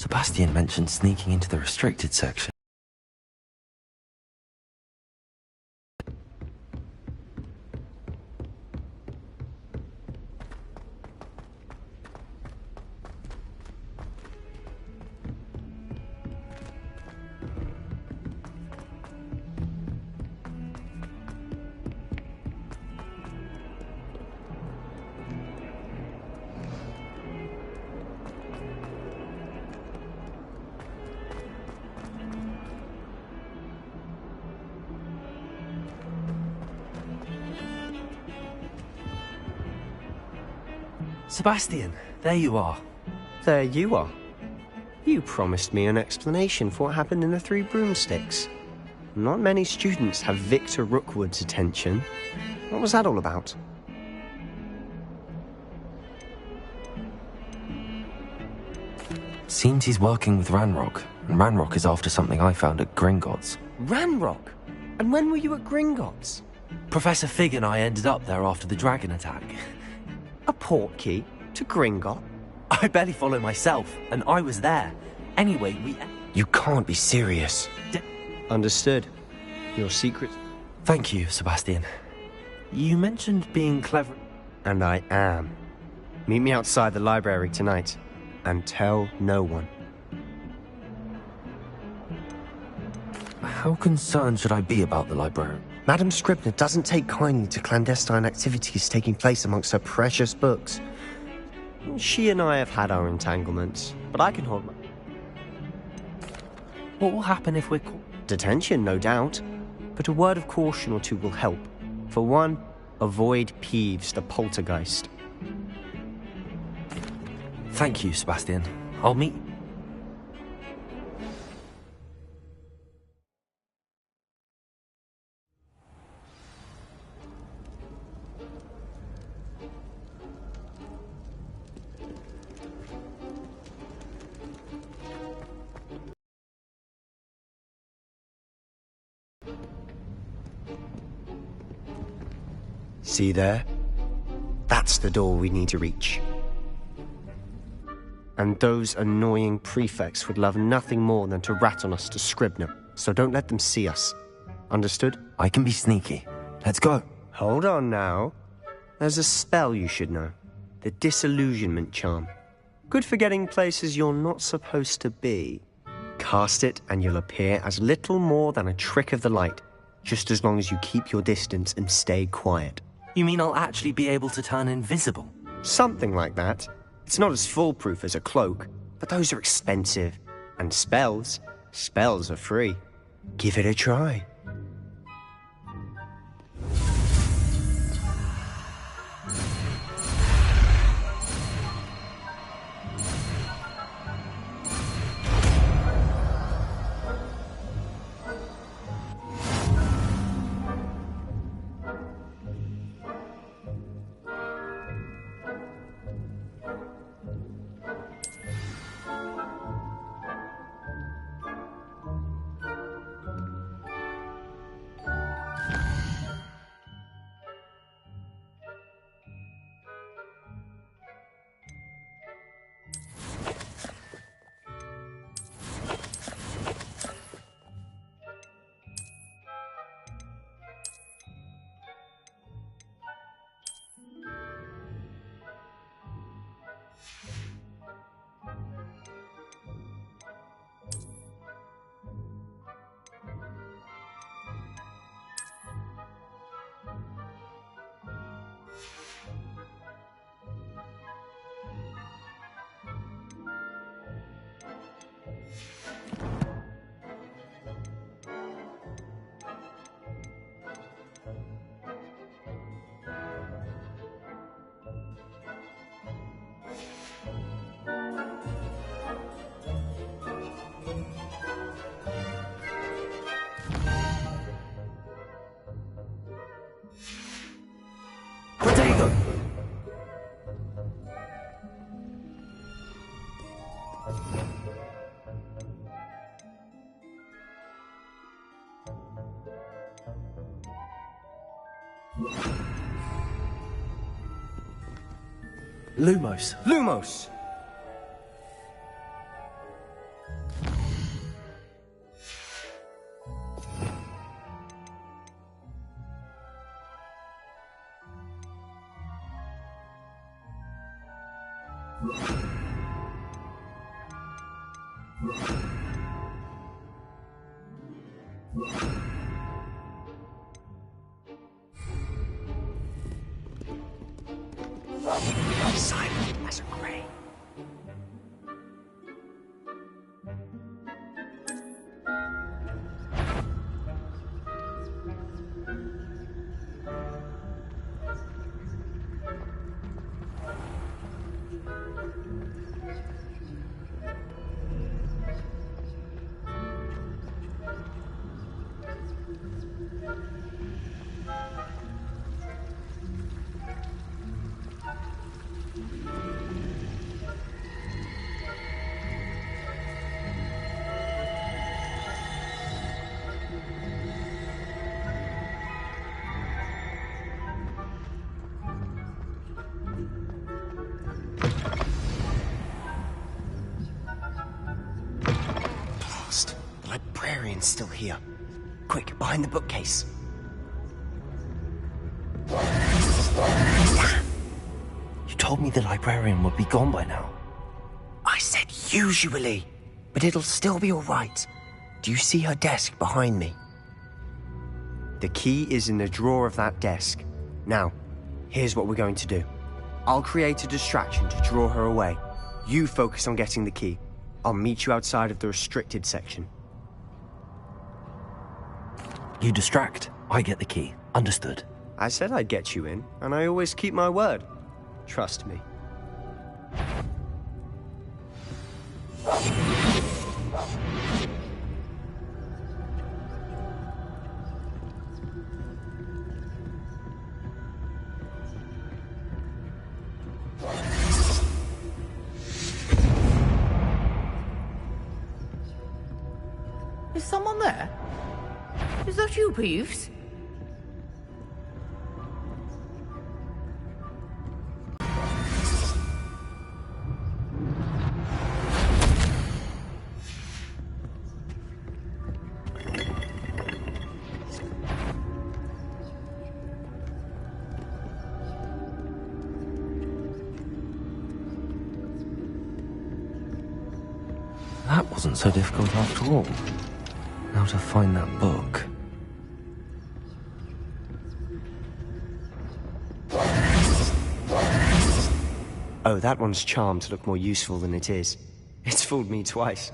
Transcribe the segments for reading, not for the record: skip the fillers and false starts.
Sebastian mentioned sneaking into the restricted section. Sebastian, there you are. There you are. You promised me an explanation for what happened in the Three Broomsticks. Not many students have Victor Rookwood's attention. What was that all about? Seems he's working with Ranrock, and Ranrock is after something I found at Gringotts. Ranrock? And when were you at Gringotts? Professor Fig and I ended up there after the dragon attack. A portkey to Gringotts? I barely follow myself, and I was there. Anyway, You can't be serious. Understood. Your secret... Thank you, Sebastian. You mentioned being clever... And I am. Meet me outside the library tonight, and tell no one. How concerned should I be about the librarian? Madam Scribner doesn't take kindly to clandestine activities taking place amongst her precious books. She and I have had our entanglements, but I can hold my... What will happen if we're caught? Detention, no doubt. But a word of caution or two will help. For one, avoid Peeves, the poltergeist. Thank you, Sebastian. I'll meet... See there? That's the door we need to reach. And those annoying prefects would love nothing more than to rat on us to Scribner, so don't let them see us. Understood? I can be sneaky. Let's go. Hold on now. There's a spell you should know. The Disillusionment Charm. Good for getting places you're not supposed to be. Cast it and you'll appear as little more than a trick of the light, just as long as you keep your distance and stay quiet. You mean I'll actually be able to turn invisible? Something like that. It's not as foolproof as a cloak, but those are expensive. And spells are free. Give it a try. Lumos. Lumos! Silent as a grave. The librarian's still here. Quick, behind the bookcase. Damn! You told me the librarian would be gone by now. I said usually, but it'll still be all right. Do you see her desk behind me? The key is in the drawer of that desk. Now, here's what we're going to do. I'll create a distraction to draw her away. You focus on getting the key. I'll meet you outside of the restricted section. You distract, I get the key. Understood. I said I'd get you in, and I always keep my word. Trust me. Is someone there? Is that you, Peeves? That wasn't so difficult after all. Now to find that book. Oh, that one's charmed to look more useful than it is. It's fooled me twice.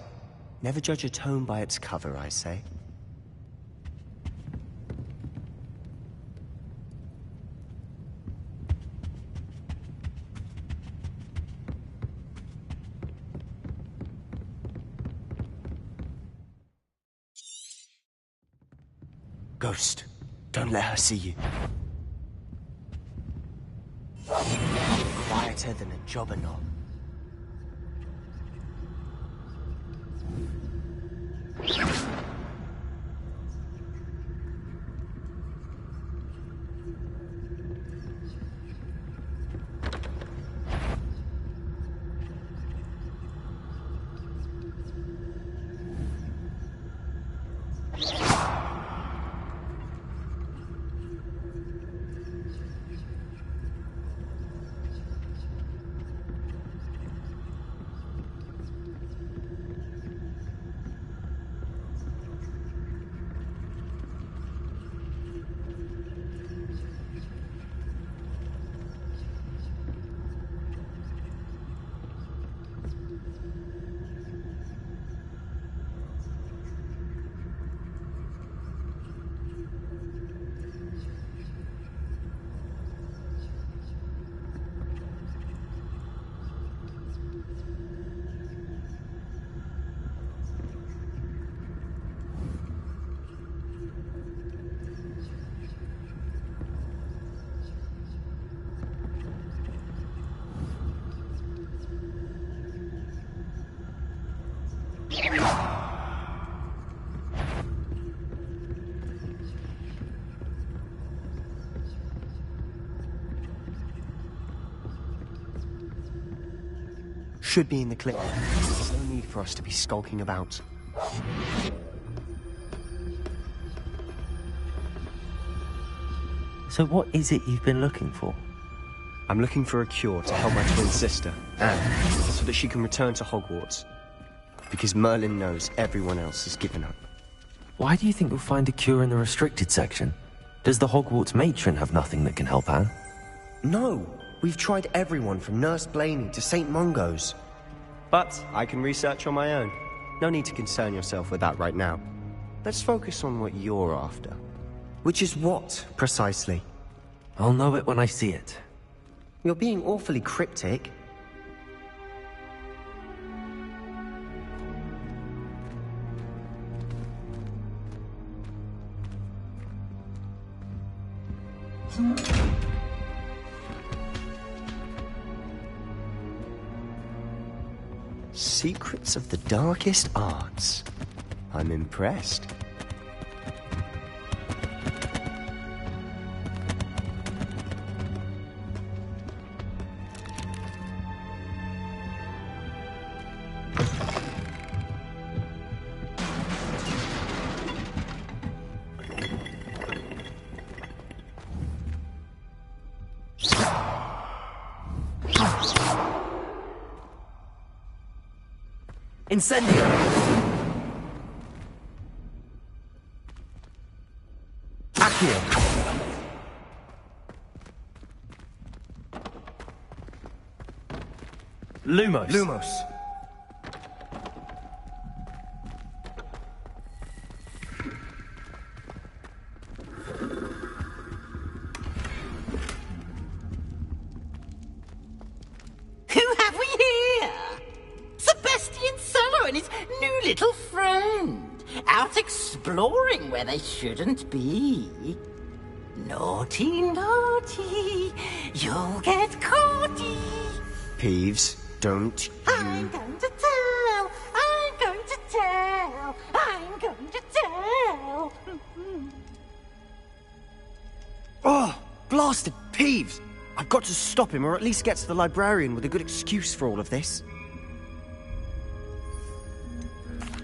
Never judge a tome by its cover, I say. Ghost, don't let her see you. Quieter than a jobberknoll. Should be in the clip. There's no need for us to be skulking about. So what is it you've been looking for? I'm looking for a cure to help my twin sister, Anne, so that she can return to Hogwarts. Because Merlin knows everyone else has given up. Why do you think you'll find a cure in the restricted section? Does the Hogwarts matron have nothing that can help Anne? No! We've tried everyone from Nurse Blaney to St. Mungo's. But I can research on my own. No need to concern yourself with that right now. Let's focus on what you're after. Which is what, precisely? I'll know it when I see it. You're being awfully cryptic. Secrets of the darkest arts. I'm impressed. Incendio! Accio! Lumos! Lumos. Who have we here? Sebastian Sallow and his new little friend, out exploring where they shouldn't be. Naughty, naughty, you'll get caughty. Peeves, don't I'm going to tell, I'm going to tell, I'm going to tell. Oh, blasted Peeves! I've got to stop him, or at least get to the librarian with a good excuse for all of this.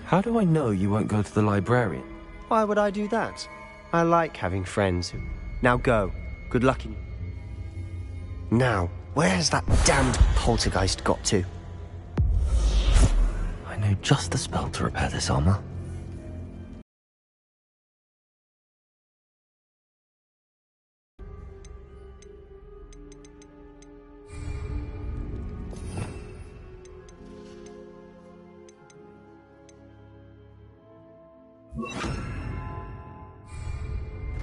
How do I know you won't go to the librarian? Why would I do that? I like having friends who... Now go. Good luck in you. Now, where has that damned poltergeist got to? I know just the spell to repair this armor.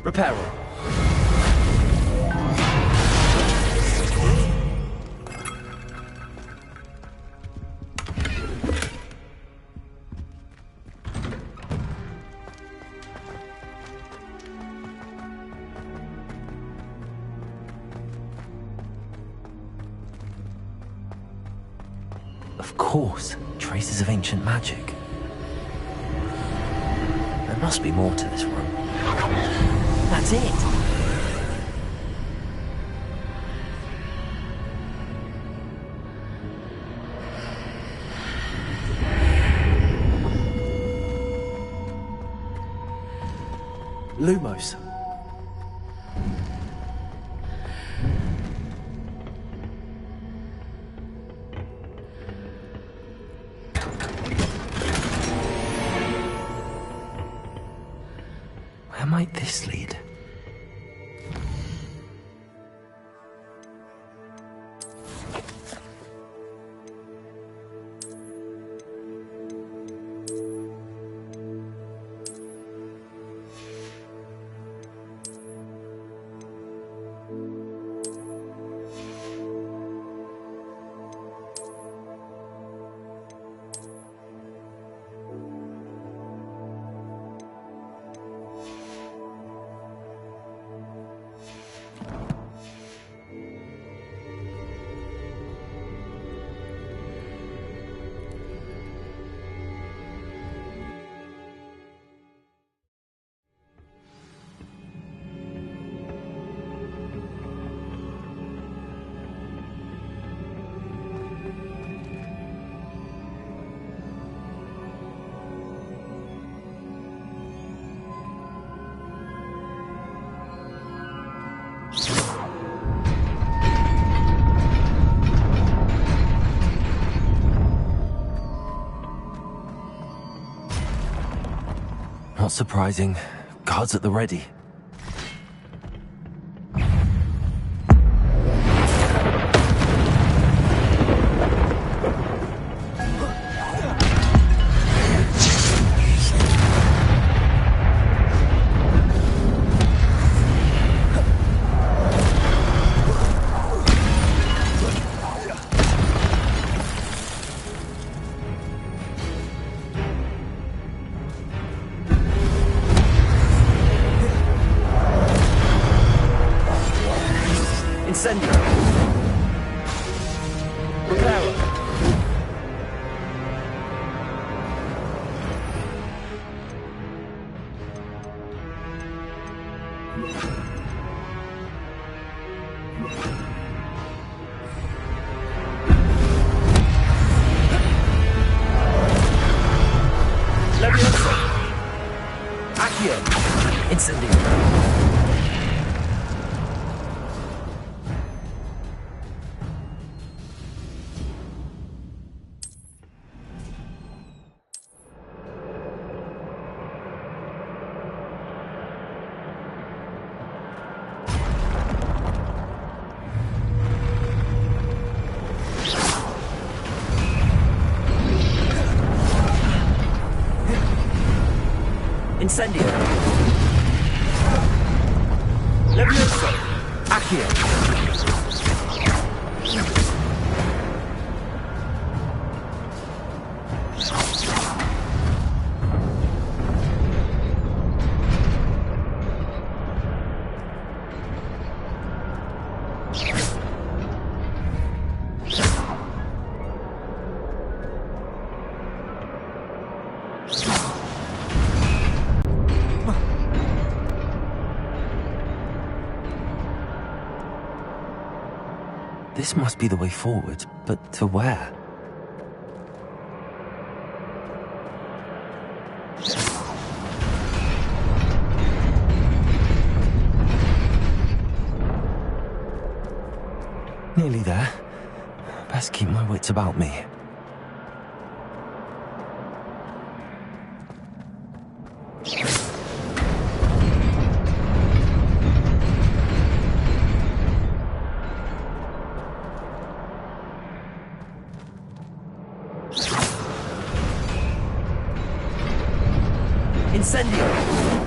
Reparo. Of course, traces of ancient magic. There must be more to this room. That's it! Lumos. Where might this lead? Not surprising. Guards at the ready. Incendio! Reparo! Levioso! Accio! Incendio! Incendio! Levioso! Accio! This must be the way forward, but to where? Nearly there. Best keep my wits about me. Incendio!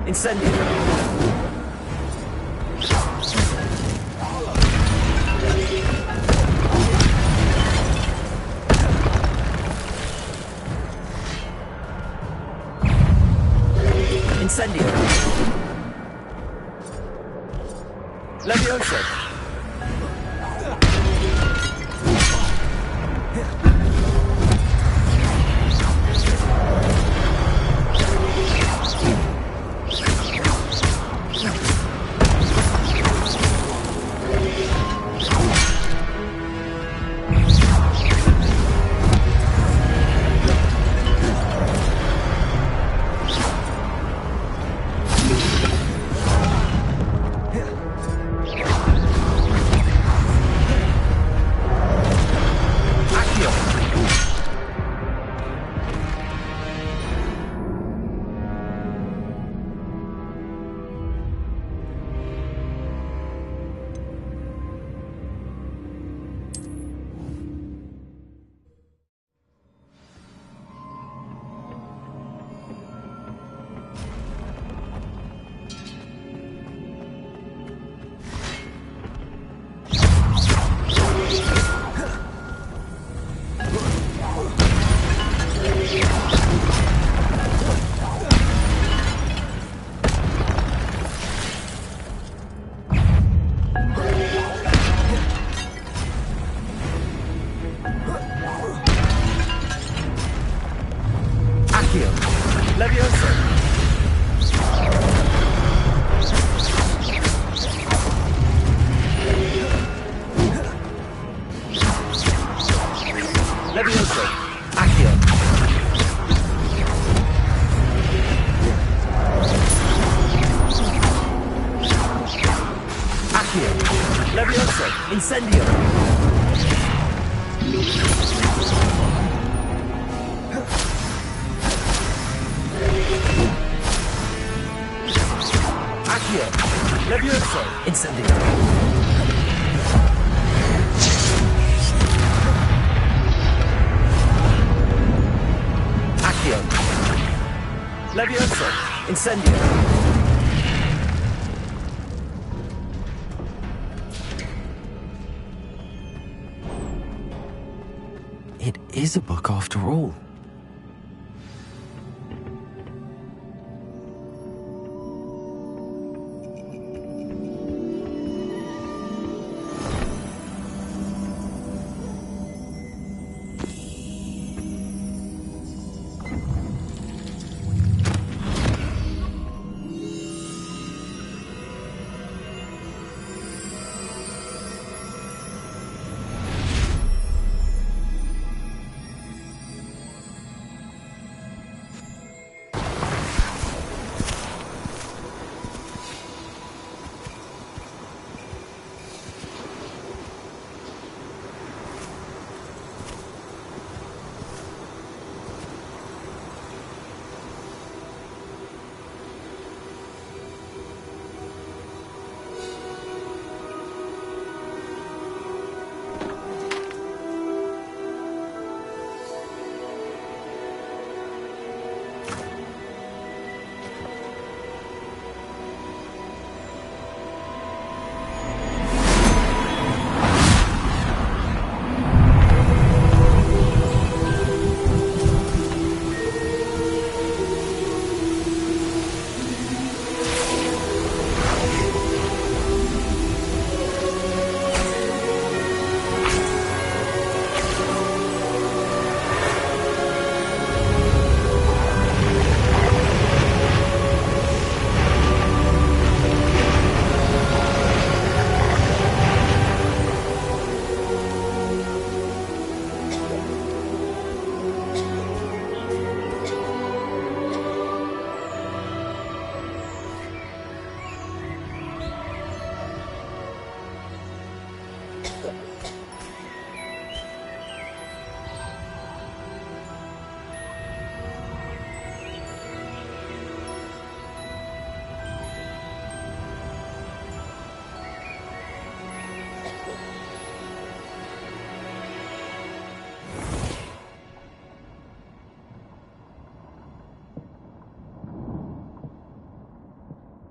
Incendio! Incendio! Levioso! Levioso! Levioso! Accio! Accio! Levioso! Incendio! Accio! Levioso! Incendio! Accio! Levioso! Incendio! It is a book after all.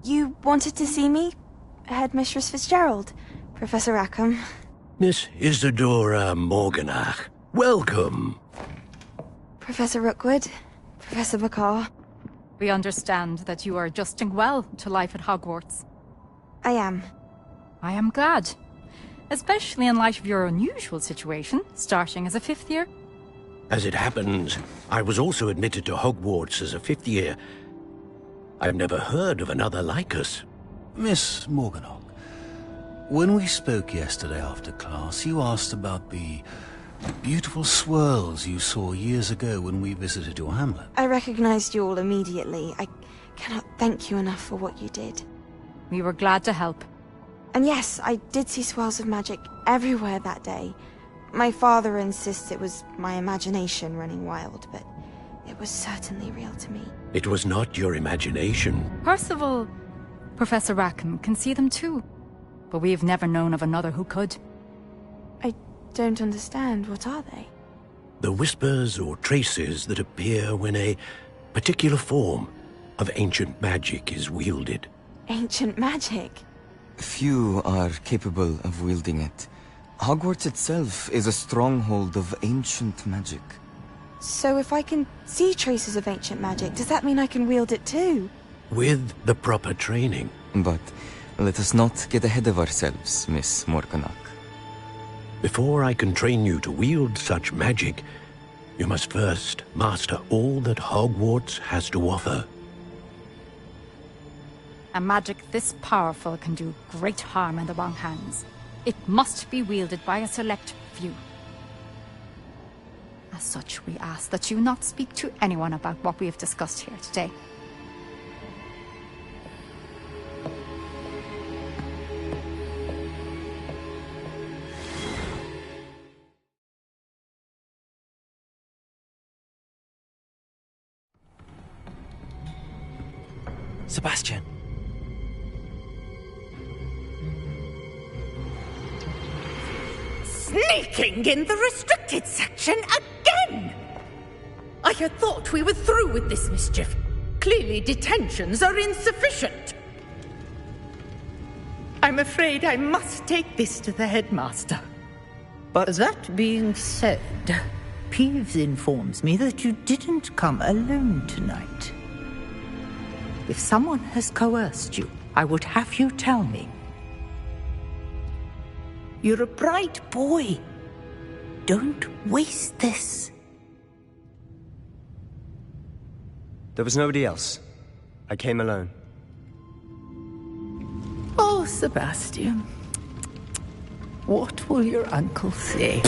You wanted to see me? Headmistress Fitzgerald, Professor Rackham. Miss Isadora Morganach, welcome. Professor Rookwood, Professor Bakar. We understand that you are adjusting well to life at Hogwarts. I am. I am glad. Especially in light of your unusual situation, starting as a 5th year. As it happens, I was also admitted to Hogwarts as a 5th year. I've never heard of another like us. Miss Morganach, when we spoke yesterday after class, you asked about the beautiful swirls you saw years ago when we visited your hamlet. I recognized you all immediately. I cannot thank you enough for what you did. We were glad to help. And yes, I did see swirls of magic everywhere that day. My father insists it was my imagination running wild, but it was certainly real to me. It was not your imagination. Percival, Professor Rackham can see them too. But we've never known of another who could. I don't understand. What are they? The whispers or traces that appear when a particular form of ancient magic is wielded. Ancient magic? Few are capable of wielding it. Hogwarts itself is a stronghold of ancient magic. So if I can see traces of ancient magic, does that mean I can wield it too? With the proper training. But let us not get ahead of ourselves, Miss Morganach. Before I can train you to wield such magic, you must first master all that Hogwarts has to offer. A magic this powerful can do great harm in the wrong hands. It must be wielded by a select few. As such, we ask that you not speak to anyone about what we have discussed here today. Sebastian. Sneaking in the restricted section again! I had thought we were through with this mischief. Clearly detentions are insufficient. I'm afraid I must take this to the headmaster. But That being said, Peeves informs me that you didn't come alone tonight. If someone has coerced you, I would have you tell me. You're a bright boy. Don't waste this. there was nobody else. I came alone. Oh, Sebastian. What will your uncle say?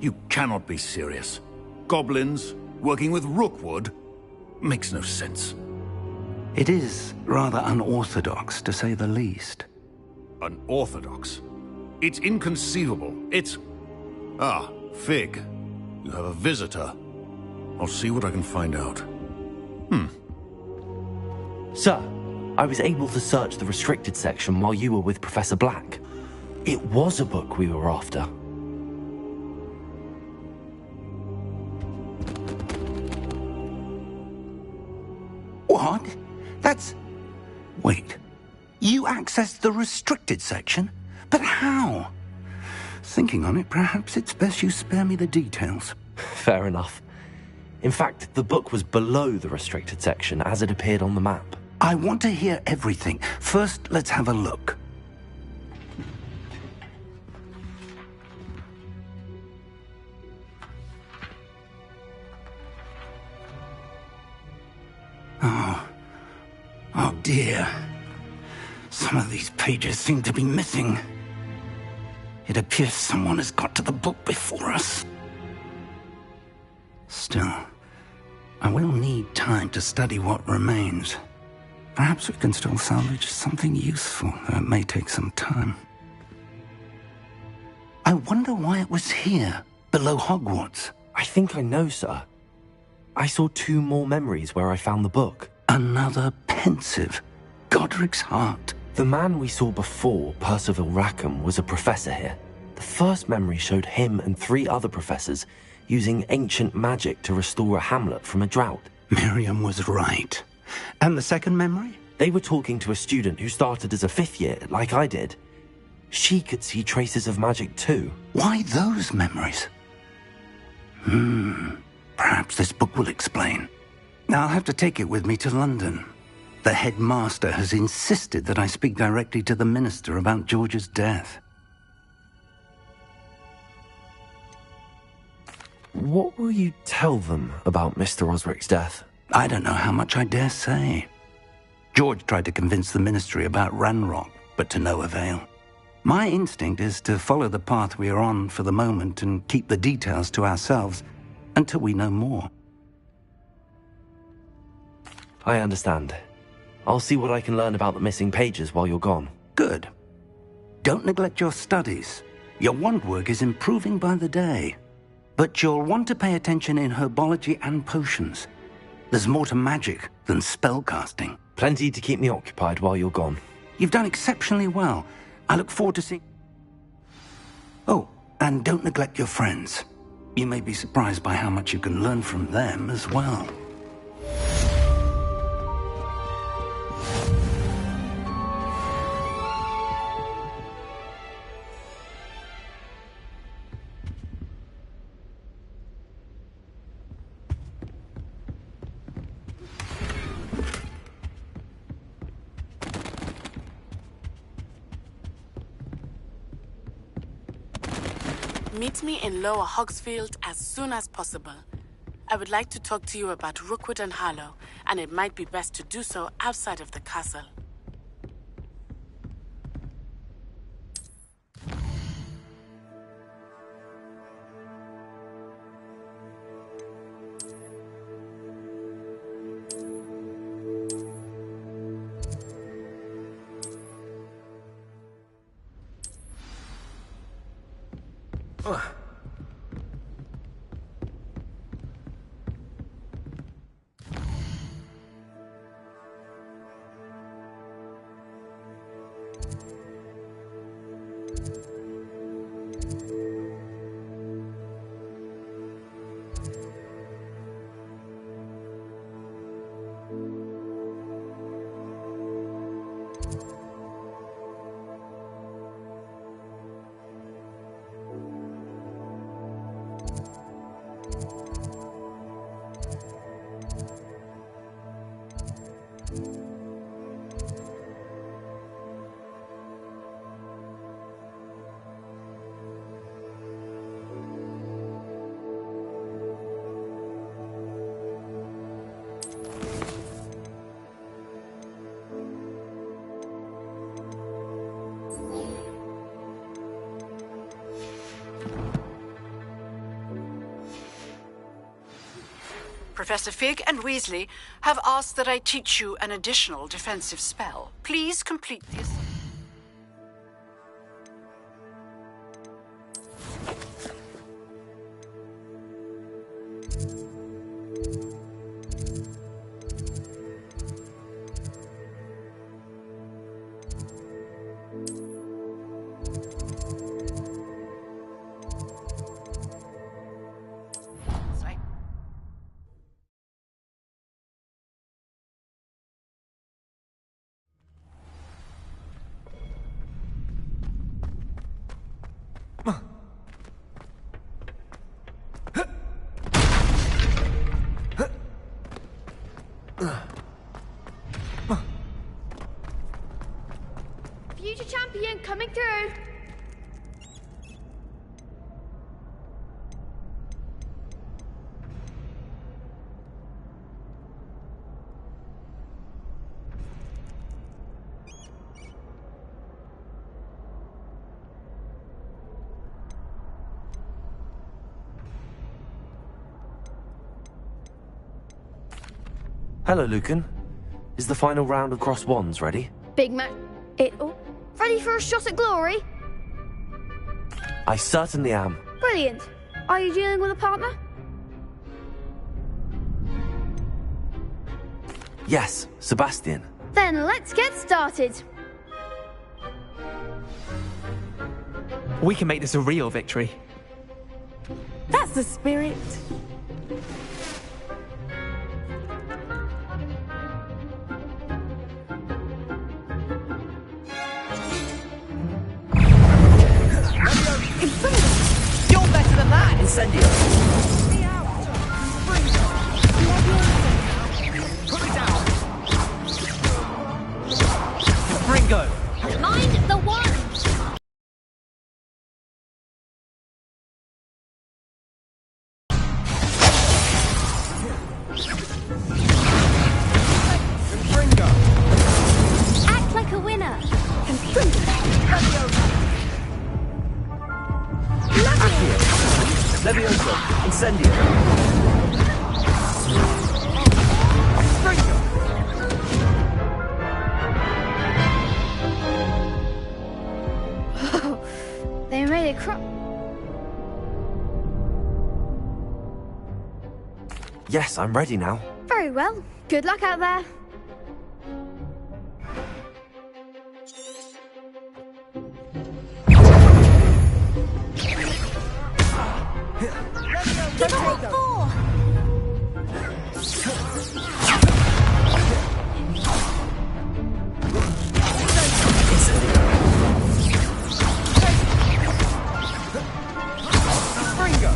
You cannot be serious. Goblins working with Rookwood? Makes no sense. It is rather unorthodox, to say the least. Unorthodox? It's inconceivable. It's... Ah, Fig. You have a visitor. I'll see what I can find out. Sir, I was able to search the restricted section while you were with Professor Black. It was a book we were after. What? That's... Wait. You accessed the restricted section? But how? Thinking on it, perhaps it's best you spare me the details. Fair enough. In fact, the book was below the restricted section as it appeared on the map. I want to hear everything. First, let's have a look. Oh dear. Some of these pages seem to be missing. It appears someone has got to the book before us. Still, I will need time to study what remains. Perhaps we can still salvage something useful, though it may take some time. I wonder why it was here, below Hogwarts. I think I know, sir. I saw 2 more memories where I found the book. Another pensive. Godric's heart. The man we saw before, Percival Rackham, was a professor here. The first memory showed him and 3 other professors using ancient magic to restore a hamlet from a drought. Miriam was right. And the second memory? They were talking to a student who started as a 5th year, like I did. She could see traces of magic too. Why those memories? Perhaps this book will explain. I'll have to take it with me to London. The headmaster has insisted that I speak directly to the minister about George's death. What will you tell them about Mr. Osric's death? I don't know how much I dare say. George tried to convince the ministry about Ranrock, but to no avail. My instinct is to follow the path we are on for the moment and keep the details to ourselves until we know more. I understand. I'll see what I can learn about the missing pages while you're gone. Good. Don't neglect your studies. Your wand work is improving by the day. But you'll want to pay attention in herbology and potions. There's more to magic than spellcasting. Plenty to keep me occupied while you're gone. You've done exceptionally well. I look forward to seeing... Oh, and don't neglect your friends. You may be surprised by how much you can learn from them as well. Meet me in Lower Hogsfield as soon as possible. I would like to talk to you about Rookwood and Harlow, and it might be best to do so outside of the castle. Professor Fig and Weasley have asked that I teach you an additional defensive spell. Please complete the assignment. Future champion coming through. Hello, Lucan. Is the final round of Cross Wands ready? Big match. Ready for a shot at glory? I certainly am. Brilliant. Are you dealing with a partner? Yes, Sebastian. Then let's get started. We can make this a real victory. That's the spirit. You're better than that! Incendio! Put it down! Ringo! Mind the one! Ringo! Act like a winner! Levioso! Incendio! Ringo! They made it Yes, I'm ready now. Very well. Good luck out there. Give all four! Ringo!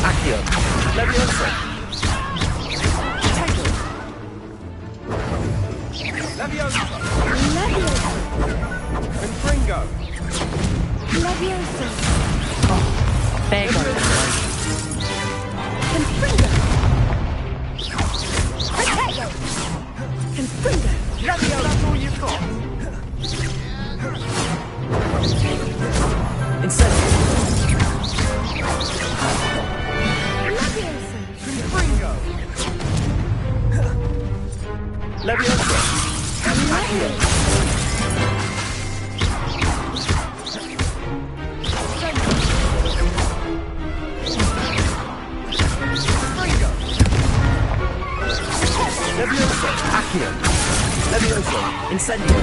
Accio. Levioso! Levioso! Confringo! Levioso! There goes. Confringo! Protego! Confringo! Levioso! That's all you've got? Incendio! Confringo! Levioso! Accio! Levioso! Accio! Levioso! Incendio!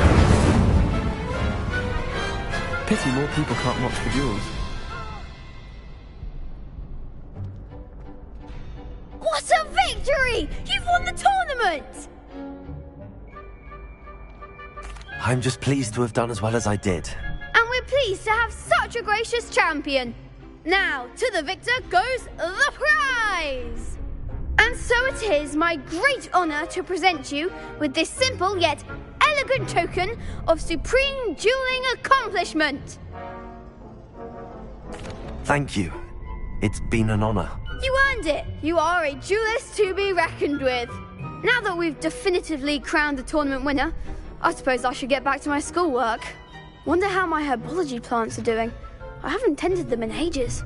Pity more people can't watch the duels. What a victory! You've won the tournament! I'm just pleased to have done as well as I did. And we're pleased to have such a gracious champion. Now, to the victor goes the prize! And so it is my great honor to present you with this simple yet elegant token of supreme dueling accomplishment. Thank you. It's been an honor. You earned it! You are a duelist to be reckoned with. Now that we've definitively crowned the tournament winner, I suppose I should get back to my schoolwork. Wonder how my herbology plants are doing. I haven't tended them in ages.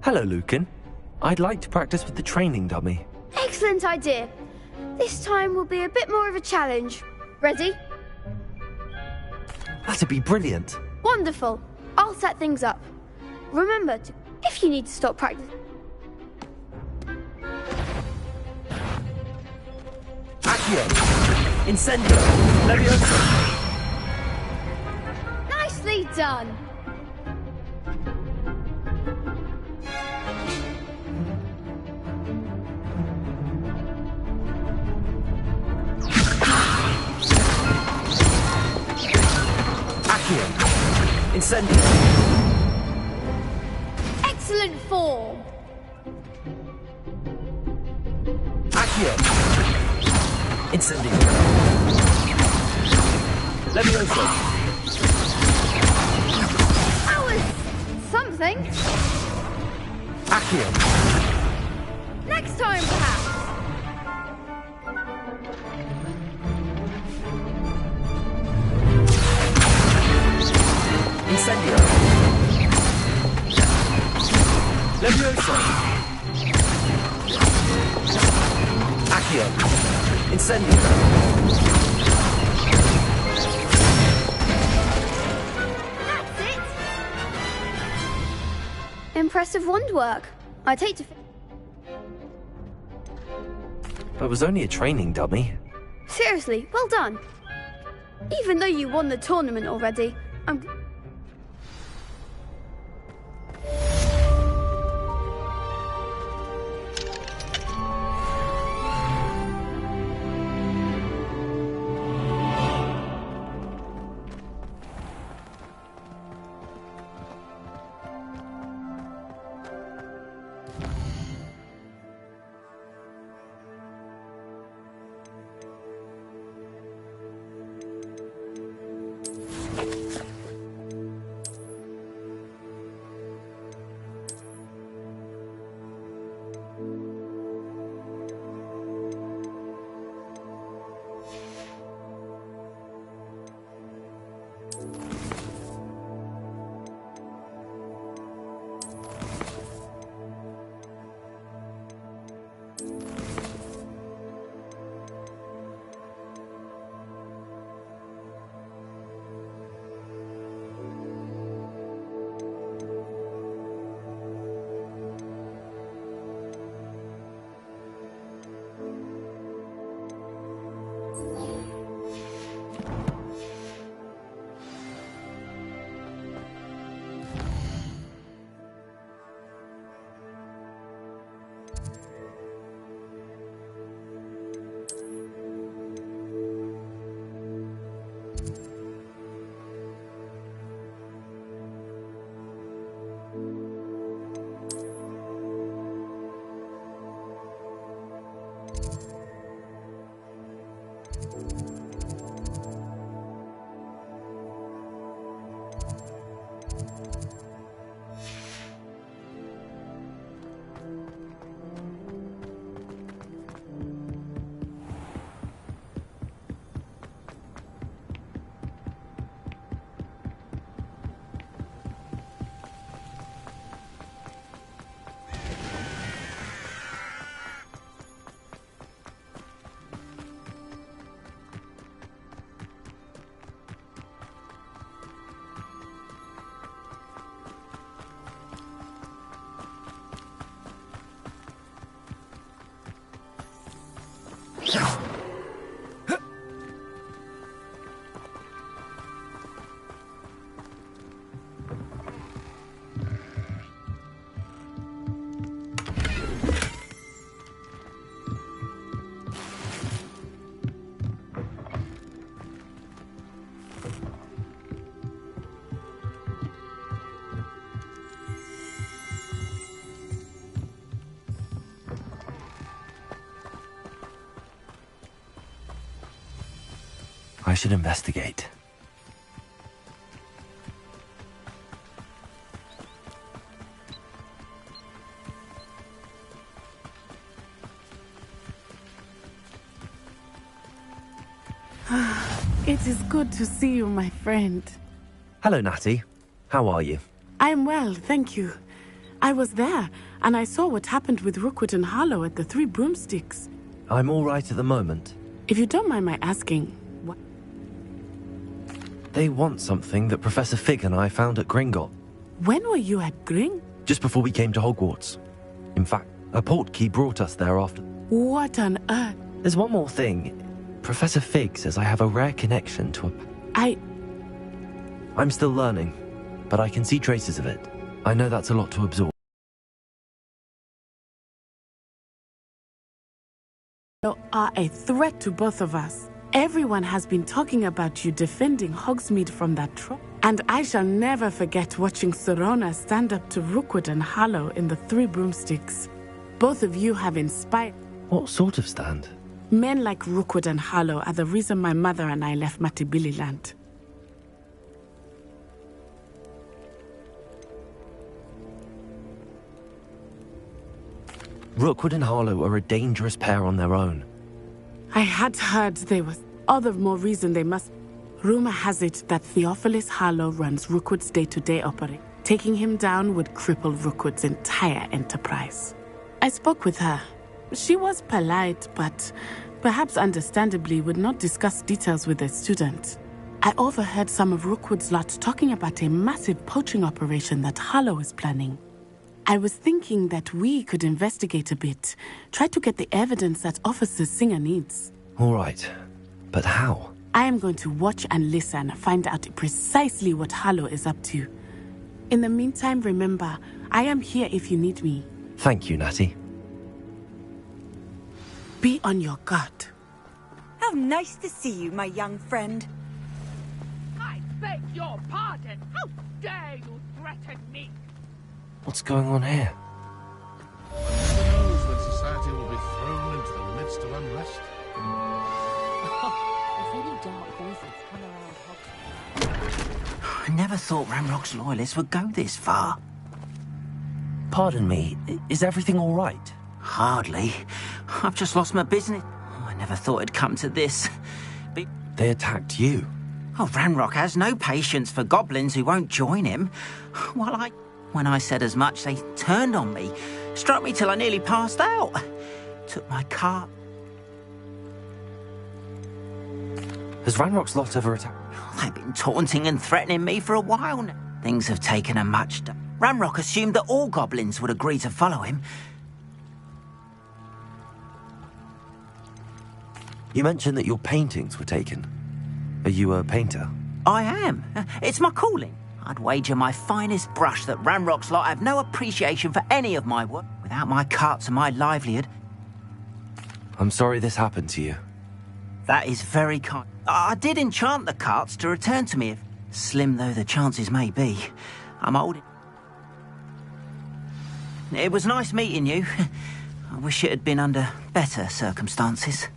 Hello, Lucan. I'd like to practice with the training dummy. Excellent idea. This time will be a bit more of a challenge. Ready? That'd be brilliant. Wonderful. I'll set things up. Remember, if you need to stop practice... Accio! Incendio! Leviosa! Nicely done! Incendio! Excellent form! Accio! Incendio! Levioso! That was something! Accio! Next time, perhaps! Incendio! Levioso! Accio! Incendio! That's it! Impressive wand work. I'd hate to... It was only a training dummy. Seriously, well done. Even though you won the tournament already, I'm... I should investigate. It is good to see you, my friend. Hello, Natty. How are you? I'm well, thank you. I was there, and I saw what happened with Rookwood and Harlow at the Three Broomsticks. I'm all right at the moment. If you don't mind my asking, what? They want something that Professor Fig and I found at Gringotts. When were you at Gring? Just before we came to Hogwarts. In fact, a portkey brought us there after. What on earth? There's one more thing. Professor Fig says I have a rare connection to a... I'm still learning, but I can see traces of it. I know that's a lot to absorb. You are a threat to both of us. Everyone has been talking about you defending Hogsmeade from that troll. And I shall never forget watching Serona stand up to Rookwood and Harlow in the Three Broomsticks. Both of you have inspired... What sort of stand? Men like Rookwood and Harlow are the reason my mother and I left Matibili Land. Rookwood and Harlow are a dangerous pair on their own. I had heard they were... All the more reason they must... Rumor has it that Theophilus Harlow runs Rookwood's day-to-day operation. Taking him down would cripple Rookwood's entire enterprise. I spoke with her. She was polite, but perhaps understandably would not discuss details with a student. I overheard some of Rookwood's lot talking about a massive poaching operation that Harlow is planning. I was thinking that we could investigate a bit, try to get the evidence that Officer Singer needs. All right, but how? I am going to watch and listen, find out precisely what Harlow is up to. In the meantime, remember, I am here if you need me. Thank you, Natty. Be on your guard. How nice to see you, my young friend. I beg your pardon. How dare you threaten me? What's going on here? Who knows when society will be thrown into the midst of unrest? If any dark voices come around Hogsmeade... I never thought Ranrock's loyalists would go this far. Pardon me, is everything all right? Hardly. I've just lost my business. I never thought it'd come to this. They attacked you? Oh, Ranrock has no patience for goblins who won't join him. When I said as much, they turned on me, struck me till I nearly passed out. Took my car. Has Ranrock's lot ever attacked? They've been taunting and threatening me for a while now. Things have taken a much... Ranrock assumed that all goblins would agree to follow him. You mentioned that your paintings were taken. Are you a painter? I am. It's my calling. I'd wager my finest brush that Ranrock's lot have no appreciation for any of my work. Without my carts and my livelihood. I'm sorry this happened to you. That is very kind. I did enchant the carts to return to me, slim though the chances may be. I'm old. It was nice meeting you. I wish it had been under better circumstances.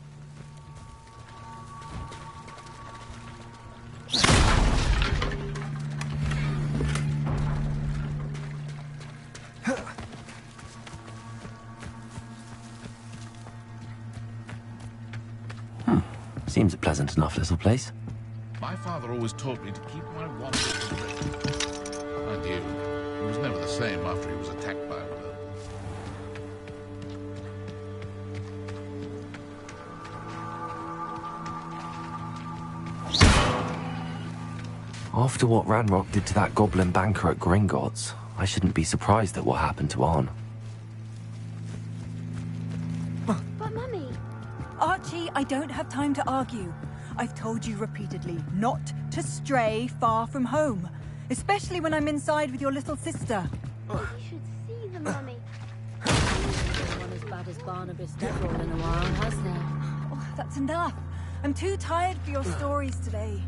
Seems a pleasant enough little place. My father always taught me to keep my wanders ready. Mind you, he was never the same after he was attacked by a werewolf. After what Ranrock did to that goblin banker at Gringotts, I shouldn't be surprised at what happened to Arn. But Mummy... Archie, I don't have time to argue. I've told you repeatedly not to stray far from home. Especially when I'm inside with your little sister. You should see them, Mummy. One as bad as Barnabas Deverell in a while, has there? Oh, that's enough. I'm too tired for your stories today.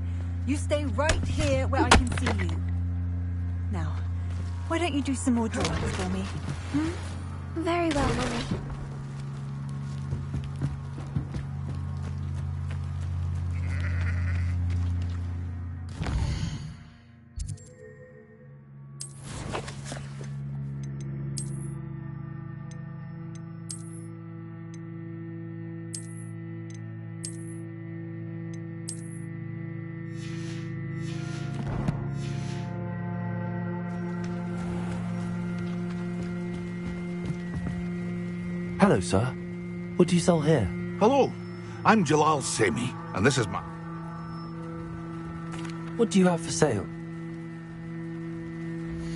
You stay right here where I can see you. Now, why don't you do some more drawings for me? Hmm? Very well, Mummy. Hello, sir. What do you sell here? Hello, I'm Jalal Semi, and this is my... What do you have for sale?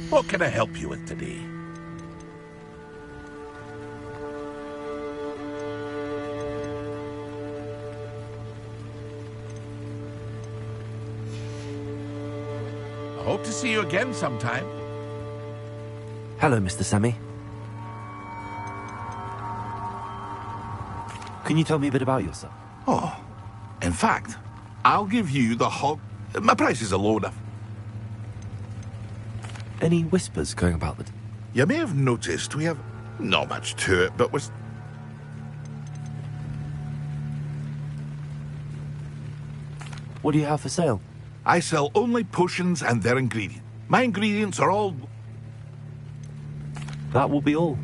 What can I help you with today? I hope to see you again sometime. Hello, Mr. Semi. Can you tell me a bit about yourself? Oh, in fact, I'll give you the hog... My price is low enough. Any whispers going about that? You may have noticed we have not much to it, but was... What do you have for sale? I sell only potions and their ingredients. My ingredients are all... That will be all.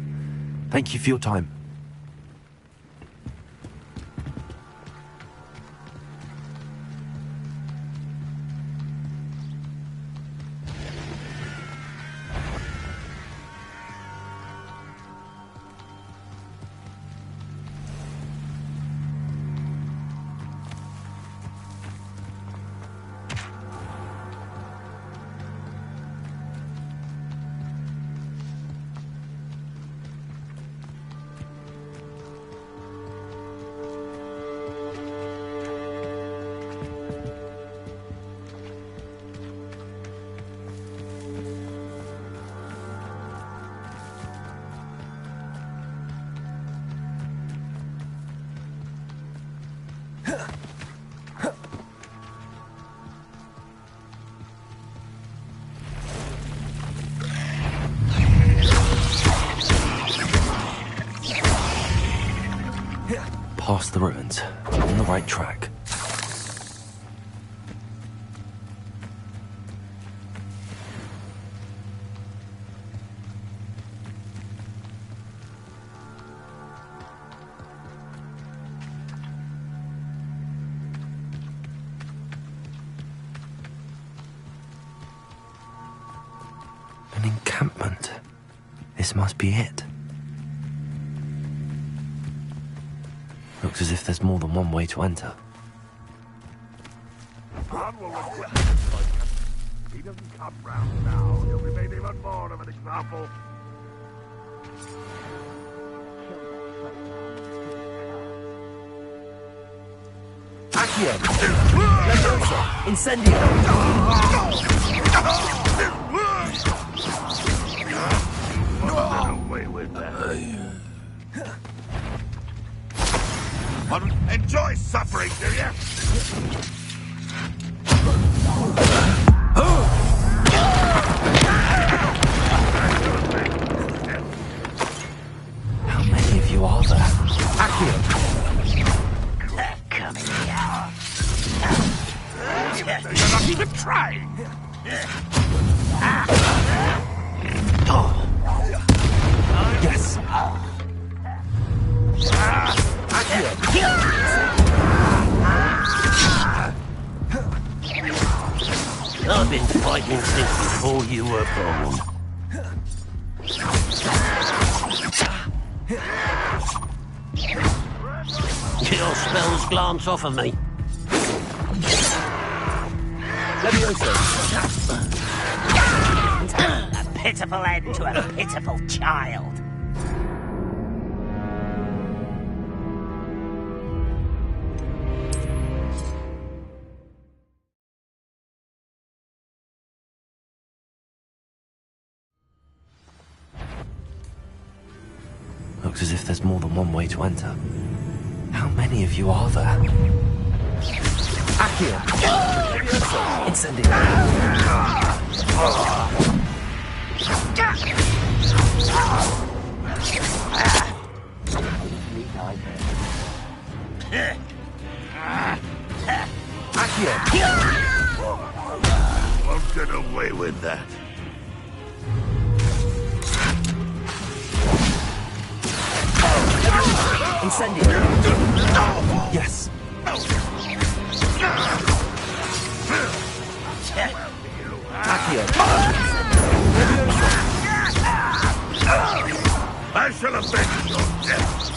Thank you for your time. Past the ruins. On the right track. An encampment. This must be it. Looks as if there's more than one way to enter. He doesn't come round now. He'll be made even more of an example. Accio! Leviosa! Incendio! Away with that. Enjoy suffering, do you? How many of you are there? Accio! Come here. You're not even trying. Yes! I've been fighting since before you were born. Your spells glance off of me. Leviosa! A pitiful end to a pitiful child. Looks as if there's more than one way to enter. How many of you are there? Accio! Leviosa! Incendio! Accio! Won't get away with that. Incendio! Yes! Accio! I shall avenge your death.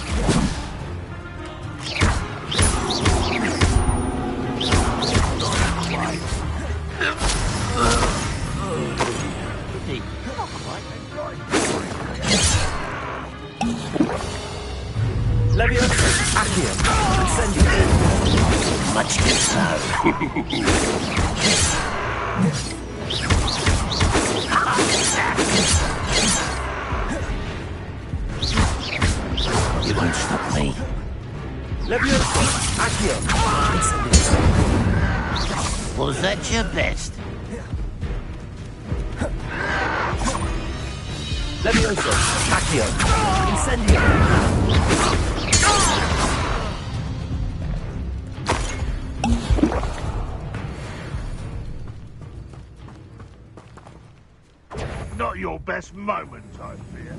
Leviosa! Accio! Incendio! Much too slow. You won't stop me. Leviosa! Accio! Incendio! Was that your best? Leviosa! Accio! Incendio! Not your best moment, I fear.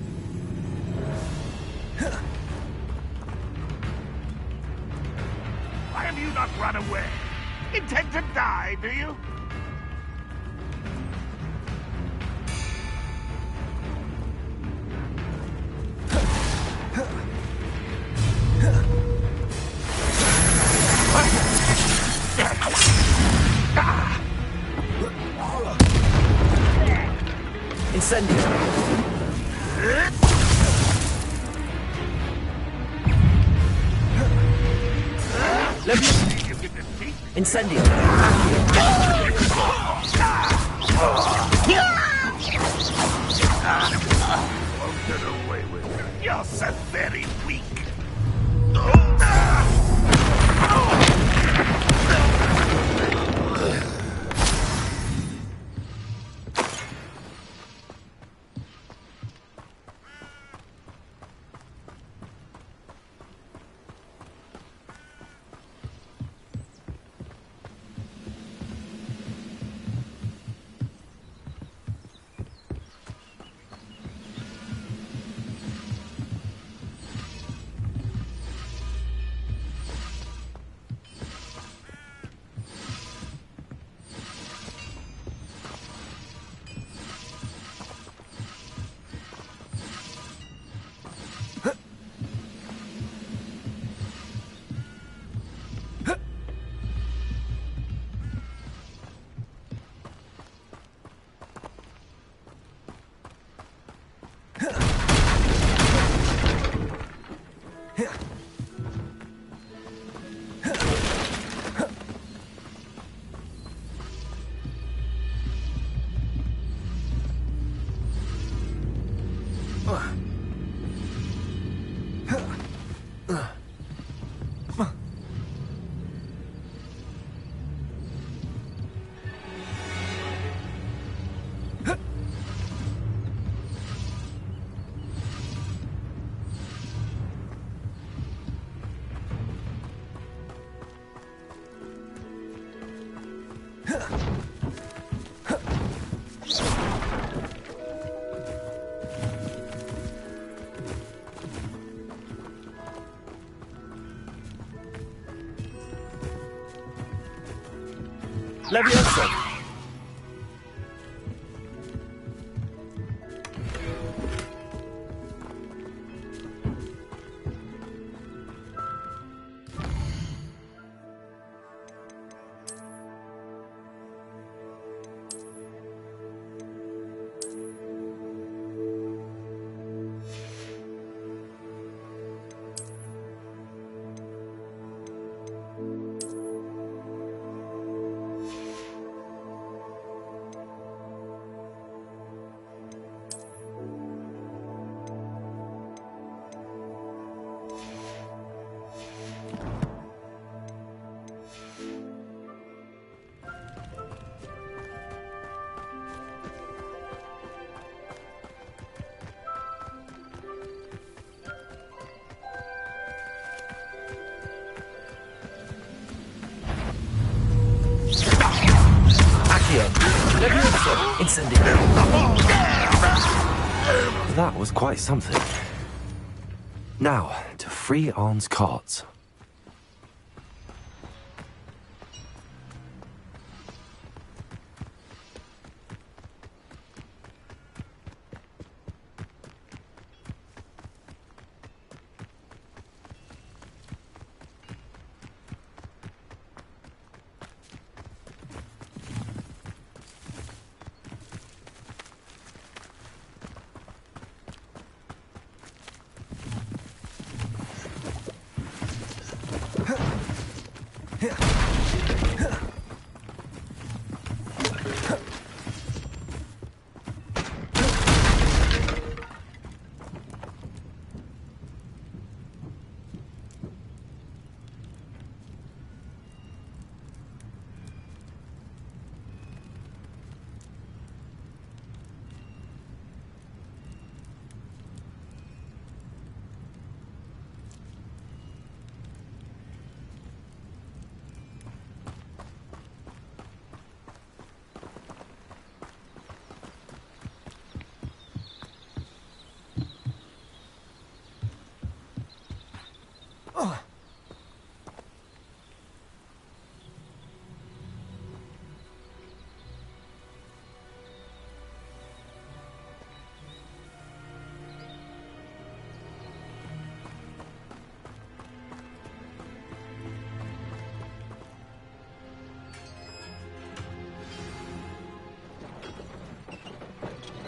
Why have you not run away? Intend to die, do you? Incendio! Incendio! Won't get away with it. You're so very weak. Leviosa! That was quite something. Now, to free Arn's carts.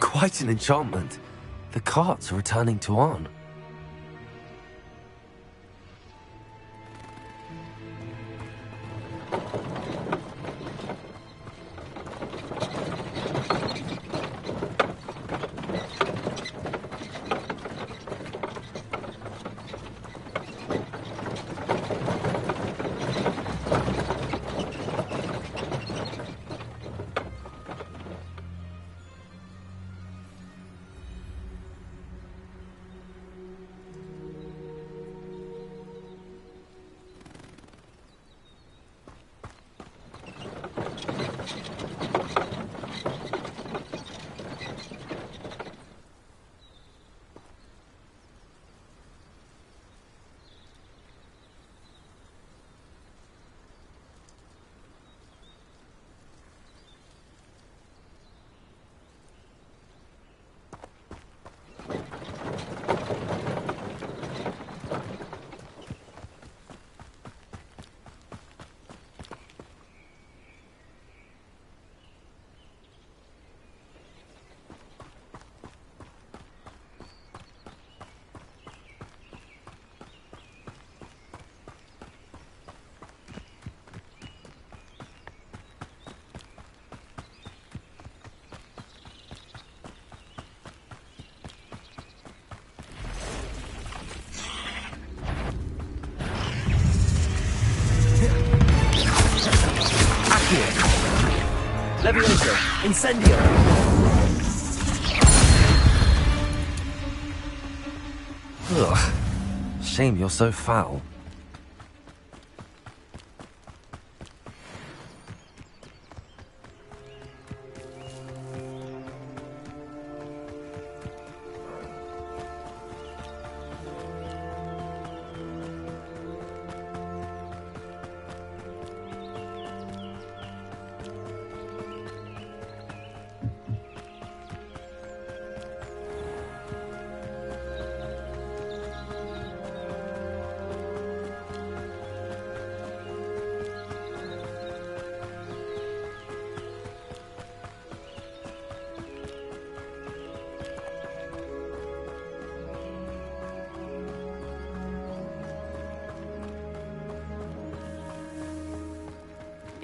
Quite an enchantment. The carts are returning to Arn. Leviosa! Incendio! Ugh. Shame you're so foul.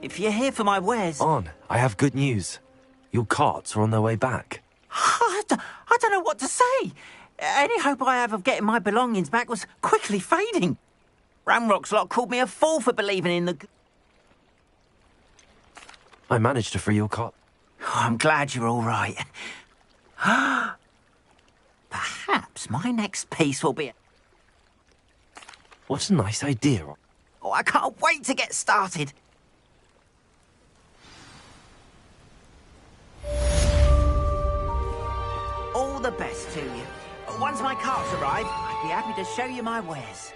If you're here for my wares... On, I have good news. Your carts are on their way back. I don't know what to say. Any hope I have of getting my belongings back was quickly fading. Ranrock's lot called me a fool for believing in the... I managed to free your cart. Oh, I'm glad you're all right. Perhaps my next piece will be... What a nice idea. Oh, I can't wait to get started. All the best to you. Once my carts arrive, I'd be happy to show you my wares.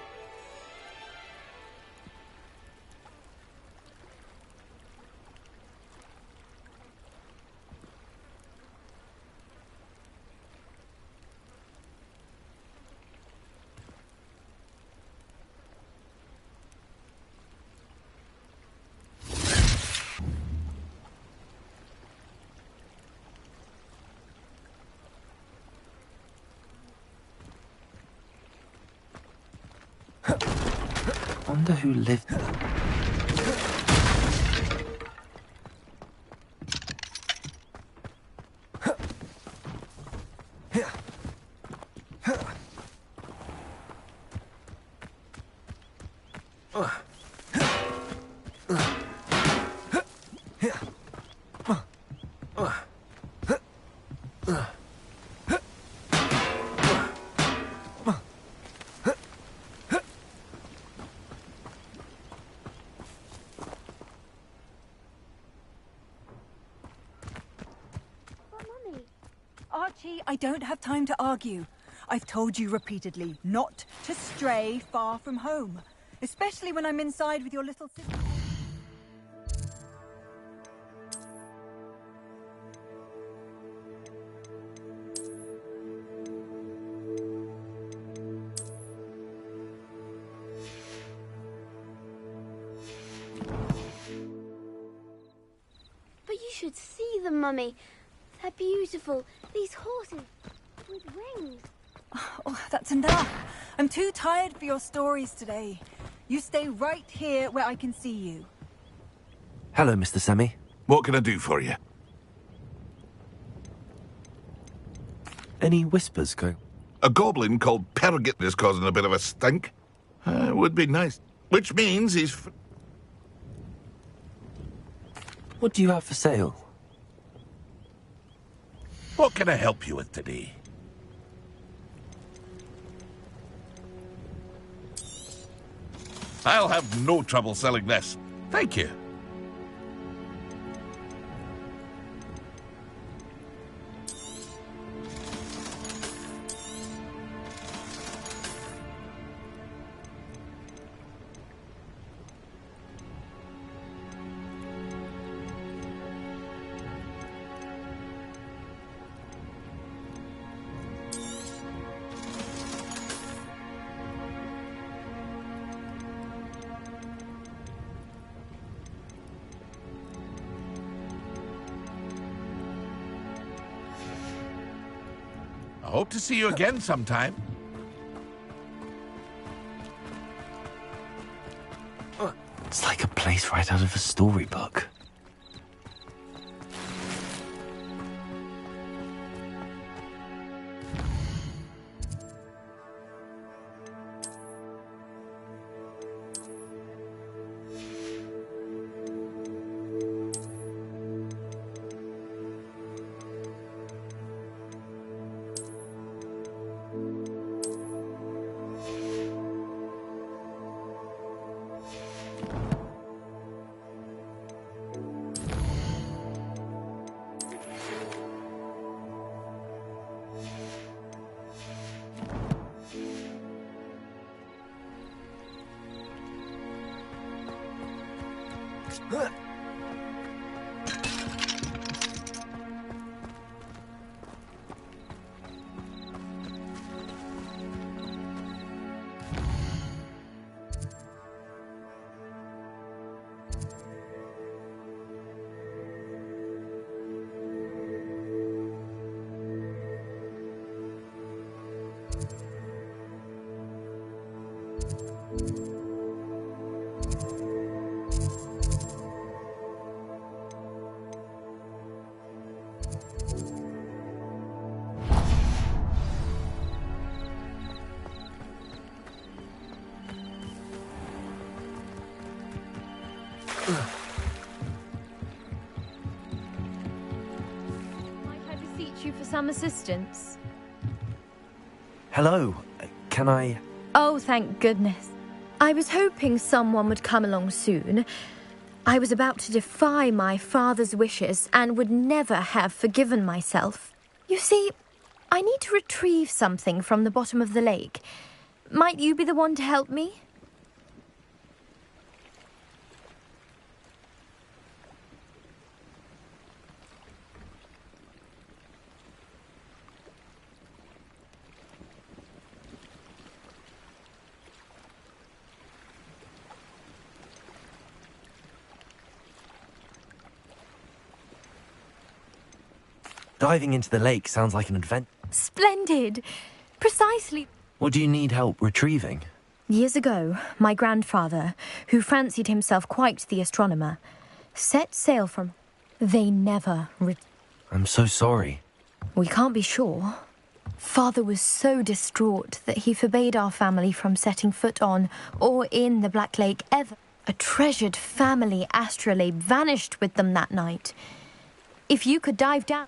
Wonder who lived there. Archie, I don't have time to argue. I've told you repeatedly not to stray far from home, especially when I'm inside with your little sister. But you should see them, Mummy. They're beautiful. These horses with wings. Oh, that's enough. I'm too tired for your stories today. You stay right here where I can see you. Hello, Mr. Semi. What can I do for you? Any whispers going? A goblin called Pergit is causing a bit of a stink. Would be nice. Which means he's... What do you have for sale? What can I help you with today? I'll have no trouble selling this. Thank you. I hope to see you again sometime. It's like a place right out of a storybook. Might I beseech you for some assistance? Hello. Can I... Oh, thank goodness. I was hoping someone would come along soon. I was about to defy my father's wishes and would never have forgiven myself. You see, I need to retrieve something from the bottom of the lake. Might you be the one to help me? Diving into the lake sounds like an adventure. Splendid! Precisely. What do you need help retrieving? Years ago, my grandfather, who fancied himself quite the astronomer, set sail from... They never I'm so sorry. We can't be sure. Father was so distraught that he forbade our family from setting foot on or in the Black Lake ever. A treasured family astrolabe vanished with them that night. If you could dive down...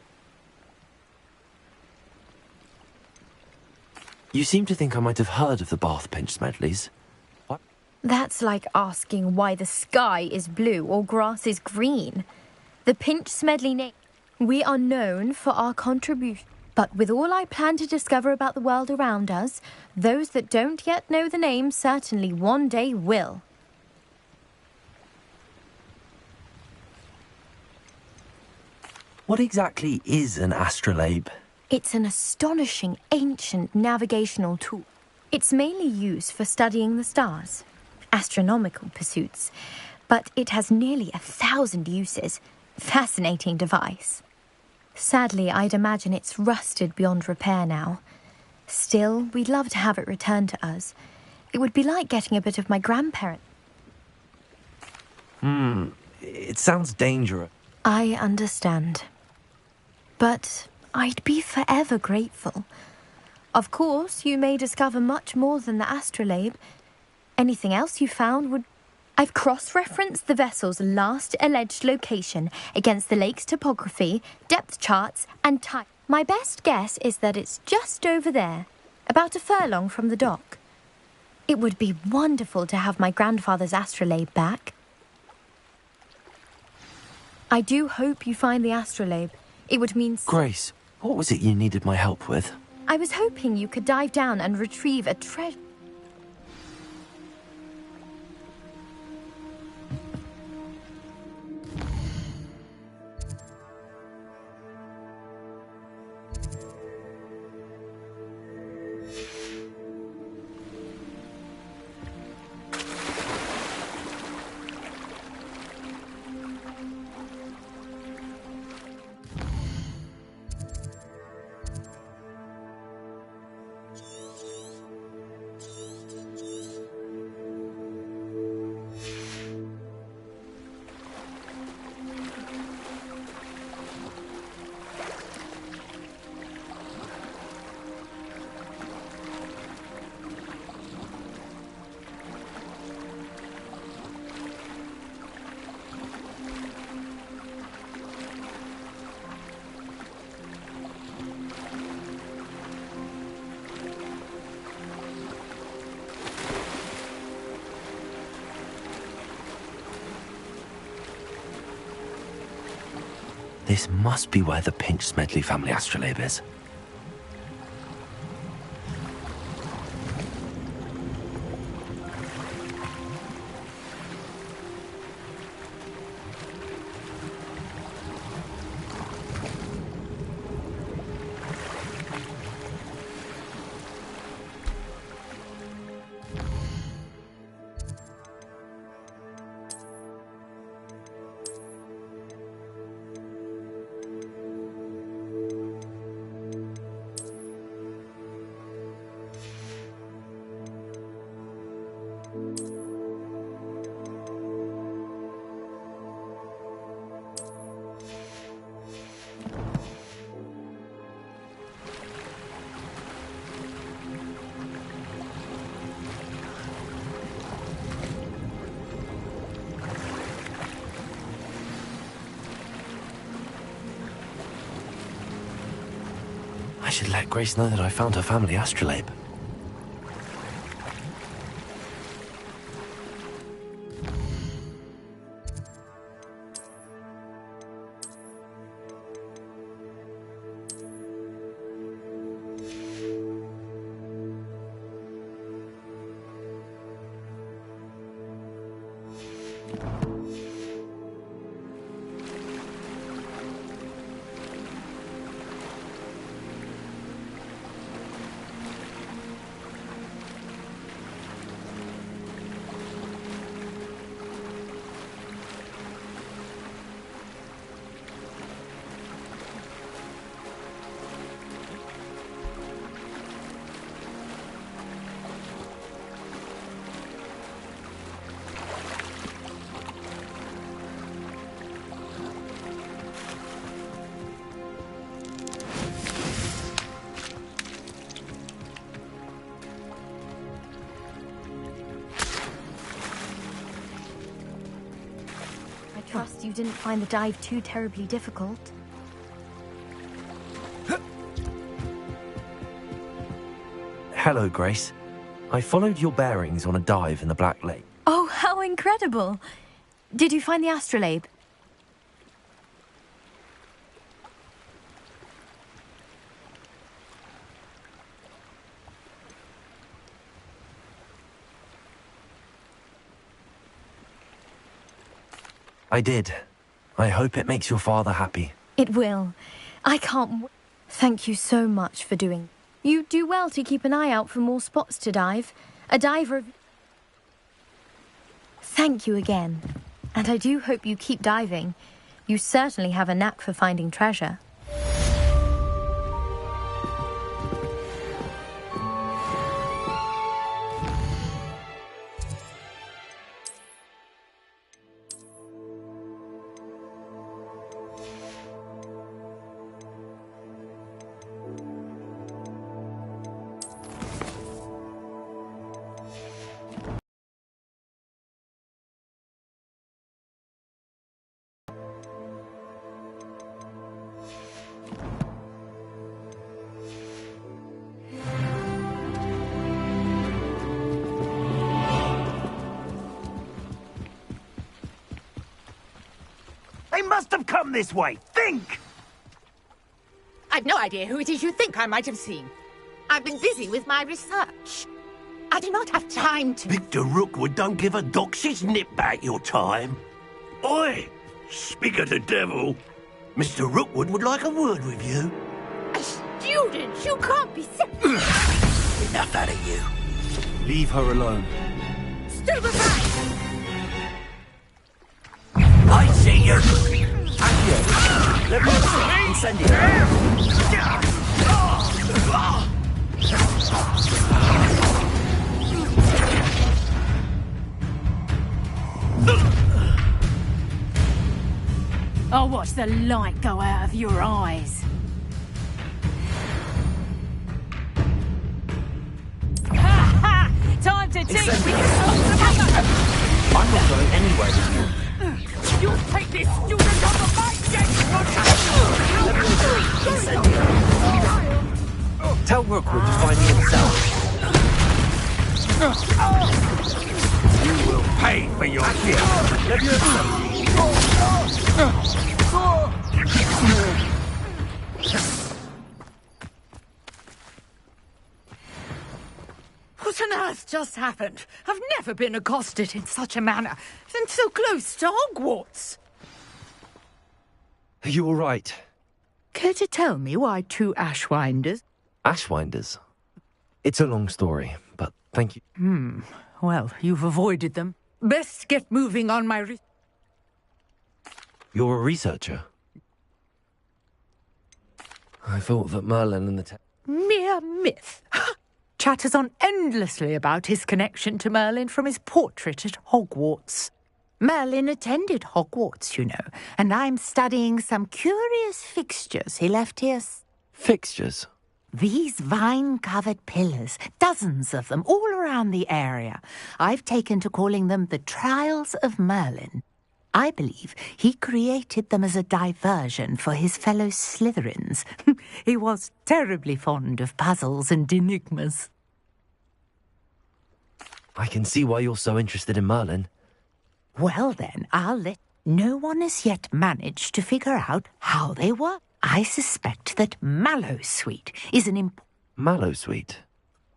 You seem to think I might have heard of the Bath Pinch Smedleys. What? That's like asking why the sky is blue or grass is green. The Pinch Smedley name. We are known for our contribution. But with all I plan to discover about the world around us, those that don't yet know the name certainly one day will. What exactly is an astrolabe? It's an astonishing ancient navigational tool. It's mainly used for studying the stars, astronomical pursuits, but it has nearly 1,000 uses. Fascinating device. Sadly, I'd imagine it's rusted beyond repair now. Still, we'd love to have it returned to us. It would be like getting a bit of my grandparent. It sounds dangerous. I understand. But I'd be forever grateful. Of course, you may discover much more than the astrolabe. Anything else you found would... I've cross-referenced the vessel's last alleged location against the lake's topography, depth charts, and time. My best guess is that it's just over there, about a furlong from the dock. It would be wonderful to have my grandfather's astrolabe back. I do hope you find the astrolabe. It would mean... Grace, what was it you needed my help with? I was hoping you could dive down and retrieve a treasure. This must be where the Pinch Smedley family astrolabe is. should let Grace know that I found her family astrolabe. I trust you didn't find the dive too terribly difficult. Hello, Grace. I followed your bearings on a dive in the Black Lake. Oh, how incredible! Did you find the astrolabe? I did. I hope it makes your father happy. It will. I can't Thank you so much for doing. You do well to keep an eye out for more spots to dive. A diver... Thank you again. And I do hope you keep diving. You certainly have a knack for finding treasure. They must have come this way. Think! I've no idea who it is you think I might have seen. I've been busy with my research. I do not have time to... Victor Rookwood don't give a doxy's nip back your time. Oi! Speak of the devil. Mr. Rookwood would like a word with you. A student? You can't be Enough out of you. Leave her alone. Stupefy! I see you! And you! Let me incendiary! I'll watch the light go out of your eyes. Ha ha! Time to teach me! I'm not going anywhere with you. You take this student off of my deck! Tell Rookwood to find me himself. You will pay for your gift. What on earth just happened? I've never been accosted in such a manner, and so close to Hogwarts. Are you all right? Care to tell me why two Ashwinders? Ashwinders? It's a long story, but thank you. Well, you've avoided them. Best get moving on my You're a researcher? I thought that Merlin and the... Mere myth. Chatters on endlessly about his connection to Merlin from his portrait at Hogwarts. Merlin attended Hogwarts, you know, and I'm studying some curious fixtures he left here. Fixtures? These vine-covered pillars, dozens of them, all around the area. I've taken to calling them the Trials of Merlin. I believe he created them as a diversion for his fellow Slytherins. He was terribly fond of puzzles and enigmas. I can see why you're so interested in Merlin. Well then, I'll let... No one has yet managed to figure out how they work. I suspect that Mallowsweet is an Mallowsweet?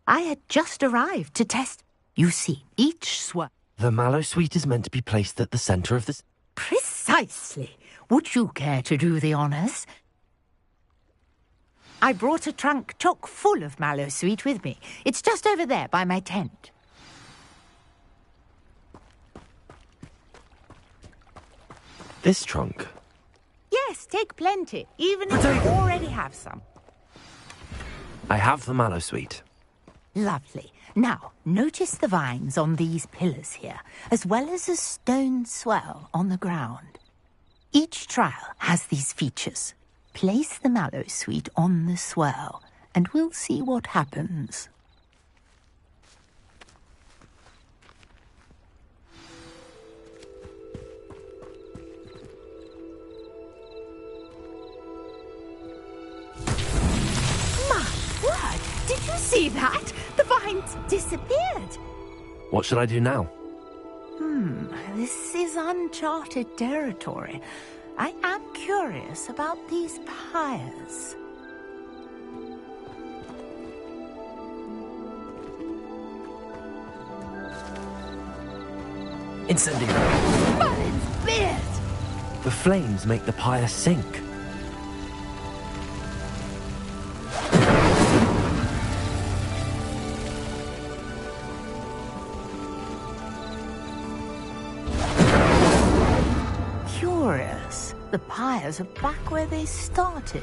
I had just arrived to test. You see, each swirl... The Mallowsweet is meant to be placed at the centre of the... Precisely. Would you care to do the honours? I brought a trunk chock full of Mallowsweet with me. It's just over there by my tent. This trunk? Yes, take plenty, even if you already have some. I have the Mallowsweet. Lovely. Now, notice the vines on these pillars here, as well as a stone swell on the ground. Each trial has these features. Place the Mallowsweet on the swell, and we'll see what happens. Did you see that? The vines disappeared. What should I do now? This is uncharted territory. I am curious about these pyres. Incendiary! Merlin's beard! The flames make the pyre sink. Curious. The pyres are back where they started.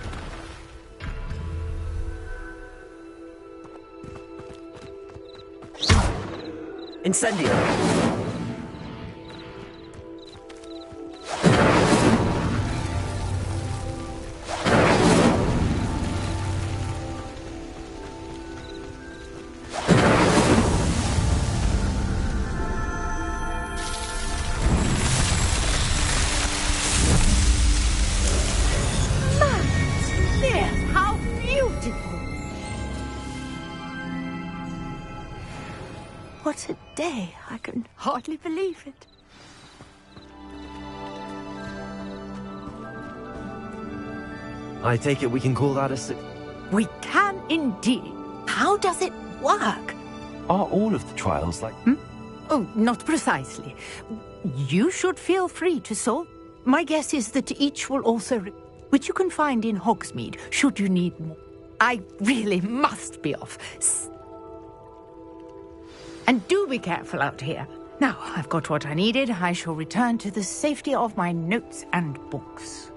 Incendiary! How beautiful! What a day! I can hardly believe it. I take it we can call that a We can indeed. How does it work? Are all of the trials like... Oh, not precisely. You should feel free to solve. My guess is that each will also... which you can find in Hogsmeade, should you need more. I really must be off. And do be careful out here. Now, I've got what I needed. I shall return to the safety of my notes and books.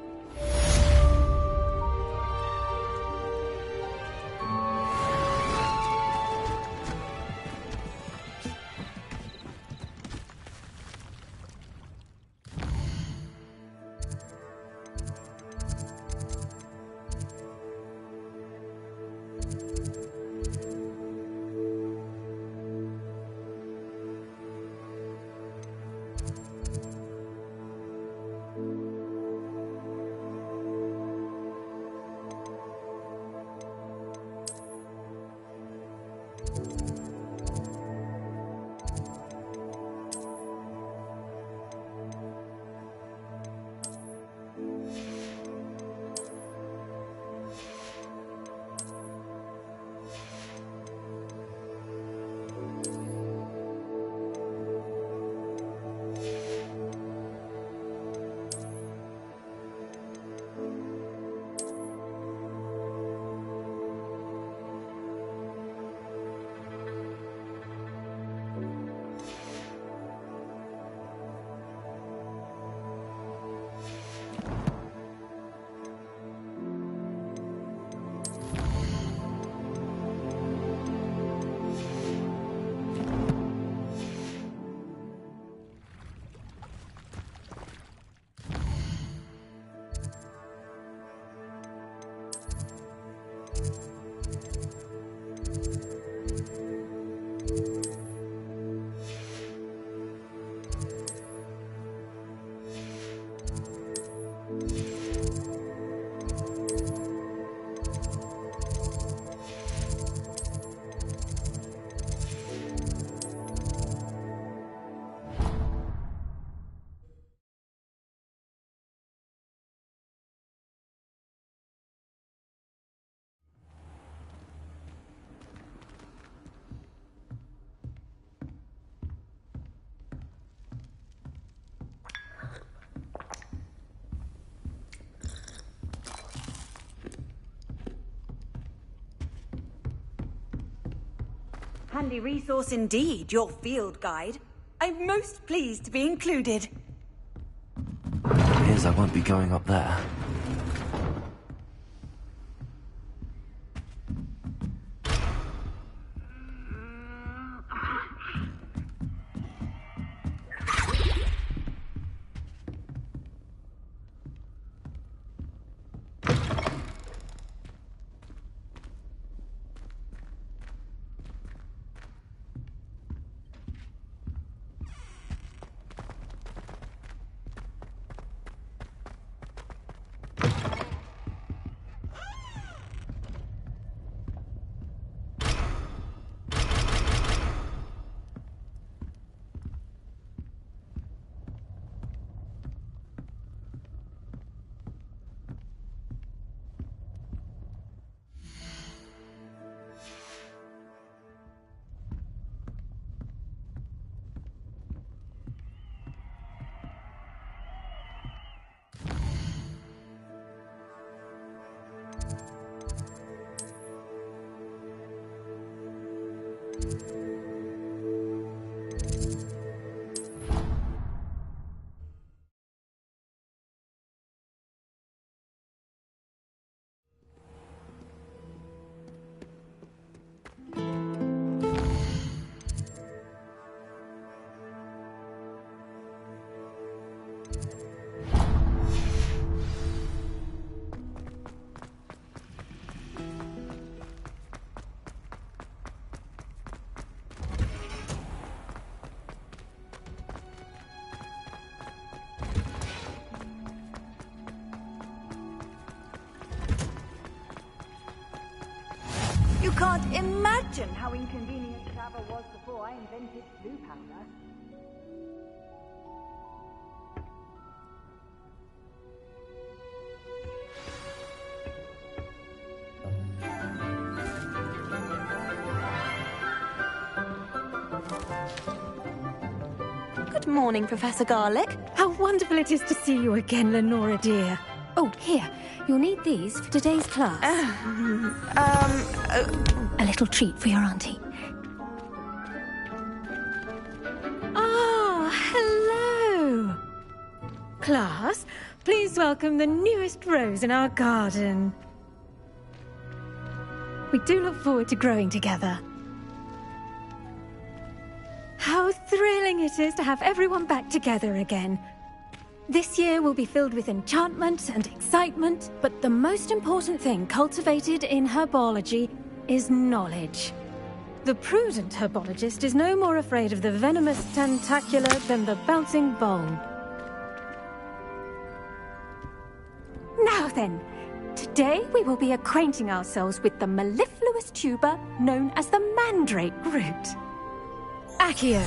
handy resource indeed, your field guide. I'm most pleased to be included. Appears I won't be going up there. You can't imagine how inconvenient travel was before I invented blue powder. Good morning, Professor Garlick. How wonderful it is to see you again, Lenora dear. Oh, here. You'll need these for today's class. A little treat for your auntie. Ah, hello. Class, please welcome the newest rose in our garden. We do look forward to growing together. How thrilling it is to have everyone back together again. This year will be filled with enchantment and excitement, but the most important thing cultivated in herbology is knowledge. The prudent herbologist is no more afraid of the venomous tentacula than the bouncing vole. Now then, today we will be acquainting ourselves with the mellifluous tuber known as the mandrake root. Accio.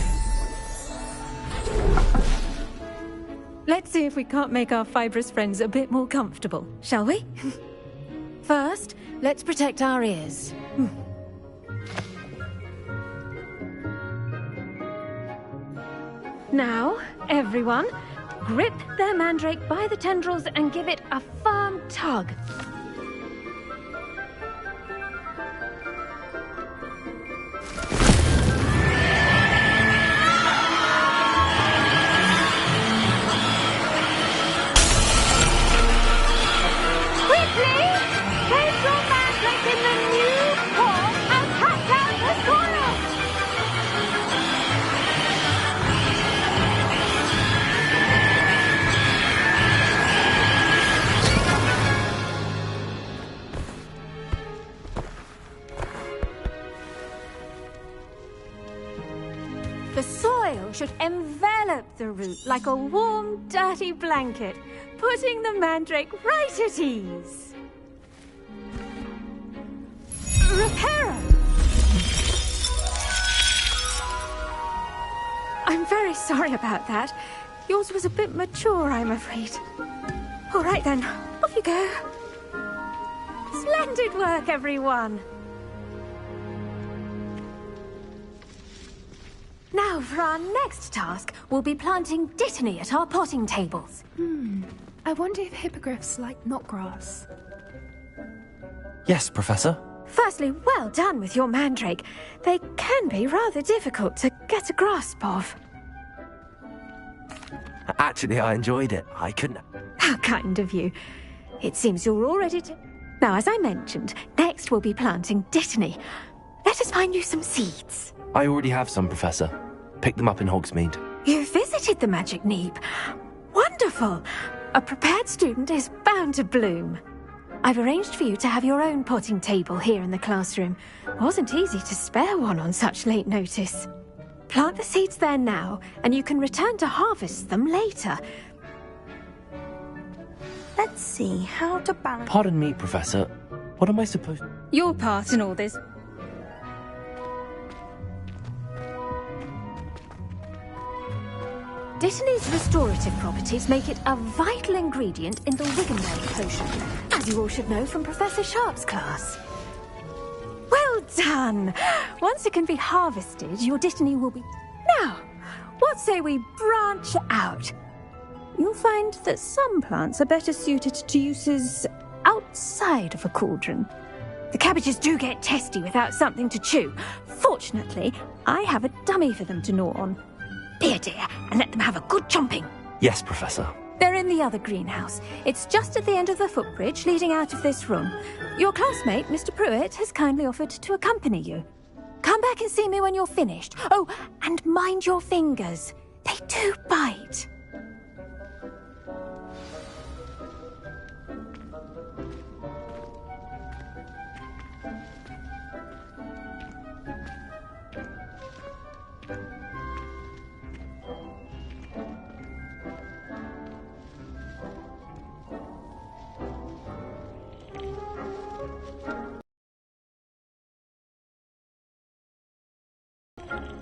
Let's see if we can't make our fibrous friends a bit more comfortable, shall we? First, let's protect our ears. Now, everyone, grip their mandrake by the tendrils and give it a firm tug. The soil should envelop the root like a warm, dirty blanket, putting the mandrake right at ease. Reparo! I'm very sorry about that. Yours was a bit mature, I'm afraid. All right then, off you go. Splendid work, everyone. Now, for our next task, we'll be planting dittany at our potting tables. I wonder if hippogriffs like knotgrass. Yes, Professor. Firstly, well done with your mandrake. They can be rather difficult to get a grasp of. Actually, I enjoyed it. I couldn't... How kind of you. It seems you're all ready to... Now, as I mentioned, next we'll be planting Dittany. Let us find you some seeds. I already have some, Professor. Picked them up in Hogsmeade. You visited the Magic Neep. Wonderful. A prepared student is bound to bloom. I've arranged for you to have your own potting table here in the classroom. Wasn't easy to spare one on such late notice. Plant the seeds there now, and you can return to harvest them later. Let's see how to balance... Pardon me, Professor. What am I supposed... Your part in all this... Dittany's restorative properties make it a vital ingredient in the Wiggenweld potion, as you all should know from Professor Sharp's class. Well done! Once it can be harvested, your Dittany will be... Now, what say we branch out? You'll find that some plants are better suited to uses outside of a cauldron. The cabbages do get testy without something to chew. Fortunately, I have a dummy for them to gnaw on. Be a dear, and let them have a good chomping. Yes, Professor. They're in the other greenhouse. It's just at the end of the footbridge leading out of this room. Your classmate, Mr. Pruitt, has kindly offered to accompany you. Come back and see me when you're finished. Oh, and mind your fingers. They do bite.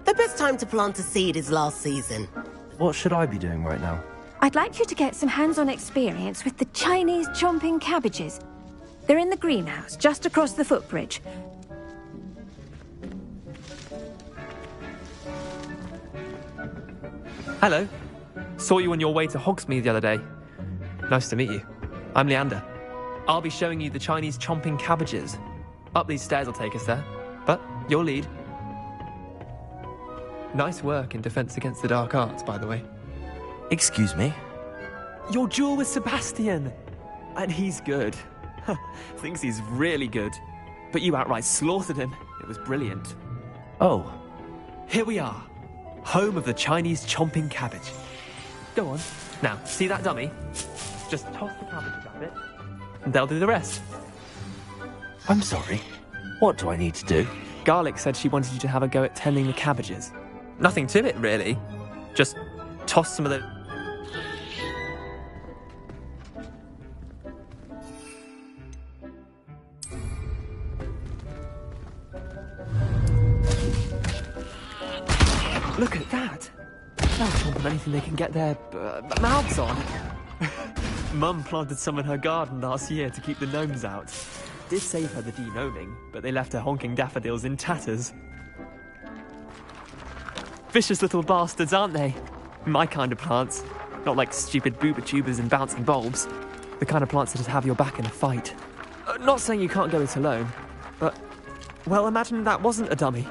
The best time to plant a seed is last season. What should I be doing right now? I'd like you to get some hands-on experience with the Chinese chomping cabbages. They're in the greenhouse, just across the footbridge. Hello. Saw you on your way to Hogsmeade the other day. Nice to meet you. I'm Leander. I'll be showing you the Chinese chomping cabbages. Up these stairs will take us there. But you'll lead. Nice work in Defense Against the Dark Arts, by the way. Excuse me? Your duel with Sebastian! And he's good. Thinks he's really good. But you outright slaughtered him. It was brilliant. Oh. Here we are. Home of the Chinese chomping cabbage. Go on. Now, see that dummy? Just toss the cabbages at it, and they'll do the rest. I'm sorry. What do I need to do? Garlic said she wanted you to have a go at tending the cabbages. Nothing to it, really. Just toss some of the... Look at that! They'll chomp on anything they can get their mouths on. Mum planted some in her garden last year to keep the gnomes out. Did save her the de-gnoming, but they left her honking daffodils in tatters. Vicious little bastards, aren't they? My kind of plants. Not like stupid booba tubers and bouncing bulbs. The kind of plants that just have your back in a fight. Not saying you can't go it alone, but... Well, imagine that wasn't a dummy.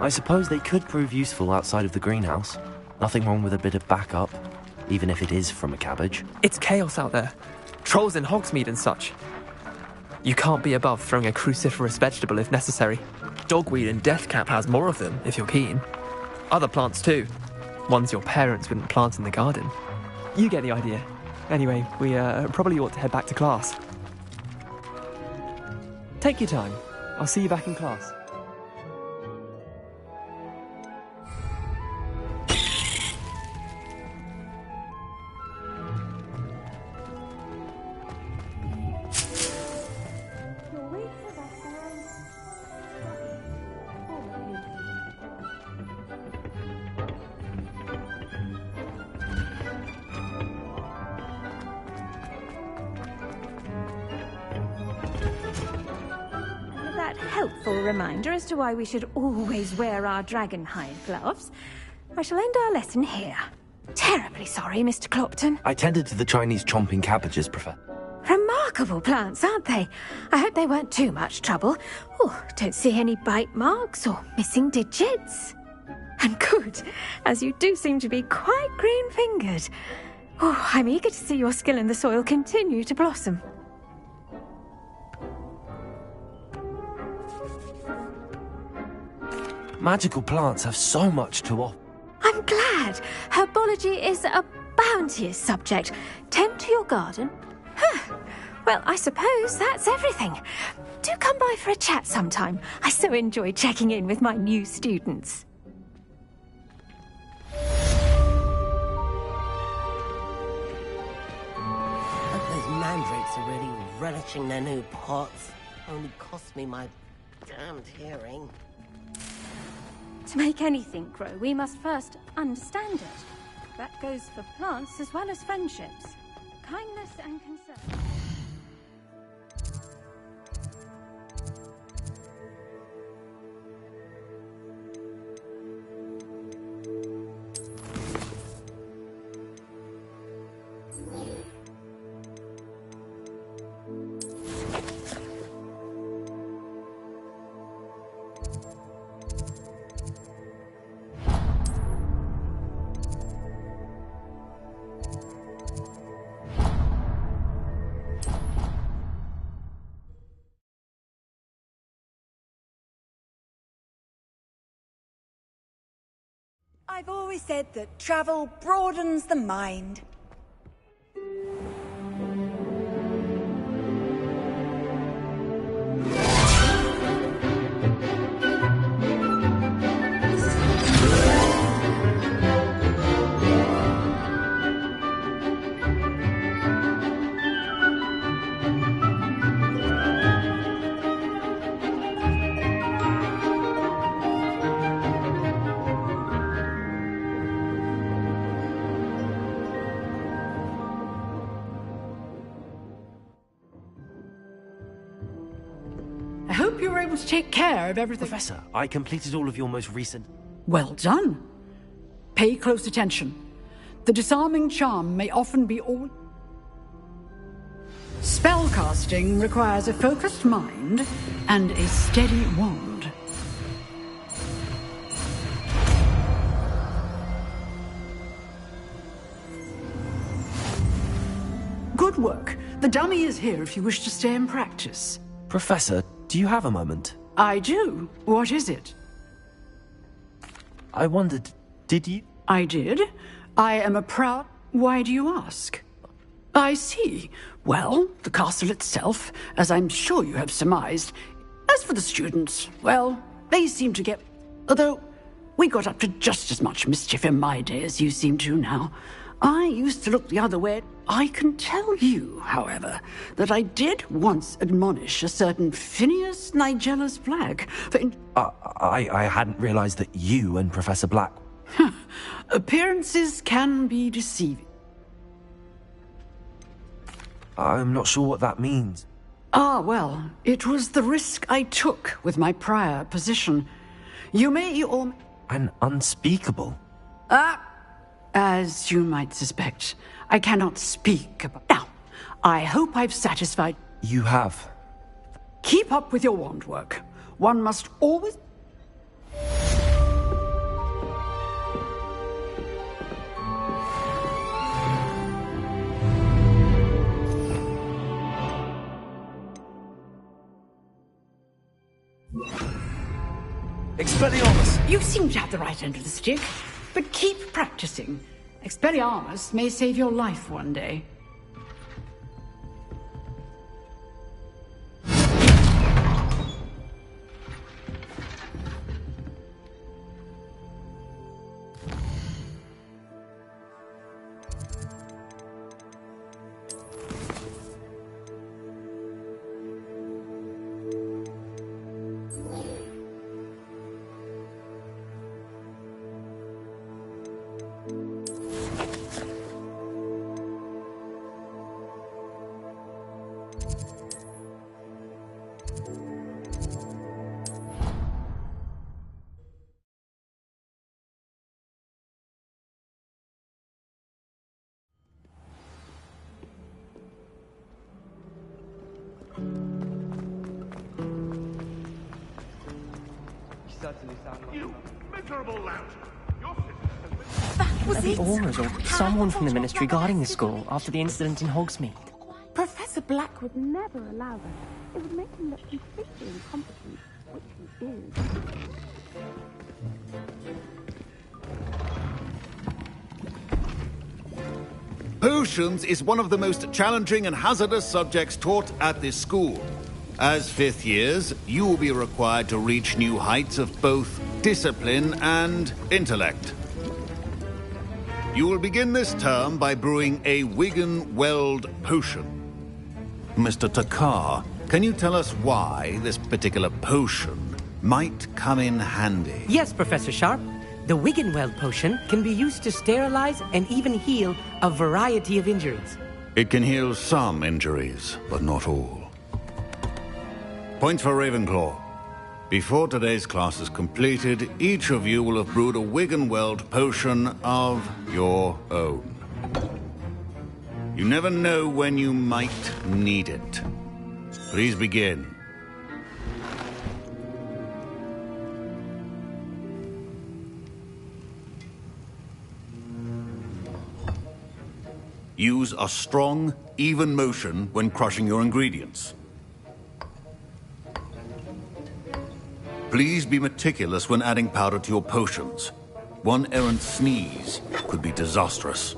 I suppose they could prove useful outside of the greenhouse. Nothing wrong with a bit of backup, even if it is from a cabbage. It's chaos out there. Trolls in Hogsmeade and such. You can't be above throwing a cruciferous vegetable if necessary. Dogweed and deathcap has more of them, if you're keen. Other plants too. Ones your parents wouldn't plant in the garden. You get the idea. Anyway, we probably ought to head back to class. Take your time. I'll see you back in class. Helpful reminder as to why we should always wear our dragonhide gloves. I shall end our lesson here. Terribly sorry, Mr. Clopton. I tended to the Chinese chomping cabbages, Professor. Remarkable. remarkable plants, aren't they? I hope they weren't too much trouble. Oh, don't see any bite marks or missing digits. And good, as you do seem to be quite green-fingered. Oh, I'm eager to see your skill in the soil continue to blossom. Magical plants have so much to offer. I'm glad. Herbology is a bounteous subject. Tend to your garden. Well, I suppose that's everything. Do come by for a chat sometime. I so enjoy checking in with my new students. Those mandrakes are really relishing their new pots. Only cost me my damned hearing. To make anything grow, we must first understand it. That goes for plants as well as friendships. Kindness and concern. I've always said that travel broadens the mind. I hope you were able to take care of everything. Professor, I completed all of your most recent... Well done. Pay close attention. The disarming charm may often be all... Spellcasting requires a focused mind and a steady wand. Good work. The dummy is here if you wish to stay and practice. Professor, do you have a moment? I do. What is it? I wondered, did you... I did. I am a proud... Why do you ask? I see. Well, the castle itself, as I'm sure you have surmised. As for the students, well, they seem to get... Although, we got up to just as much mischief in my day as you seem to now. I used to look the other way. I can tell you, however, that I did once admonish a certain Phineas Nigella's Black for... I hadn't realized that you and Professor Black... Appearances can be deceiving. I'm not sure what that means. Ah, well, it was the risk I took with my prior position. You may or... An unspeakable... As you might suspect, I cannot speak about... Now, I hope I've satisfied... You have. Keep up with your wand work. One must always... Expelliarmus! You seem to have the right end of the stick, but keep practicing. Expelliarmus may save your life one day. certainly sound like... You miserable lout! Your Are the Aurors or someone from the Ministry guarding the school after the incident in Hogsmeade? Professor Black would never allow that. It would make him look completely incompetent, which he is. Potions is one of the most challenging and hazardous subjects taught at this school. As fifth years, you will be required to reach new heights of both discipline and intellect. You will begin this term by brewing a Wigan-Weld potion. Mr. Takar, can you tell us why this particular potion might come in handy? Yes, Professor Sharp. The Wigan-Weld potion can be used to sterilize and even heal a variety of injuries. It can heal some injuries, but not all. Points for Ravenclaw. Before today's class is completed, each of you will have brewed a Wigan-Weld potion of your own. You never know when you might need it. Please begin. Use a strong, even motion when crushing your ingredients. Please be meticulous when adding powder to your potions. One errant sneeze could be disastrous.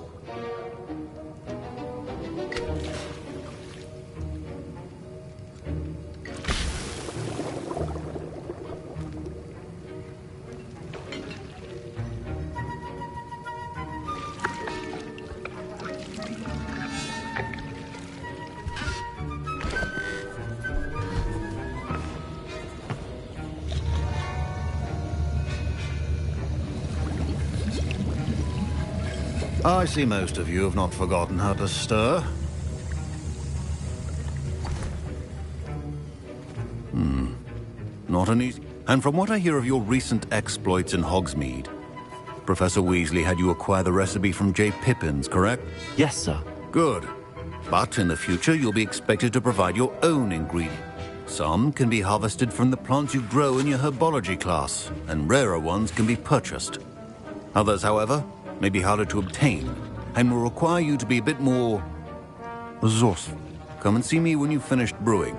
I see most of you have not forgotten how to stir. Not an easy... And from what I hear of your recent exploits in Hogsmeade, Professor Weasley had you acquire the recipe from J. Pippin's, correct? Yes, sir. Good. But in the future, you'll be expected to provide your own ingredient. Some can be harvested from the plants you grow in your herbology class, and rarer ones can be purchased. Others, however, may be harder to obtain, and will require you to be a bit more resourceful. Come and see me when you've finished brewing,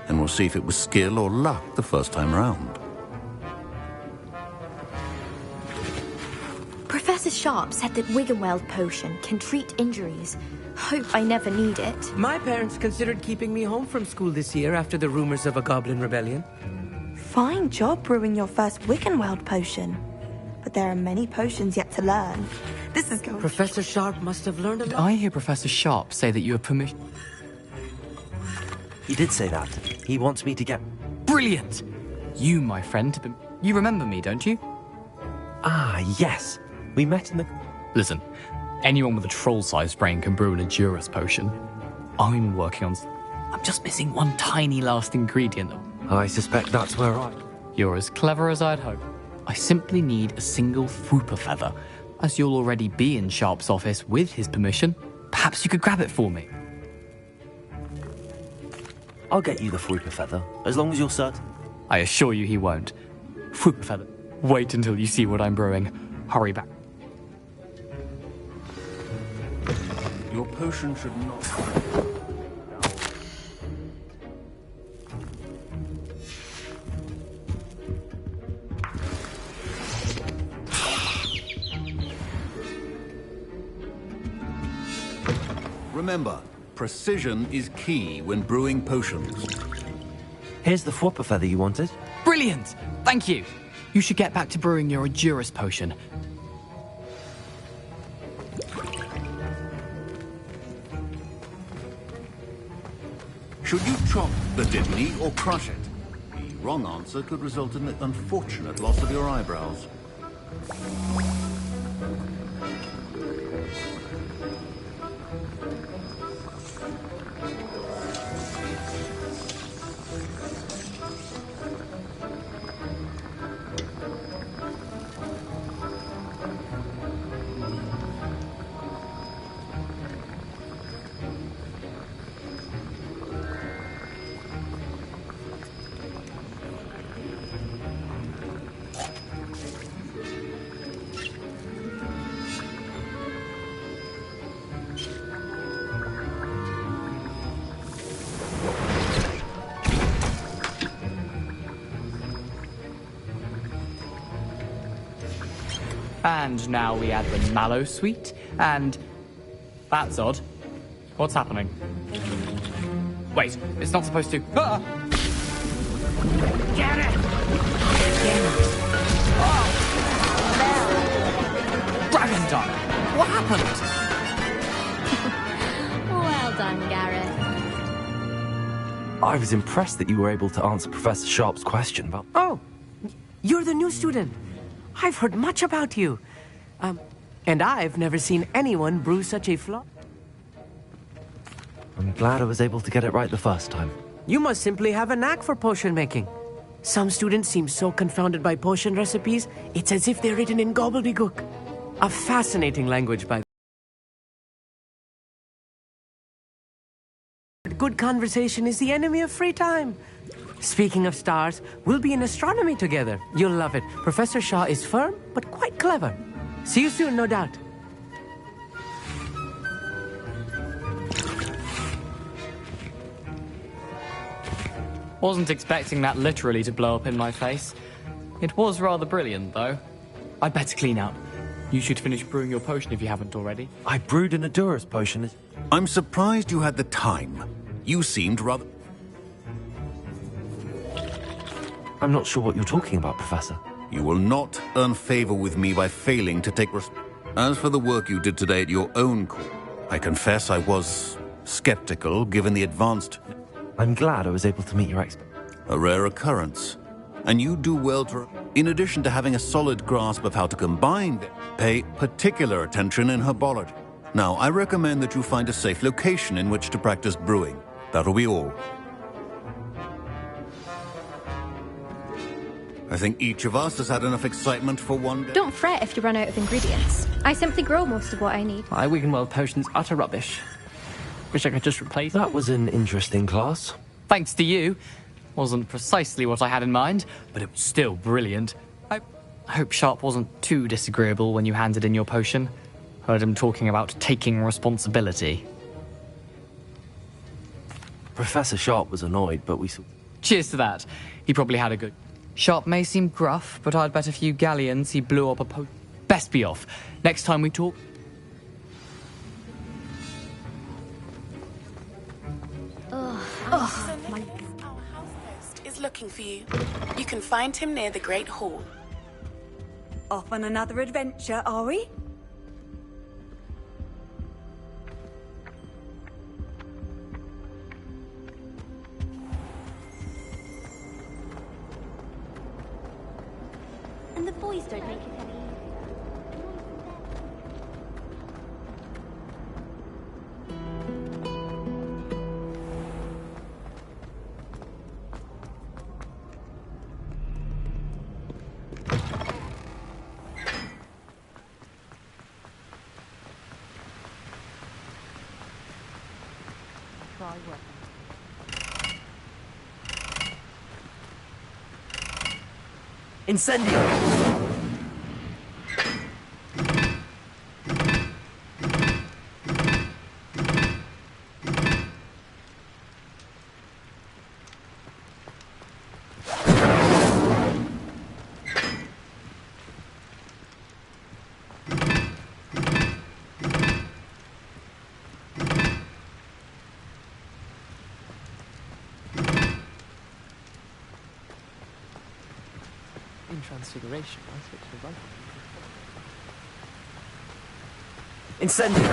and we'll see if it was skill or luck the first time around. Professor Sharp said that Wigan-Weld potion can treat injuries. Hope I never need it. My parents considered keeping me home from school this year after the rumors of a goblin rebellion. Fine job brewing your first Wigan-Weld potion. But there are many potions yet to learn. This is going... Professor Sharp must have learned a Did lot. I hear Professor Sharp say that you have permission? He did say that. He wants me to get... Brilliant! You, my friend, you remember me, don't you? Ah, yes. We met in the... Listen, anyone with a troll-sized brain can brew an Edurus potion. I'm working on... I'm just missing one tiny last ingredient. I suspect that's where You're as clever as I'd hope. I simply need a single Fwooper feather. As you'll already be in Sharp's office with his permission, perhaps you could grab it for me. I'll get you the Fwooper feather, as long as you're certain. I assure you he won't. Fwooper feather. Wait until you see what I'm brewing. Hurry back. Your potion should not... Remember, precision is key when brewing potions. Here's the Fwooper feather you wanted. Brilliant! Thank you! You should get back to brewing your Edurus potion. Should you chop the diddly or crush it? The wrong answer could result in the unfortunate loss of your eyebrows. And now we add the mallow sweet, and... That's odd. What's happening? Wait, it's not supposed to... Ah! Get it! Dragon Dog! What happened? Well done, Gareth. I was impressed that you were able to answer Professor Sharp's question about... Oh, you're the new student. I've heard much about you. And I've never seen anyone brew such a flop. I'm glad I was able to get it right the first time. You must simply have a knack for potion making. Some students seem so confounded by potion recipes, it's as if they're written in gobbledygook. A fascinating language, by the way. Good conversation is the enemy of free time. Speaking of stars, we'll be in astronomy together. You'll love it. Professor Shaw is firm, but quite clever. See you soon, no doubt. Wasn't expecting that literally to blow up in my face. It was rather brilliant, though. I'd better clean up. You should finish brewing your potion if you haven't already. I brewed an Adurus potion. I'm surprised you had the time. You seemed rather... I'm not sure what you're talking about, Professor. You will not earn favor with me by failing to take As for the work you did today at your own court, I confess I was skeptical given the advanced... I'm glad I was able to meet your A rare occurrence. And you do well to... In addition to having a solid grasp of how to combine them, pay particular attention in herbology. Now, I recommend that you find a safe location in which to practice brewing. That'll be all. I think each of us has had enough excitement for one day. Don't fret if you run out of ingredients. I simply grow most of what I need. My Wiggenweld potion's utter rubbish. Wish I could just replace it. That was an interesting class. Thanks to you. Wasn't precisely what I had in mind, but it was still brilliant. I hope Sharp wasn't too disagreeable when you handed in your potion. Heard him talking about taking responsibility. Professor Sharp was annoyed, but we... Cheers to that. He probably had a good... Sharp may seem gruff, but I'd bet a few galleons he blew up a Best be off. Next time we talk... Our house is looking for you. You can find him near the Great Hall. Off on another adventure, are we? And the boys don't make it any Incendio! Transfiguration, I switch to rifle. Incendio!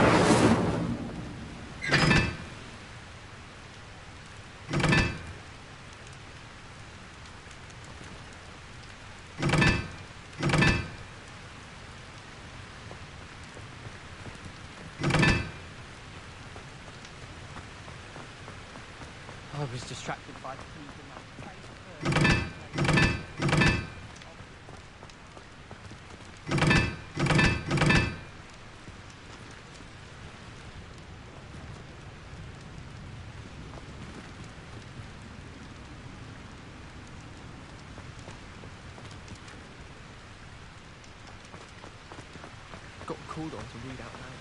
I was distracted by the keys in my face. Got called on to read out loud.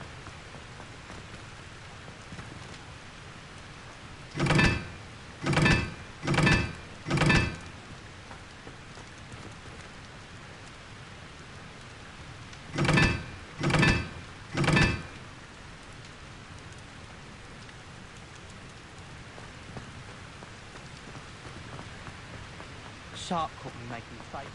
Sharp caught me making fake.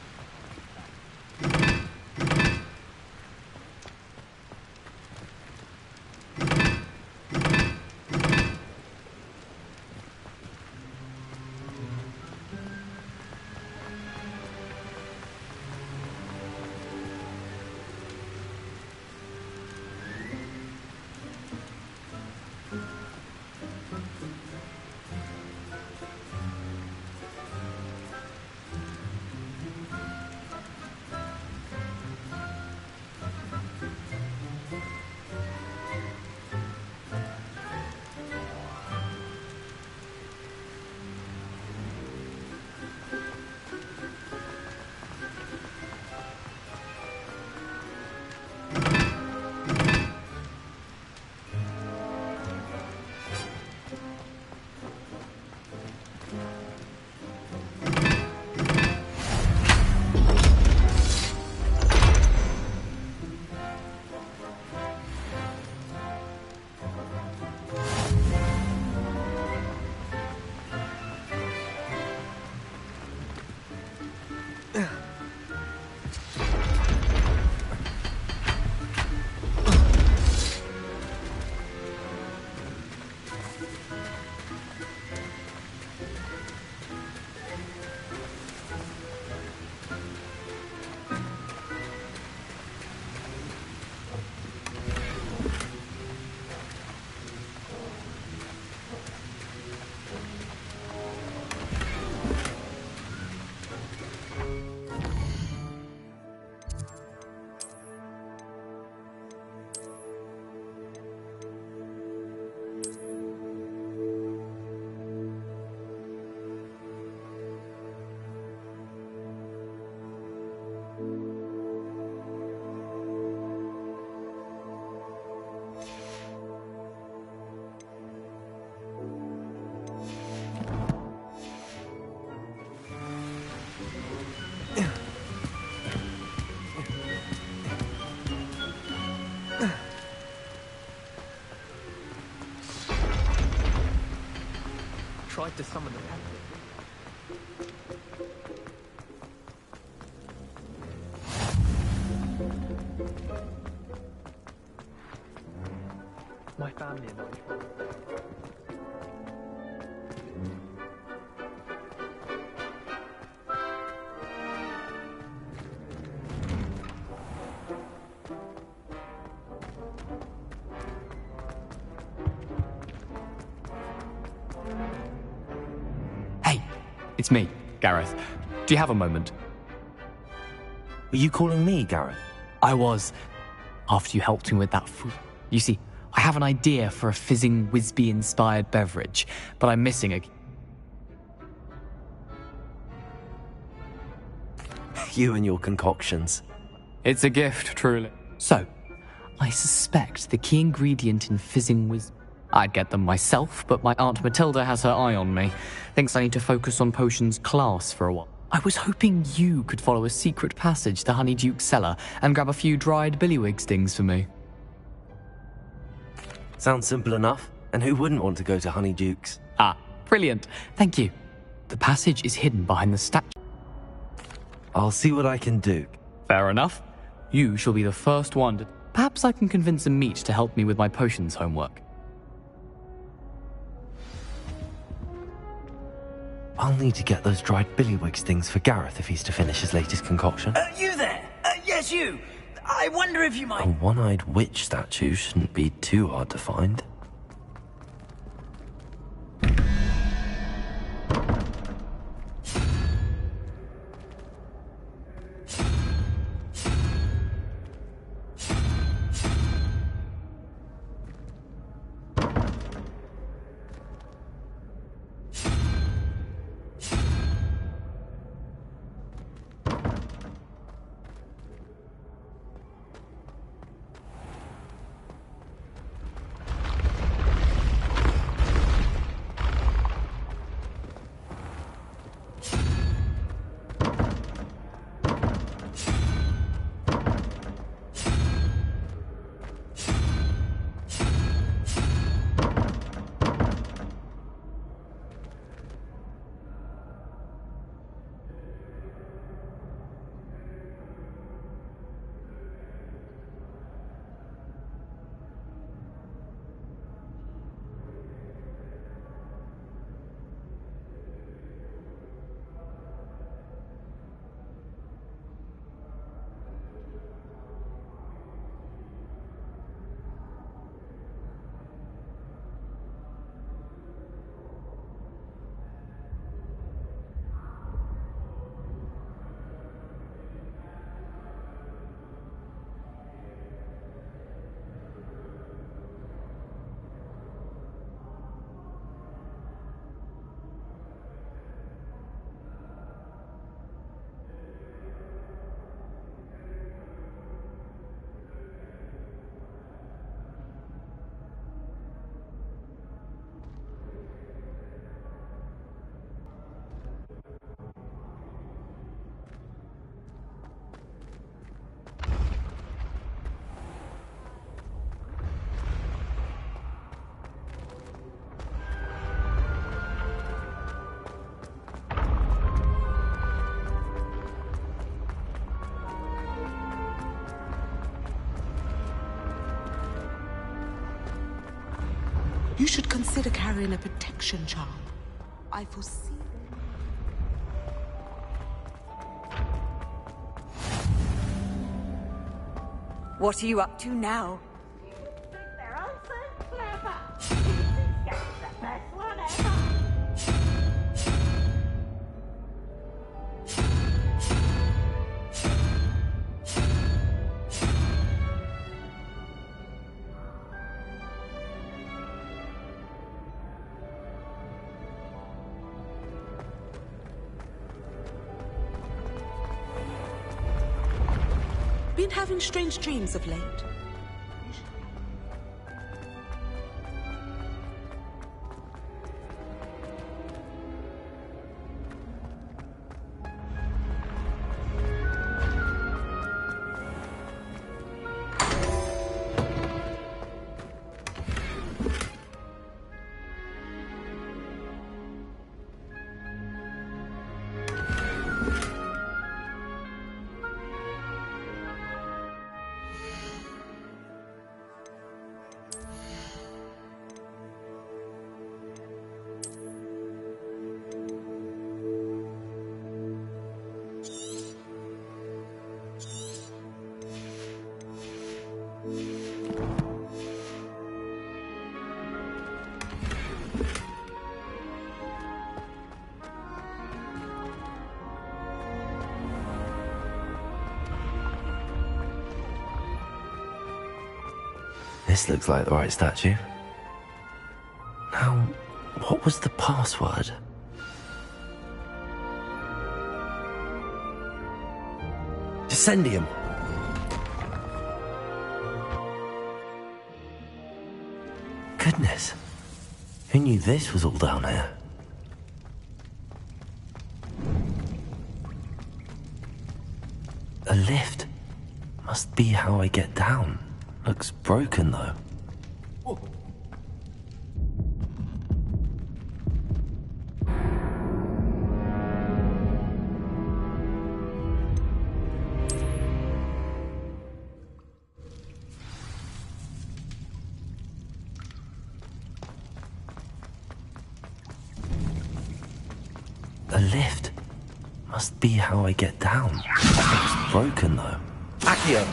Tried to summon the panther. My family and I. It's me, Gareth. Do you have a moment? Were you calling me, Gareth? I was. After you helped me with that food. You see, I have an idea for a fizzing Whizbee-inspired beverage, but I'm missing a... You and your concoctions. It's a gift, truly. So, I suspect the key ingredient in fizzing Whiz... I'd get them myself, but my Aunt Matilda has her eye on me. Thinks I need to focus on potions class for a while. I was hoping you could follow a secret passage to Honeyduke's cellar and grab a few dried billywig stings for me. Sounds simple enough. And who wouldn't want to go to Honeyduke's? Ah, brilliant. Thank you. The passage is hidden behind the statue. I'll see what I can do. Fair enough. You shall be the first one to... Perhaps I can convince a meat to help me with my potions homework. I'll need to get those dried billywig stings for Gareth if he's to finish his latest concoction. You there? Yes, you. I wonder if you might... A one-eyed witch statue shouldn't be too hard to find. You should consider carrying a protection charm. I foresee... What are you up to now? Been having strange dreams of late? This looks like the right statue. Now, what was the password? Descendium! Goodness. Who knew this was all down here? A lift. Must be how I get down. Looks broken, though. A lift. Must be how I get down. Looks broken, though. Accio!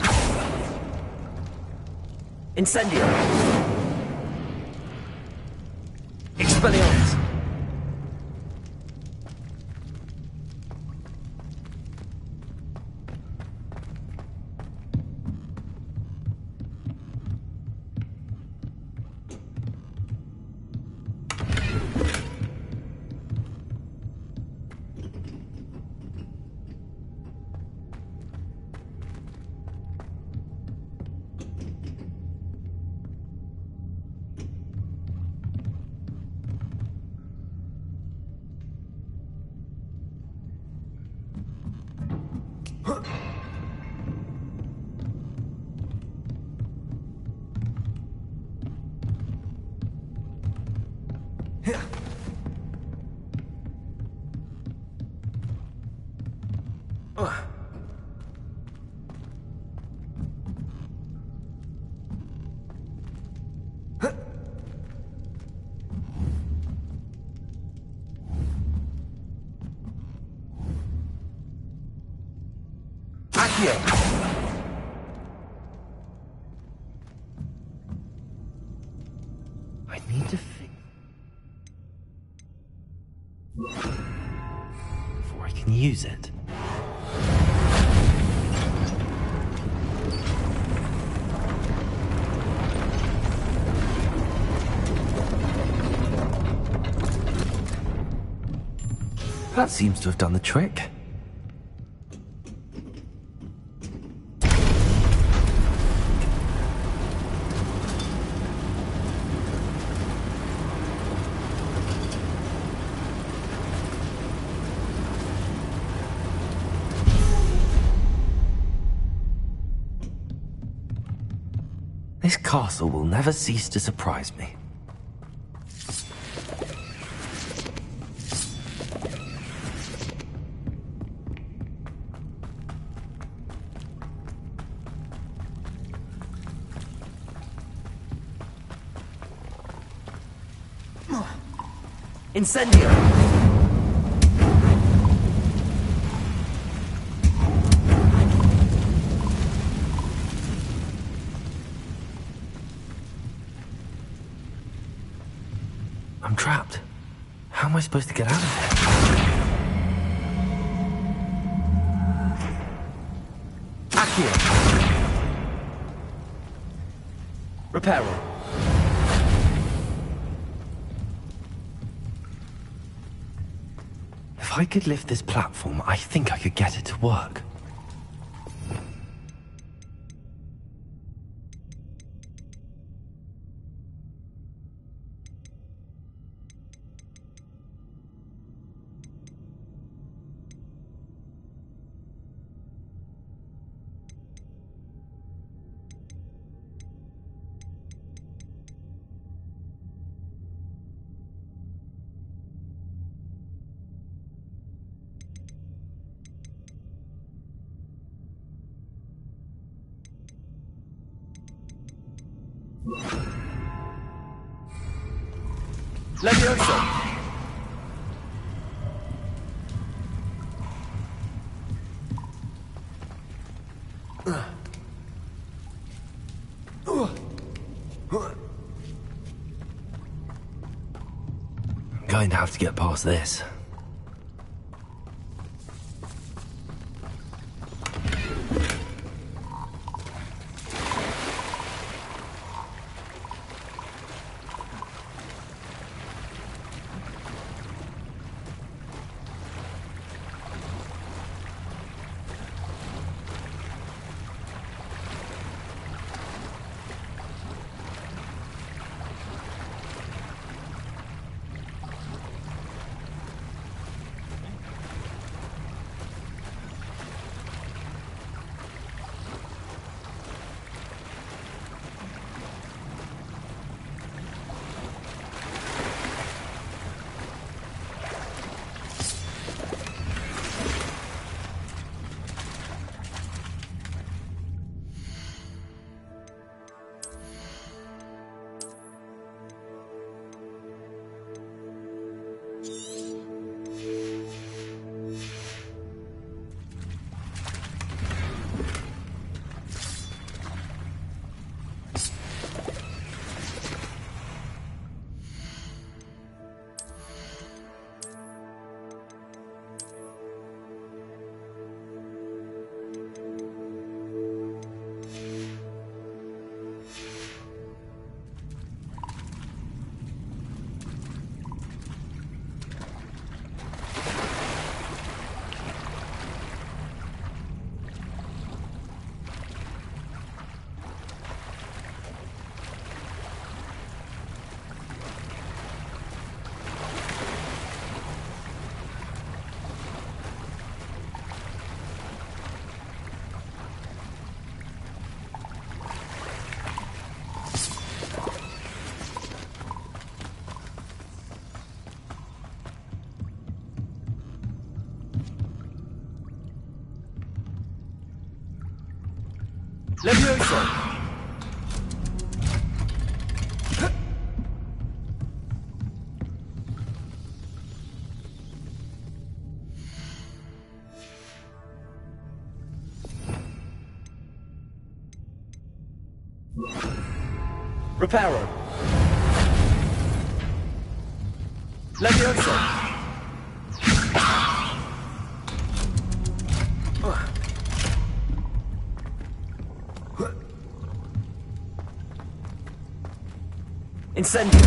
Incendio! Expelliarmus! I need to fix... before I can use it. That seems to have done the trick. This castle will never cease to surprise me. Incendio! I'm trapped. How am I supposed to get out of here? Accio! Reparo. If I could lift this platform, I think I could get it to work. Levioso! I'm going to have to get past this. Levioso! Reparo! Levioso! Incendio!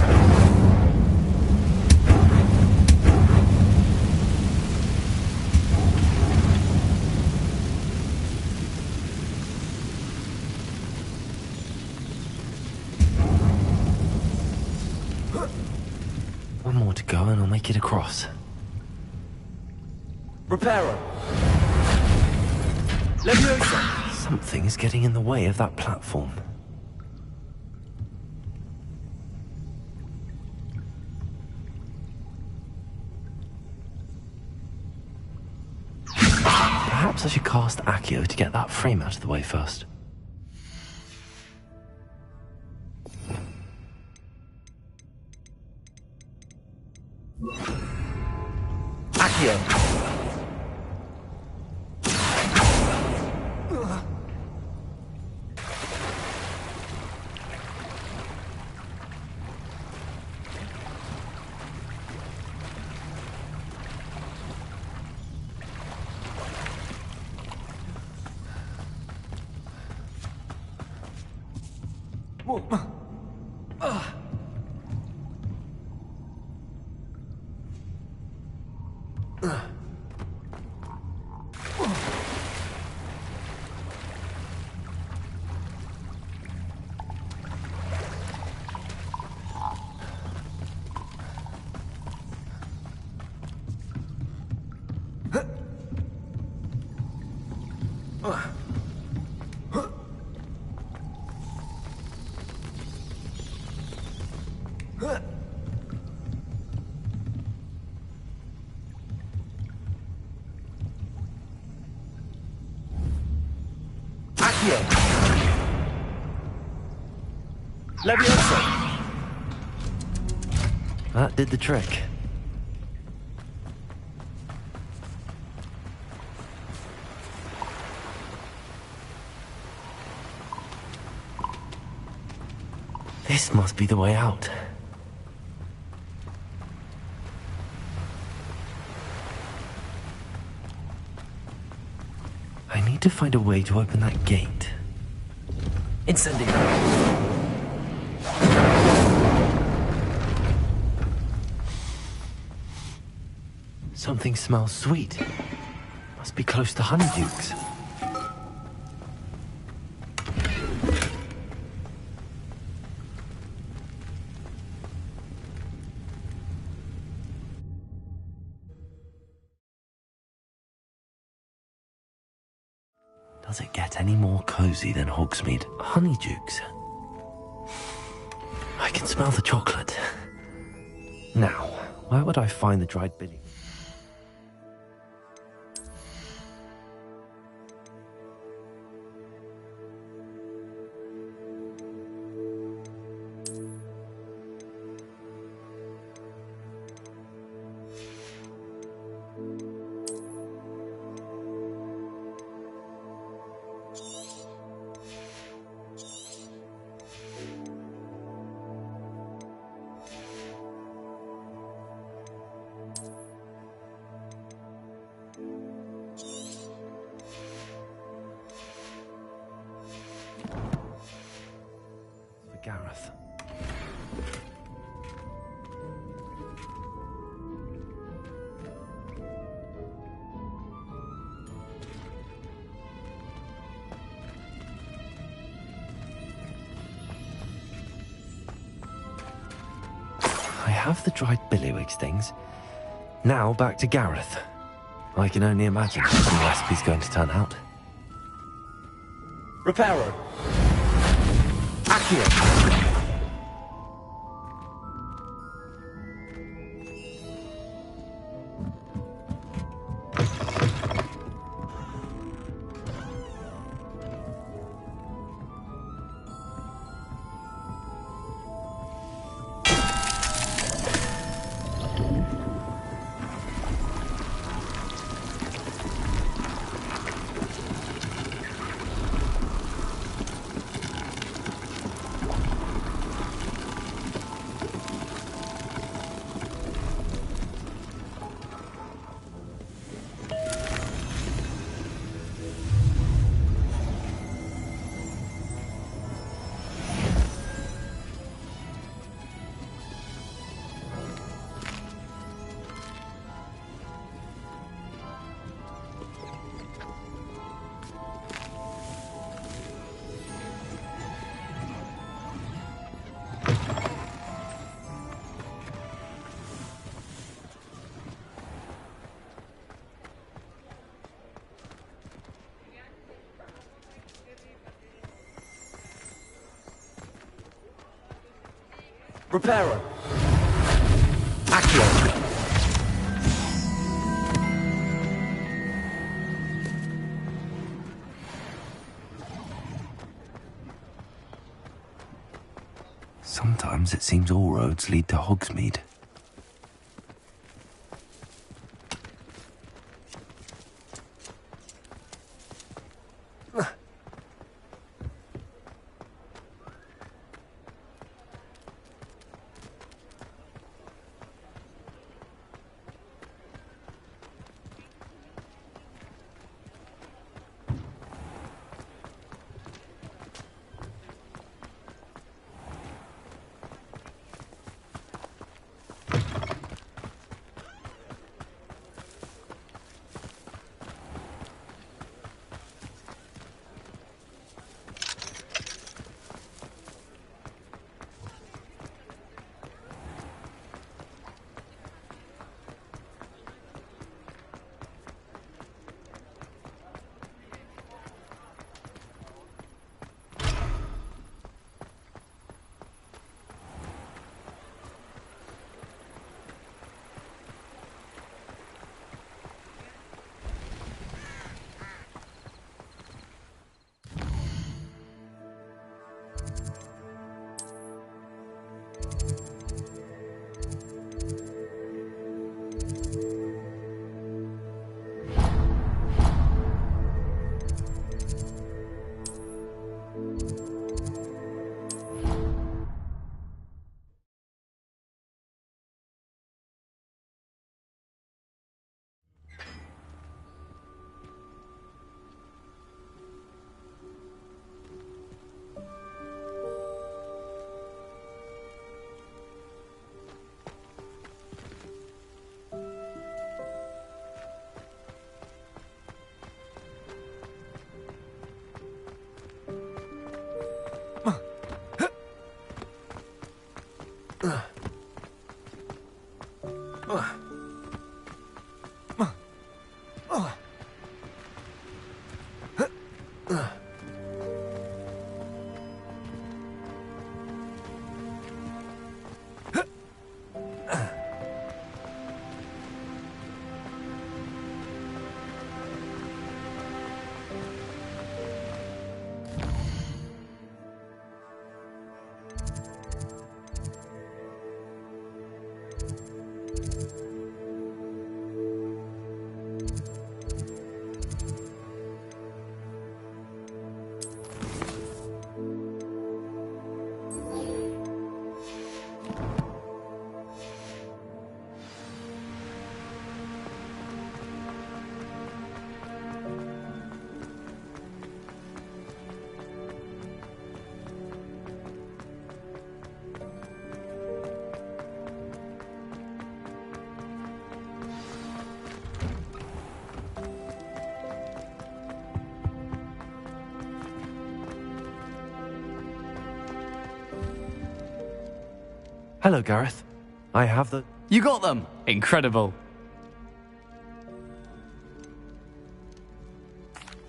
One more to go and I'll make it across. Reparo! Leviosa! Something is getting in the way of that platform. Perhaps I should cast Accio to get that frame out of the way first. Accio. Levioso. That did the trick. This must be the way out. I need to find a way to open that gate. Incendiary. Something smells sweet. Must be close to Honeydukes. Does it get any more cozy than Hogsmeade? Honeydukes. I can smell the chocolate. Now, where would I find the dried billy? Gareth. I have the dried billywig stings. Now back to Gareth. I can only imagine how the recipe's going to turn out. Reparo. Accio. Reparo. Accio. Sometimes it seems all roads lead to Hogsmeade. Hello, Gareth. I have the... You got them! Incredible.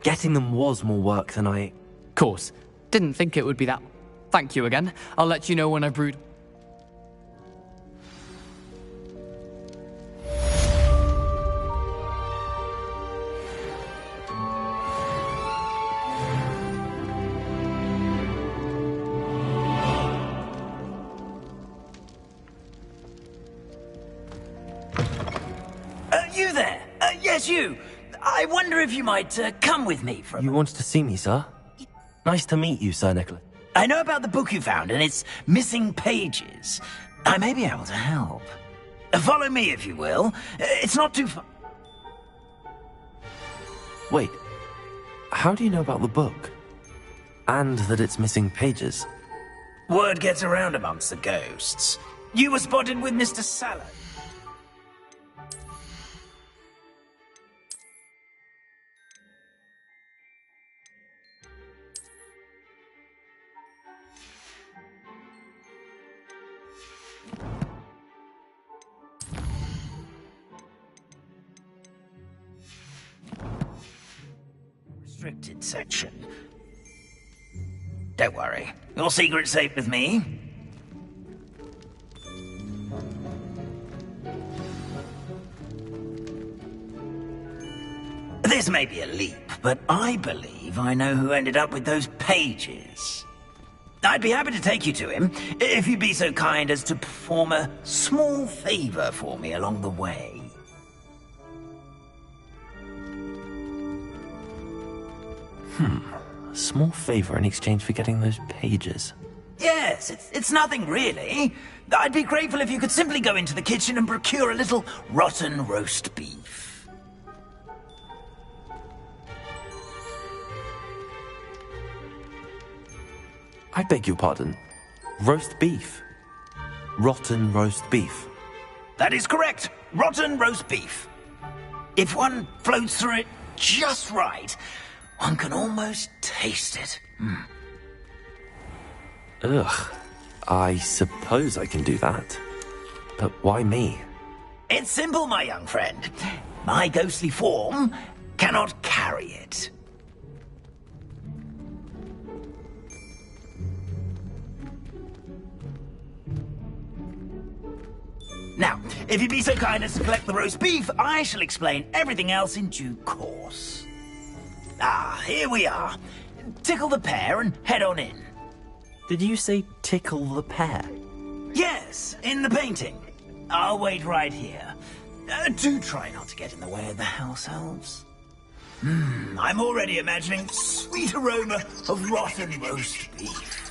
Getting them was more work than I... Course. Didn't think it would be that... Thank you again. I'll let you know when I brewed... You there? Yes, you. I wonder if you might come with me for a You wanted to see me, sir? Nice to meet you, Sir Nicholas. I know about the book you found and its missing pages. I may be able to help. Follow me, if you will. It's not too far. Wait. How do you know about the book? And that it's missing pages? Word gets around amongst the ghosts. You were spotted with Mr. Salad. Restricted section. Don't worry. Your secret's safe with me. This may be a leap, but I believe I know who ended up with those pages. I'd be happy to take you to him, if you'd be so kind as to perform a small favor for me along the way. A small favor in exchange for getting those pages. Yes, it's nothing really. I'd be grateful if you could simply go into the kitchen and procure a little rotten roast beef. I beg your pardon. Roast beef. Rotten roast beef. That is correct. Rotten roast beef. If one floats through it just right, one can almost taste it. Ugh. I suppose I can do that. But why me? It's simple, my young friend. My ghostly form cannot carry it. Now, if you'd be so kind as to collect the roast beef, I shall explain everything else in due course. Ah, here we are. Tickle the pear and head on in. Did you say tickle the pear? Yes, in the painting. I'll wait right here. Do try not to get in the way of the house elves. I'm already imagining sweet aroma of rotten roast beef.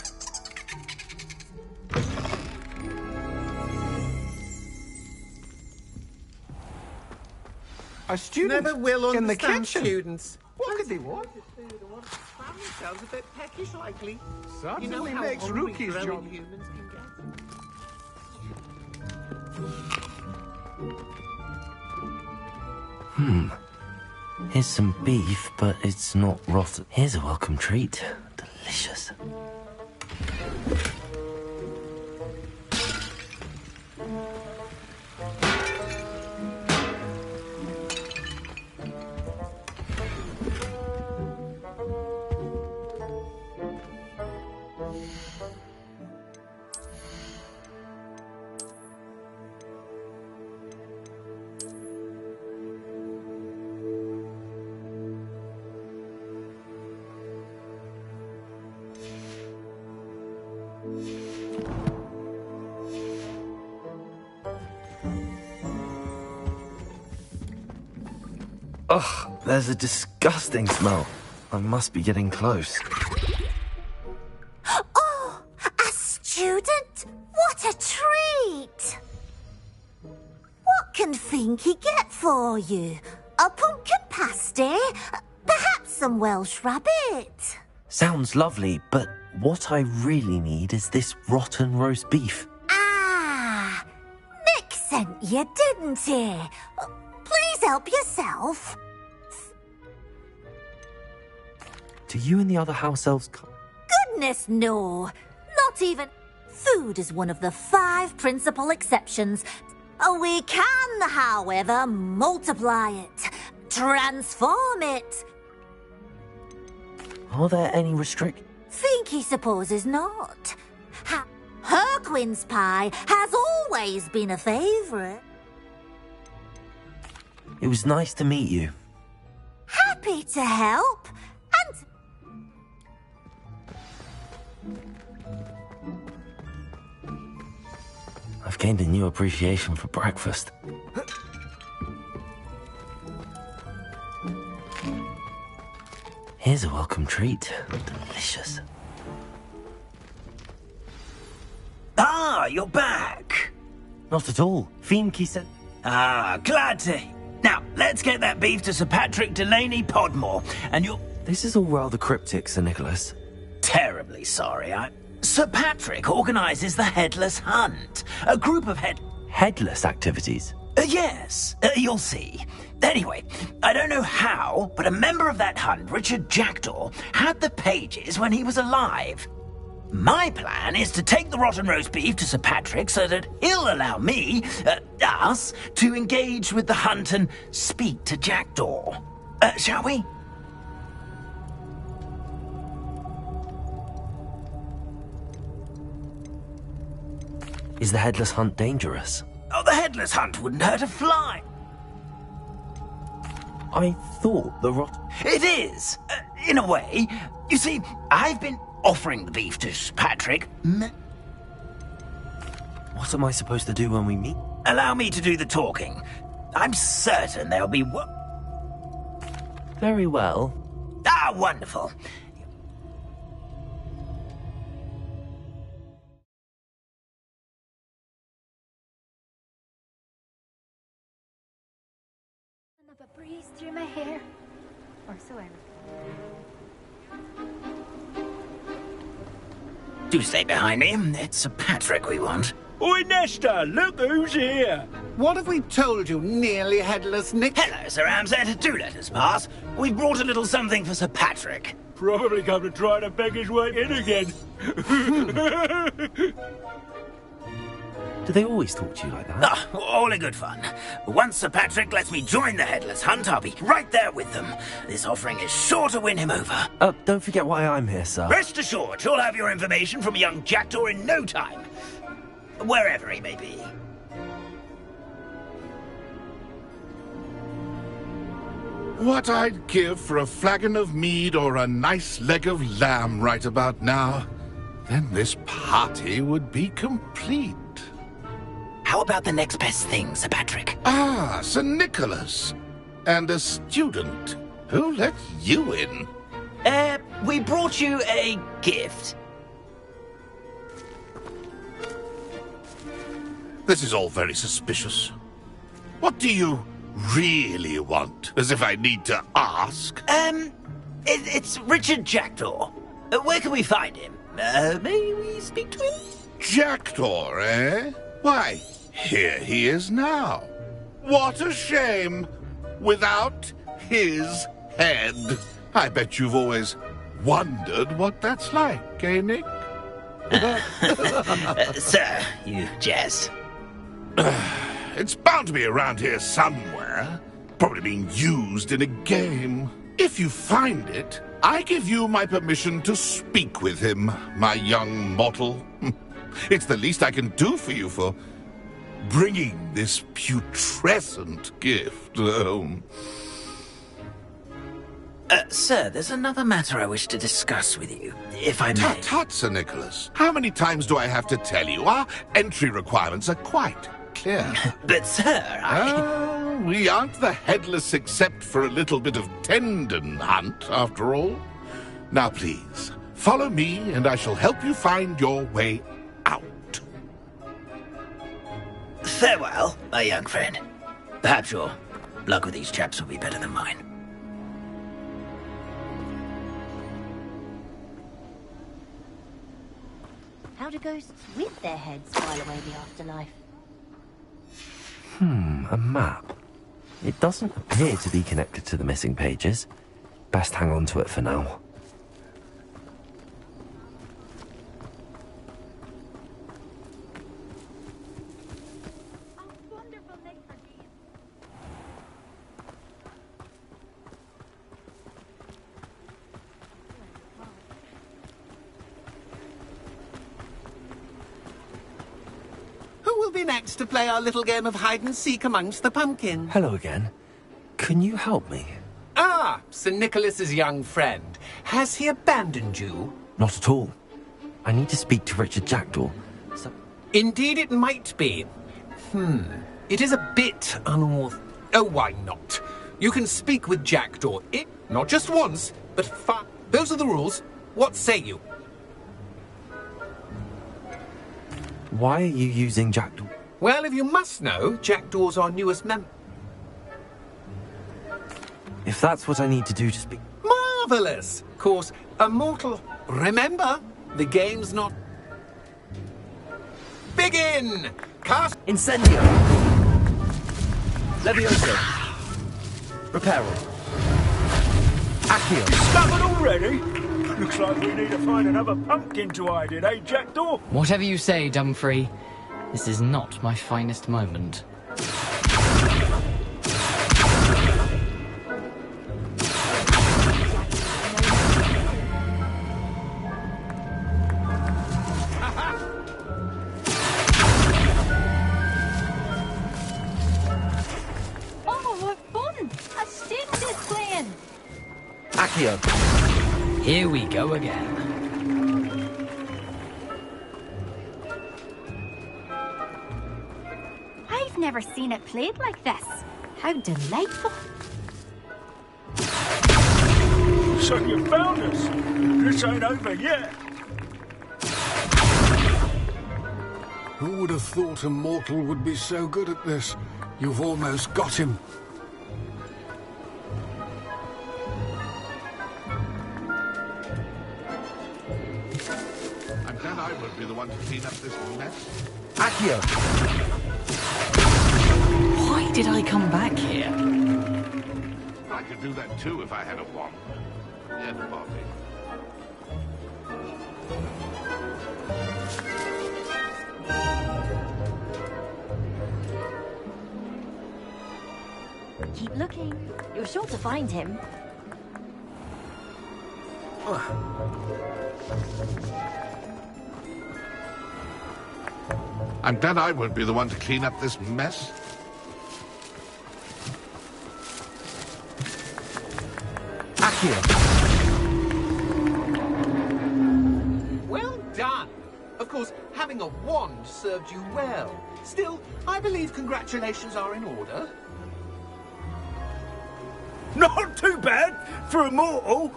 A student never will in the understand kitchen. students. What could they want? Found themselves a bit peckish, likely. Certainly how makes hungry rookies growing jolly. humans can get. Here's some beef, but it's not rotten. Here's a welcome treat. Delicious. Ugh, there's a disgusting smell. I must be getting close. Oh, a student? What a treat! What can Finky get for you? A pumpkin pasty? Perhaps some Welsh rabbit? Sounds lovely, but what I really need is this rotten roast beef. Ah, Nick sent you, didn't he? Please help yourself. Do you and the other house elves come? Goodness, no. Not even. Food is one of the 5 principal exceptions. We can, however, multiply it, transform it. Are there any restrictions? Finky supposes not. Herquin's pie has always been a favourite. It was nice to meet you. Happy to help. And I've gained a new appreciation for breakfast. Here's a welcome treat. Delicious. Ah, you're back. Not at all. Fienke said... Ah, glad to... Now, let's get that beef to Sir Patrick Delaney Podmore, and you'll... This is all rather cryptic, Sir Nicholas. Terribly sorry, Sir Patrick organises the Headless Hunt, a group of Headless activities? Yes, you'll see. Anyway, I don't know how, but a member of that hunt, Richard Jackdaw, had the pages when he was alive. My plan is to take the rotten roast beef to Sir Patrick so that he'll allow me, us, to engage with the hunt and speak to Jackdaw. Shall we? Is the Headless Hunt dangerous? Oh, the Headless Hunt wouldn't hurt a fly. I thought the It is, in a way. You see, I've been offering the beef to Sir Patrick. What am I supposed to do when we meet? Allow me to do the talking. I'm certain there'll be... Very well. Ah, wonderful. Another breeze through my hair. Or so I Do stay behind me. It's Sir Patrick we want. Oi, Nesta, look who's here. What have we told you, nearly headless Nick? Hello, Sir Ramsay. Do let us pass. We've brought a little something for Sir Patrick. Probably come to try to beg his way in again. Do they always talk to you like that? Ah, all in good fun. Once Sir Patrick lets me join the Headless Hunt, I'll be right there with them. This offering is sure to win him over. Don't forget why I'm here, sir. Rest assured, you'll have your information from a young Jackdaw in no time. Wherever he may be. What I'd give for a flagon of mead or a nice leg of lamb right about now. Then this party would be complete. How about the next best thing, Sir Patrick? Ah, Sir Nicholas. And a student. Who let you in? We brought you a gift. This is all very suspicious. What do you really want? As if I need to ask. It's Richard Jackdaw. Where can we find him? May we speak to him? Jackdaw, eh? Why, here he is now. What a shame. Without his head. I bet you've always wondered what that's like, eh, Nick? Sir, you jest. It's bound to be around here somewhere. Probably being used in a game. If you find it, I give you my permission to speak with him, my young mortal. It's the least I can do for you for bringing this putrescent gift home. Sir, there's another matter I wish to discuss with you, if I may. Tut, tut, Sir Nicholas. How many times do I have to tell you? Our entry requirements are quite clear. But, sir, we aren't the headless except for a little bit of tendon hunt, after all. Now please, follow me and I shall help you find your way out. Farewell, my young friend. Perhaps your luck with these chaps will be better than mine. How do ghosts with their heads file away the afterlife? A map. It doesn't appear to be connected to the missing pages. Best hang on to it for now. Who will be next to play our little game of hide-and-seek amongst the pumpkins? Hello again. Can you help me? Ah, Sir Nicholas's young friend. Has he abandoned you? Not at all. I need to speak to Richard Jackdaw. Indeed it might be. It is a bit unorthodox. Oh, why not? You can speak with Jackdaw. Not just once, but five. Those are the rules. What say you? Why are you using Jackdaw? Well, if you must know, Jackdaw's our newest member. If that's what I need to do to speak... Marvellous! Of course, a mortal... Remember, the game's not... Begin! Cast... Incendio! Levioso! Reparo! Accio! Stubborn already? Looks like we need to find another pumpkin to hide in, eh, Jackdaw? Whatever you say, Dumfrey. This is not my finest moment. Oh, what fun! A stick is playing! Accio! Here we go again. I've never seen it played like this. How delightful. So you found us. This ain't over yet. Who would have thought a mortal would be so good at this? You've almost got him. I'm glad I won't be the one to clean up this mess. Accio! Why did I come back here? I could do that too if I had a wand. Yes, Bobby. Keep looking. You're sure to find him. I'm glad I won't be the one to clean up this mess. Accio! Well done! Of course, having a wand served you well. Still, I believe congratulations are in order. Not too bad for a mortal.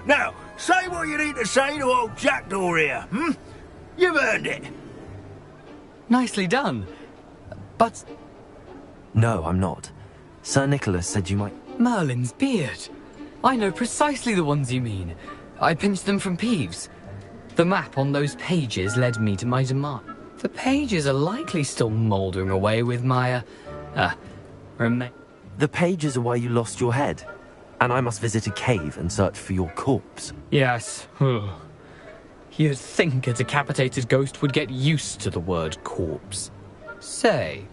Now, say what you need to say to old Jackdaw here, You've earned it. Nicely done. But... No, I'm not. Sir Nicholas said you might... Merlin's beard. I know precisely the ones you mean. I pinched them from Peeves. The map on those pages led me to my demand. The pages are likely still mouldering away with my, The pages are why you lost your head. And I must visit a cave and search for your corpse. Yes. You'd think a decapitated ghost would get used to the word corpse. Say.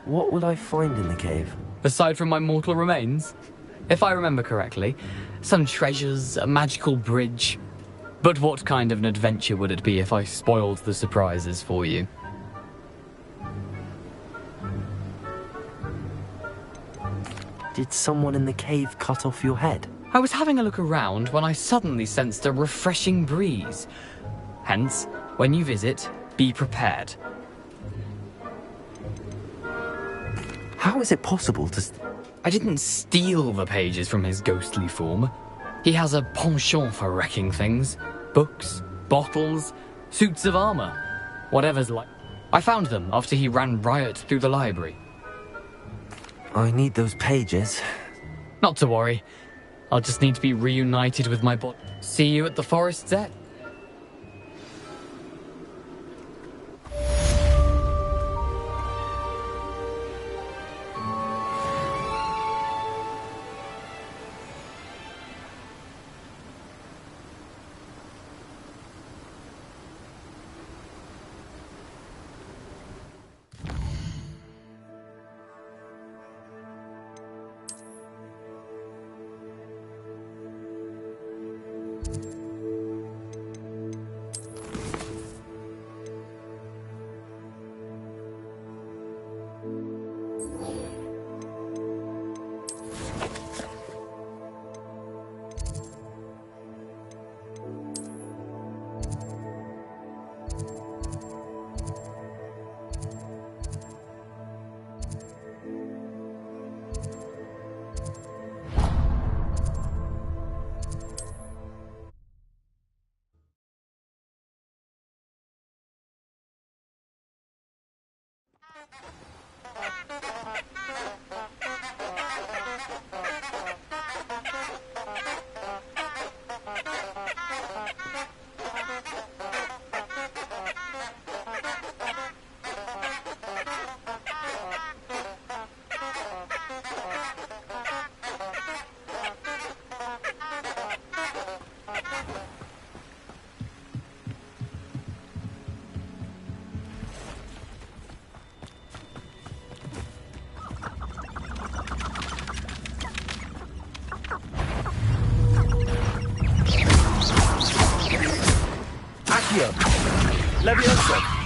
What will I find in the cave? Aside from my mortal remains? If I remember correctly, some treasures, a magical bridge. But what kind of an adventure would it be if I spoiled the surprises for you? Did someone in the cave cut off your head? I was having a look around when I suddenly sensed a refreshing breeze. Hence, when you visit, be prepared. How is it possible to... I didn't steal the pages from his ghostly form. He has a penchant for wrecking things. Books, bottles, suits of armor, whatever's like. I found them after he ran riot through the library. I need those pages. Not to worry. I'll just need to be reunited with my body. See you at the forest's edge. Leviosa!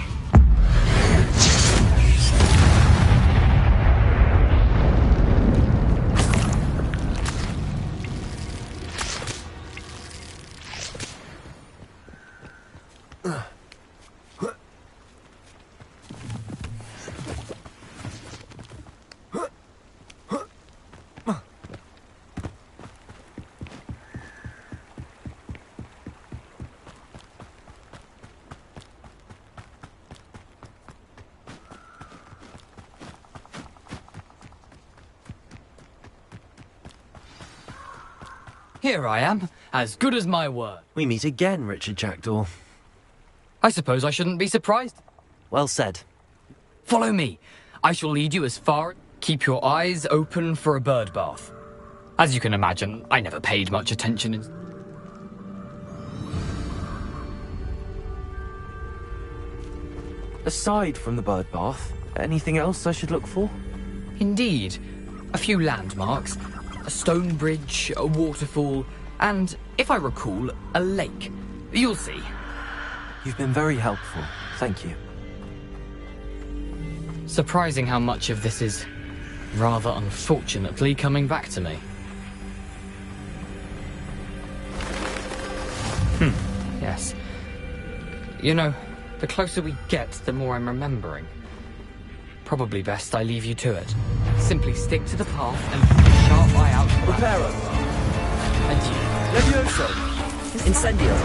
Here I am, as good as my word. We meet again, Richard Jackdaw. I suppose I shouldn't be surprised. Well said. Follow me. I shall lead you as far. Keep your eyes open for a bird bath. As you can imagine, I never paid much attention in... Aside from the bird bath, anything else I should look for? Indeed. A few landmarks. A stone bridge, a waterfall, and, if I recall, a lake. You'll see. You've been very helpful. Thank you. Surprising how much of this is, rather unfortunately, coming back to me. Yes. You know, the closer we get, the more I'm remembering. Probably best I leave you to it. Simply stick to the path and keep a sharp eye out for Reparo. And you. Levioso! Incendio!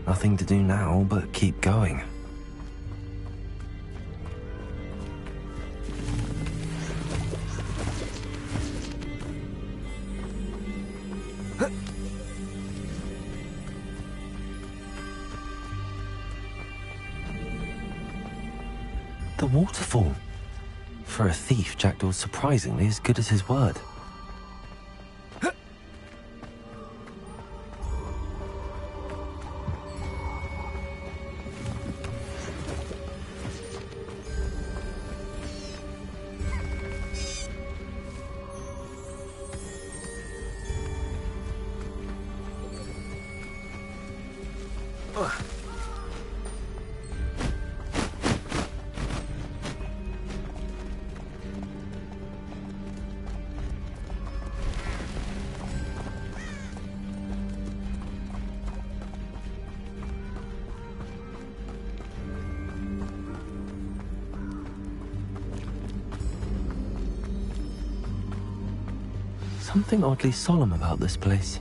Nothing to do now but keep going. The waterfall. For a thief, Jackdaw's surprisingly as good as his word. Something oddly solemn about this place.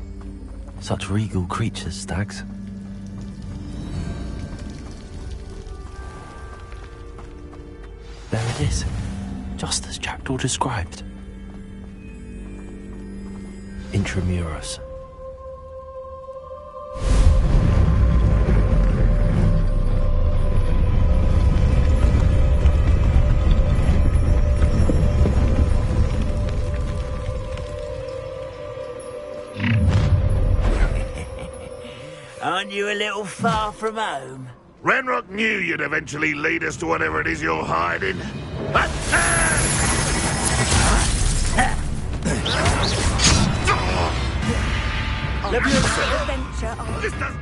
Such regal creatures, stags. There it is, just as Jackdaw described. Intramuros. Aren't you a little far from home? Ranrock knew you'd eventually lead us to whatever it is you're hiding. This does...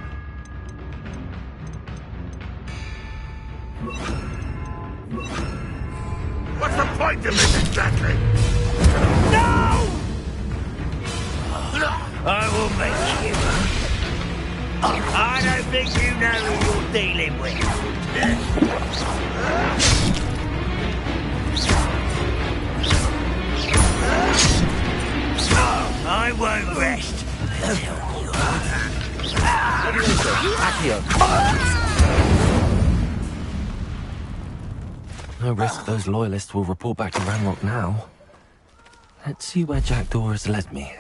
What's the point of this exactly? No! I will make you. I don't think you know who you're dealing with. I won't rest until you No risk those loyalists will report back to Ranrock now. Let's see where Jackdaw has led me.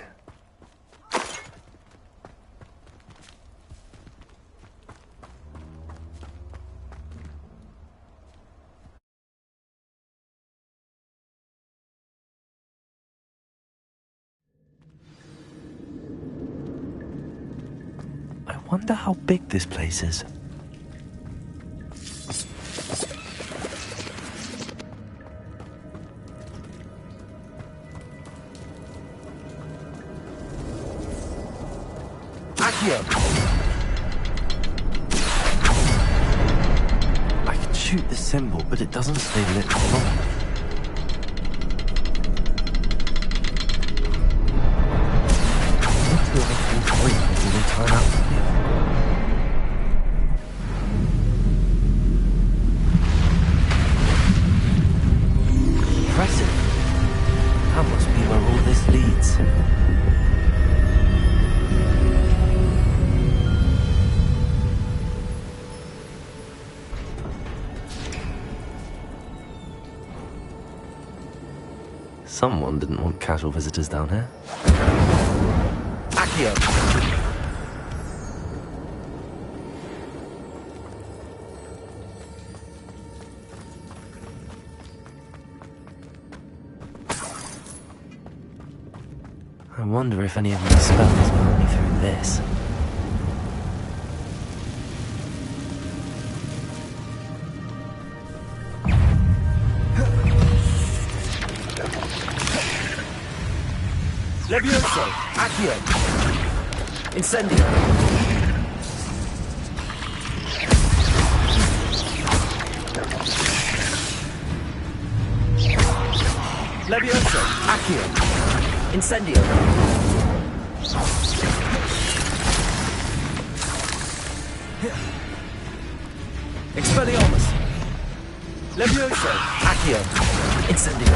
I wonder how big this place is. I can shoot the symbol, but it doesn't stay lit for long. Time out. Impressive. That must be where all this leads. Someone didn't want casual visitors down here. Accio. I wonder if any of my spells got me through this. Levioso! Accio! Incendio! Levioso! Accio! Incendio! Expelliarmus! Levioso! Accio! Incendio!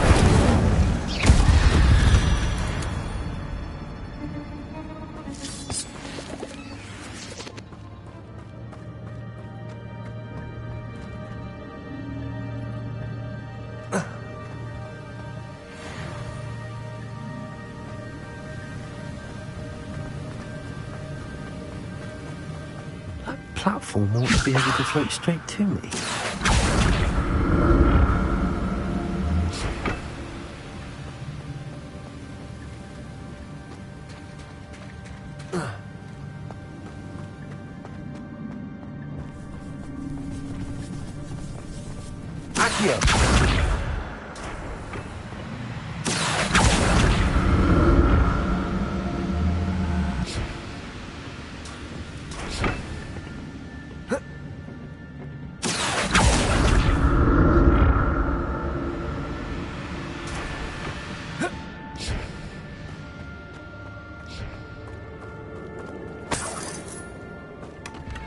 platform ought to be able to float straight to me.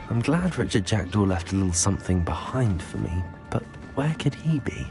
I'm glad Richard Jackdaw left a little something behind for me, but where could he be?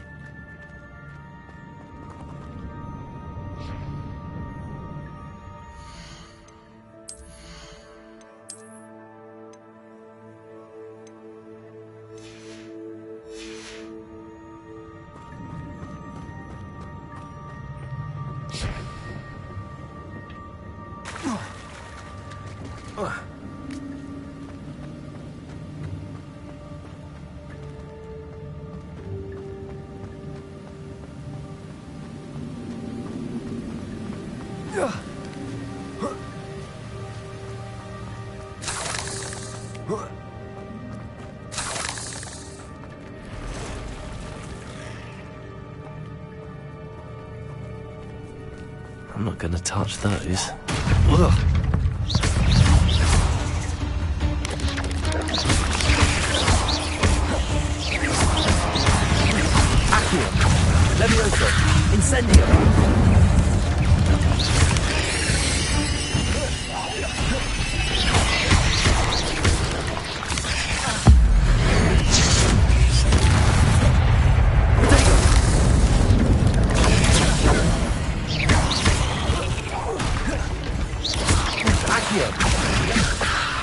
I'm not gonna touch those. Ugh. Accio! Levioso! Incendio!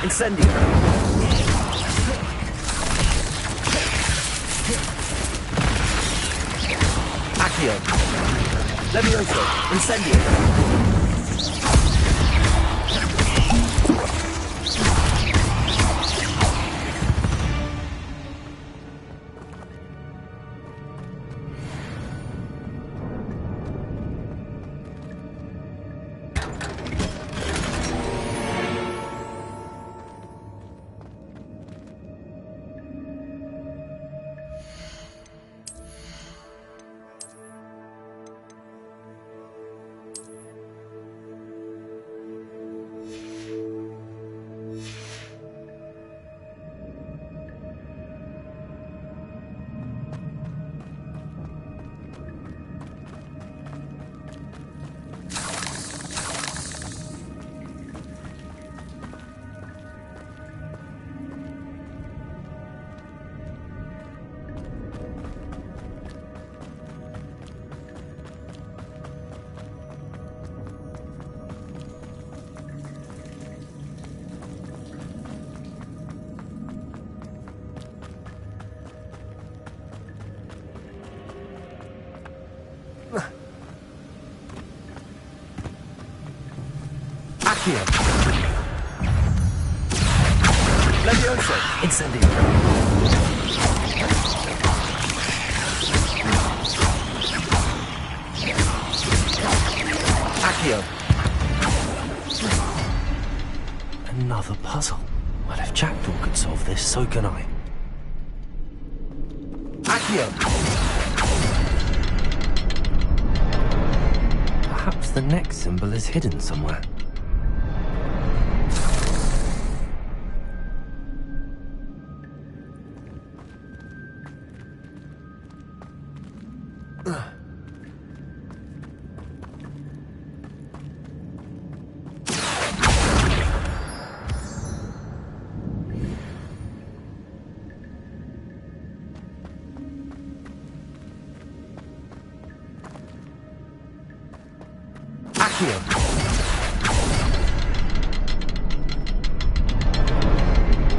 Incendio! Accio! Levioso! Incendio! Accio! Levioso! Incendio! Accio! Another puzzle. Well, if Jackdaw could solve this, so can I. Accio! Perhaps the next symbol is hidden somewhere.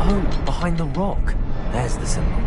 Oh, behind the rock. There's the symbol.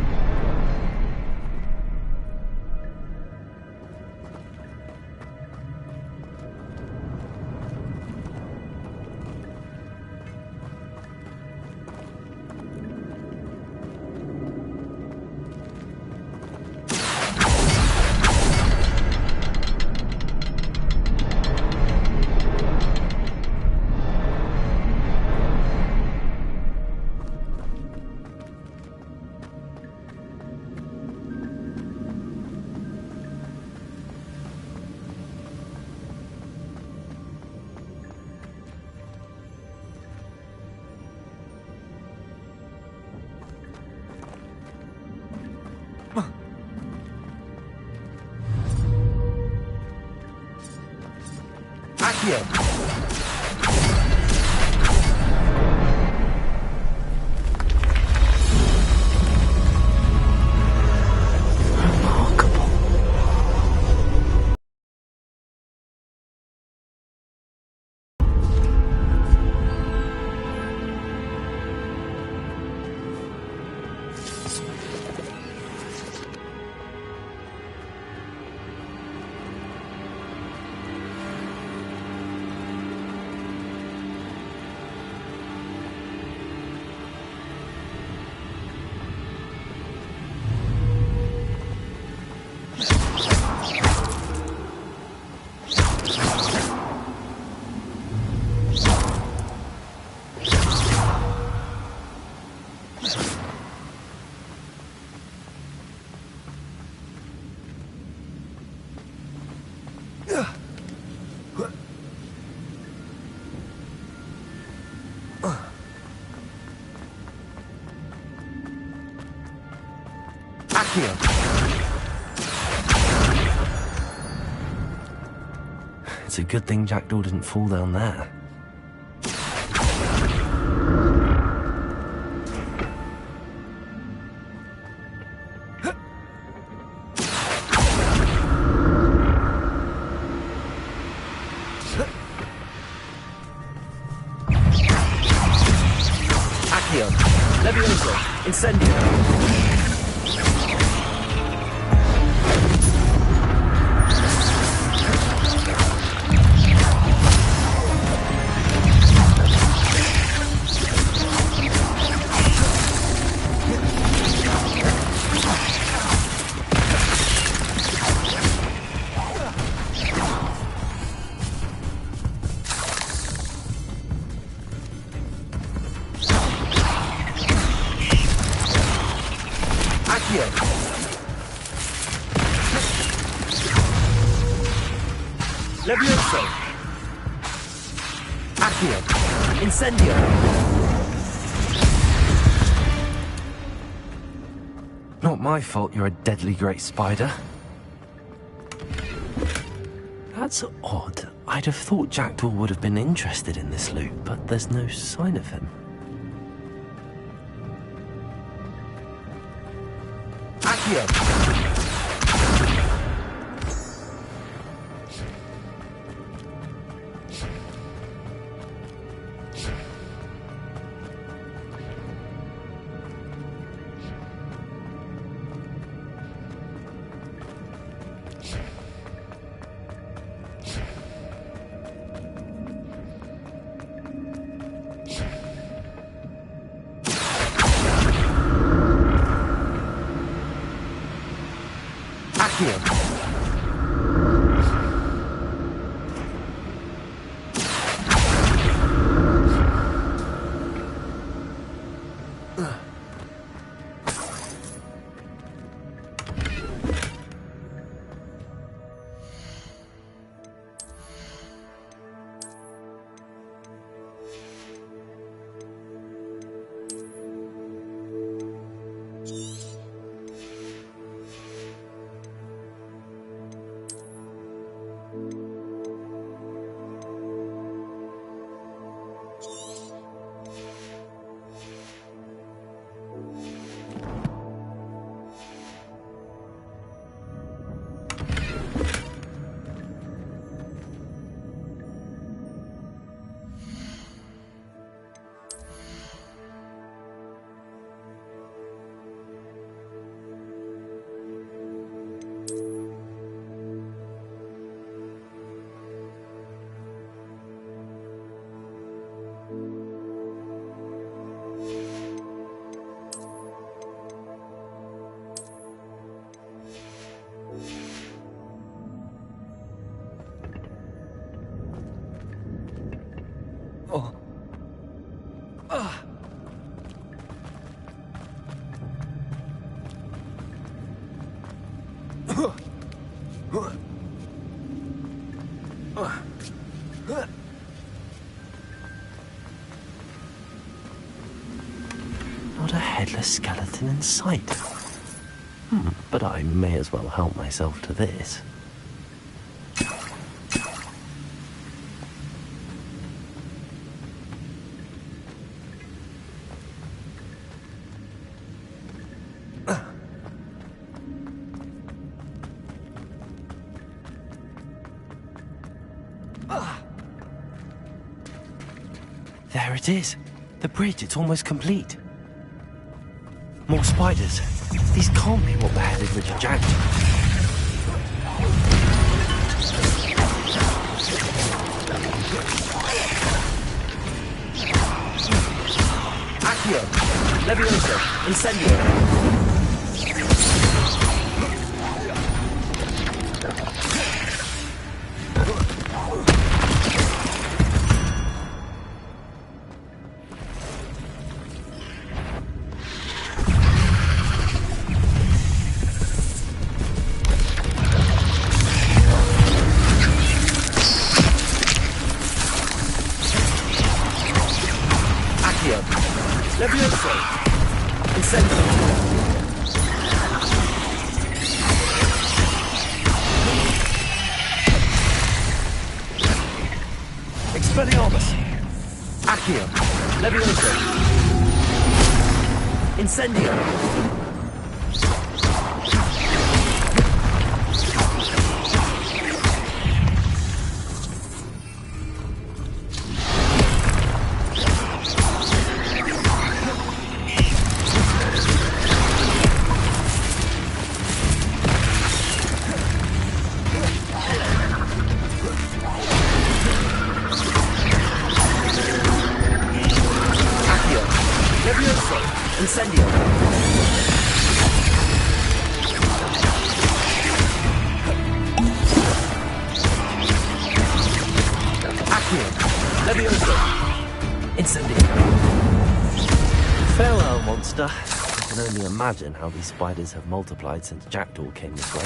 Accio. It's a good thing Jackdaw didn't fall down there. Accio. Levioso. Incendio. Levioso. Accio. Incendio. Not my fault you're a deadly great spider. That's odd. I'd have thought Jackdaw would have been interested in this loot, but there's no sign of him. Accio. Not a headless skeleton in sight. But I may as well help myself to this. There it is. The bridge, it's almost complete. More spiders. These can't be what beheaded Richard Jackson. Accio. Levioso. Incendio. Levioso. Incendio. Expelliarmus. Accio. Levioso. Incendio. Incendio. Accio. Levioso. Incendio. Farewell, monster. I can only imagine how these spiders have multiplied since Jackdaw came this way.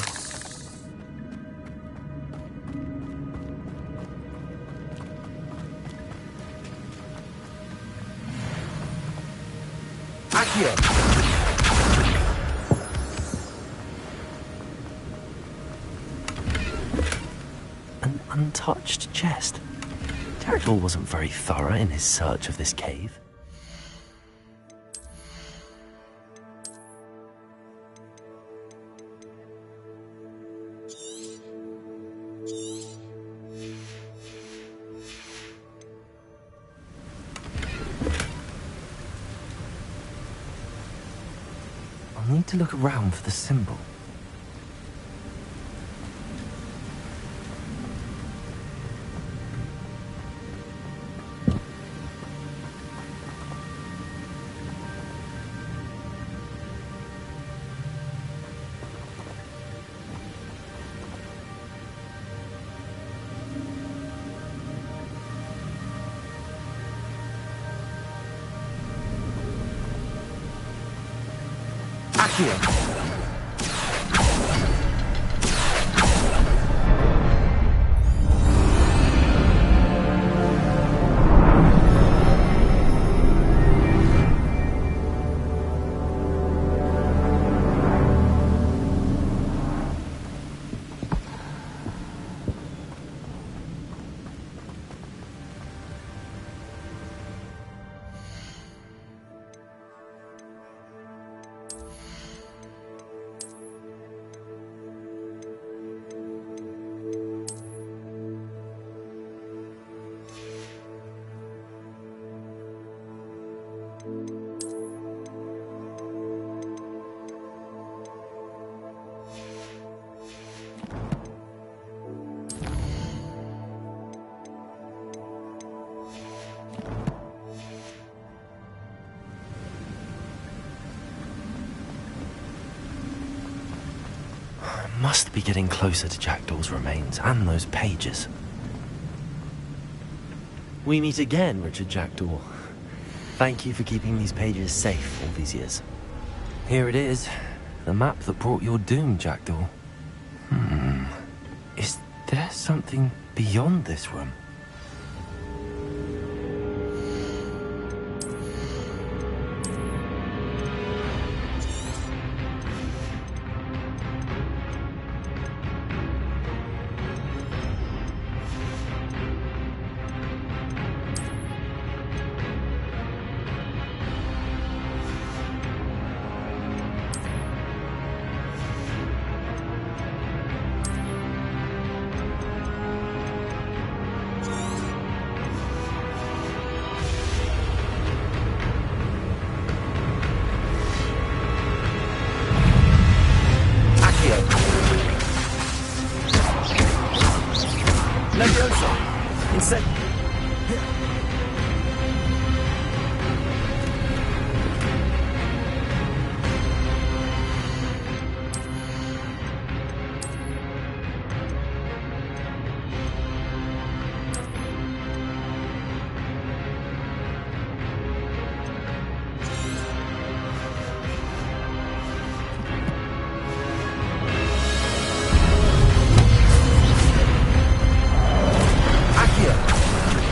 An untouched chest. Jackdaw wasn't very thorough in his search of this cave. I'll need to look around for the symbol. Accio. Must be getting closer to Jackdaw's remains and those pages. We meet again, Richard Jackdaw. Thank you for keeping these pages safe all these years. Here it is, the map that brought your doom, Jackdaw. Is there something beyond this room? Leviosa! Incendio!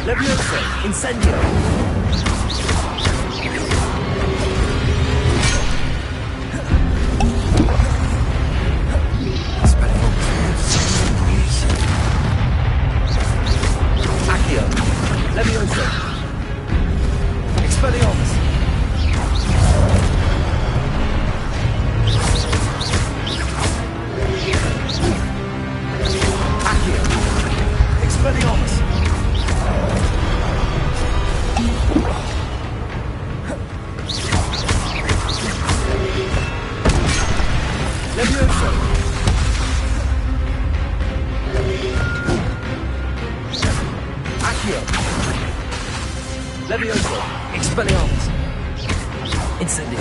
Leviosa! Incendio! Accio! Leviosa! Expelliarmus! Accio! Expelliarmus! Leviosa! Accio! Leviosa! Expelliarmus! Incendio!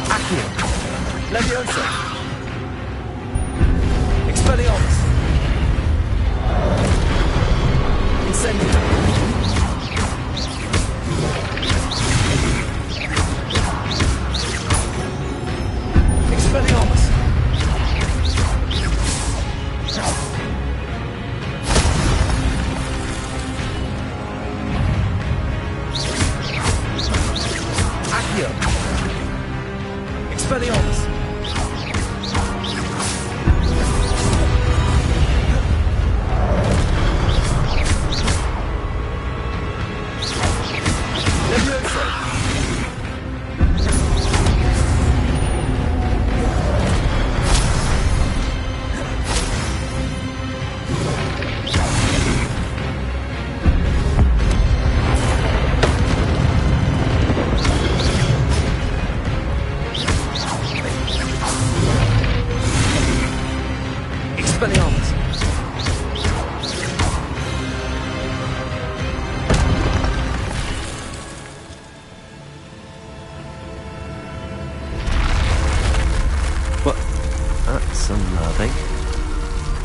Accio! Leviosa! Expelliarmus! Incendio! Expelliarmus! Accio! Expelliarmus! Leviosa! Expelliarmus! What? That's unnerving.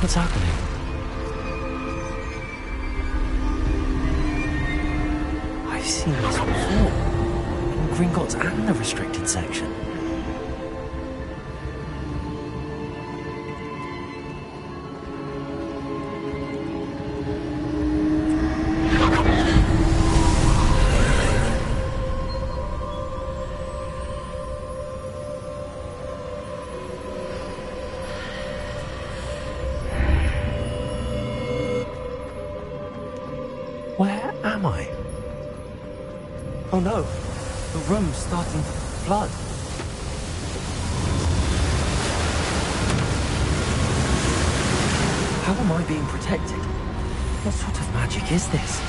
What's happening? I've seen this before. In Gringotts and the restricted section. Where am I? Oh no, the room's starting to flood. How am I being protected? What sort of magic is this?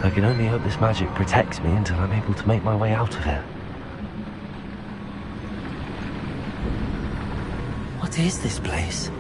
I can only hope this magic protects me until I'm able to make my way out of here. What is this place?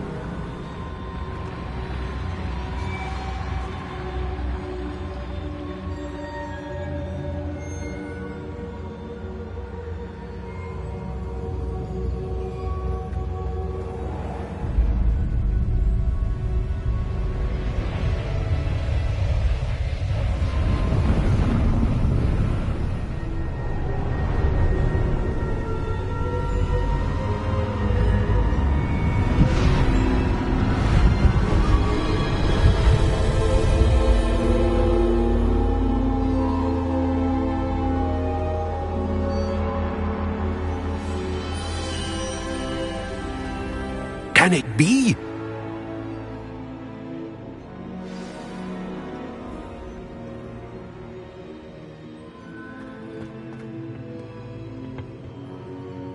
Can it be?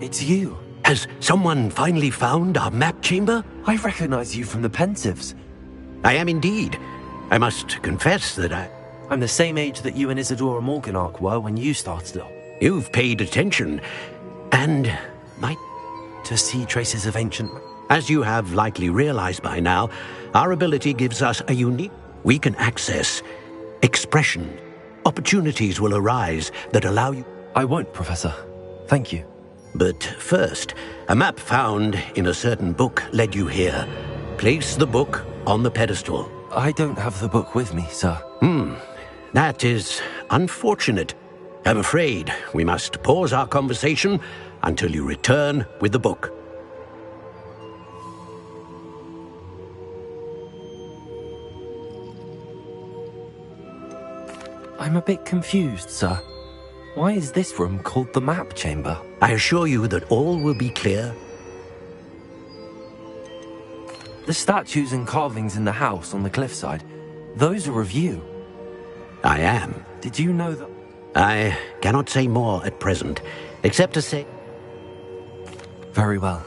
It's you. Has someone finally found our map chamber? I recognize you from the Pensives. I am indeed. I must confess that I'm the same age that you and Isadora Morganark were when you started off. You've paid attention, and might... To see traces of ancient... As you have likely realized by now, our ability gives us a unique... We can access expression. Opportunities will arise that allow you... I won't, Professor. Thank you. But first, a map found in a certain book led you here. Place the book on the pedestal. I don't have the book with me, sir. That is unfortunate. I'm afraid we must pause our conversation until you return with the book. I'm a bit confused, sir. Why is this room called the map chamber? I assure you that all will be clear. The statues and carvings in the house on the cliffside, those are of you. I am. Did you know that? I cannot say more at present, except to say... Very well.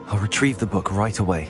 I'll retrieve the book right away.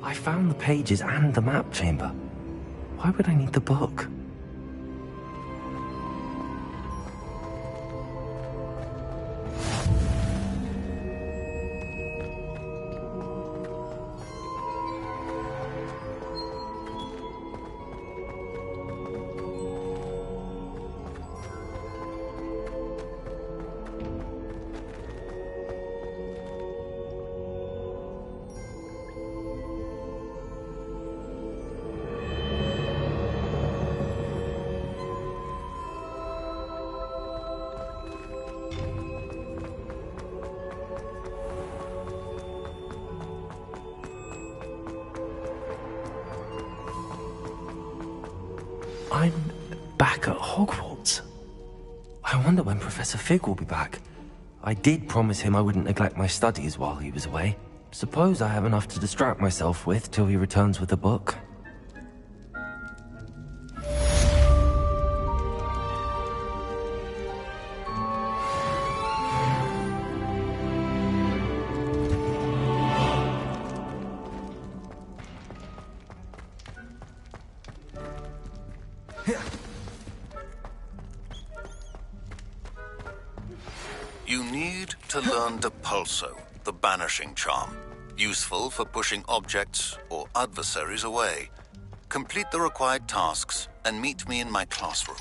I found the pages and the map chamber. Why would I need the book? I'm back at Hogwarts. I wonder when Professor Fig will be back. I did promise him I wouldn't neglect my studies while he was away. Suppose I have enough to distract myself with till he returns with a book. You need to learn Depulso, the banishing charm. Useful for pushing objects or adversaries away. Complete the required tasks and meet me in my classroom.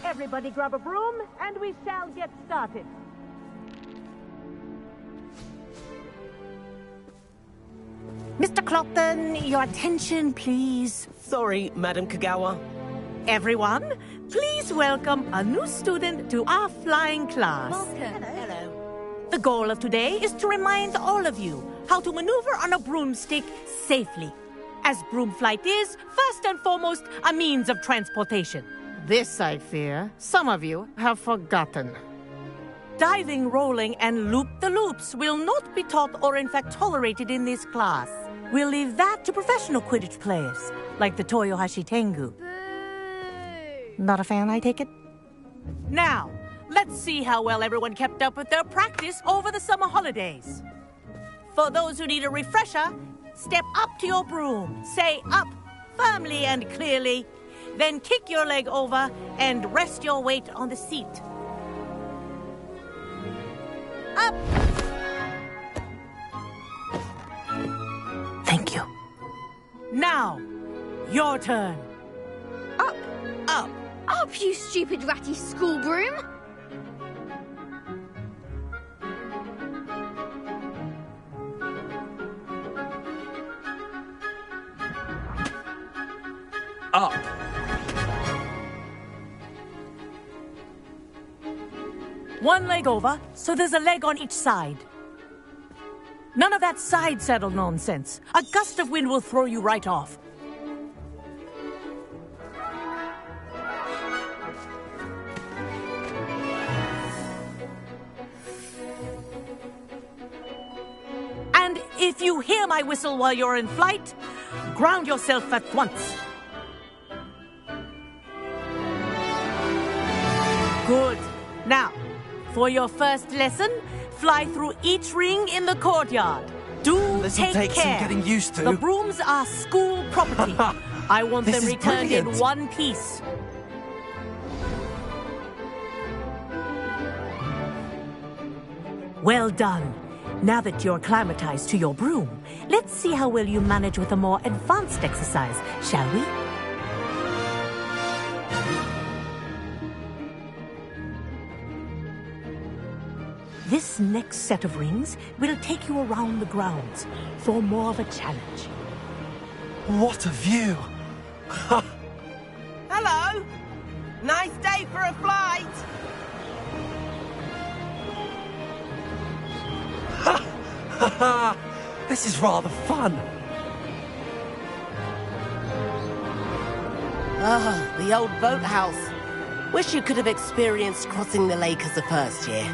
Everybody grab a broom, and we shall get started. Mr. Clopton, your attention, please. Sorry, Madam Kagawa. Everyone, please welcome a new student to our flying class. Welcome. Hello. The goal of today is to remind all of you how to maneuver on a broomstick safely, as broom flight is, first and foremost, a means of transportation. This, I fear, some of you have forgotten. Diving, rolling, and loop-the-loops will not be taught or in fact tolerated in this class. We'll leave that to professional Quidditch players, like the Toyohashi Tengu. Not a fan, I take it? Now, let's see how well everyone kept up with their practice over the summer holidays. For those who need a refresher, step up to your broom, say up, firmly and clearly, then kick your leg over and rest your weight on the seat. Up! Thank you. Now, your turn. Up! Up! Up, you stupid ratty school broom! Up! One leg over, so there's a leg on each side. None of that side saddle nonsense. A gust of wind will throw you right off. And if you hear my whistle while you're in flight, ground yourself at once. Good. Now, for your first lesson, fly through each ring in the courtyard. This'll take care. Some getting used to. The brooms are school property. I want them returned in one piece. Well done. Now that you're acclimatized to your broom, let's see how well you manage with a more advanced exercise, shall we? This next set of rings will take you around the grounds for more of a challenge. What a view! Hello! Nice day for a flight! This is rather fun. Ah, the old boathouse. Wish you could have experienced crossing the lake as a first year.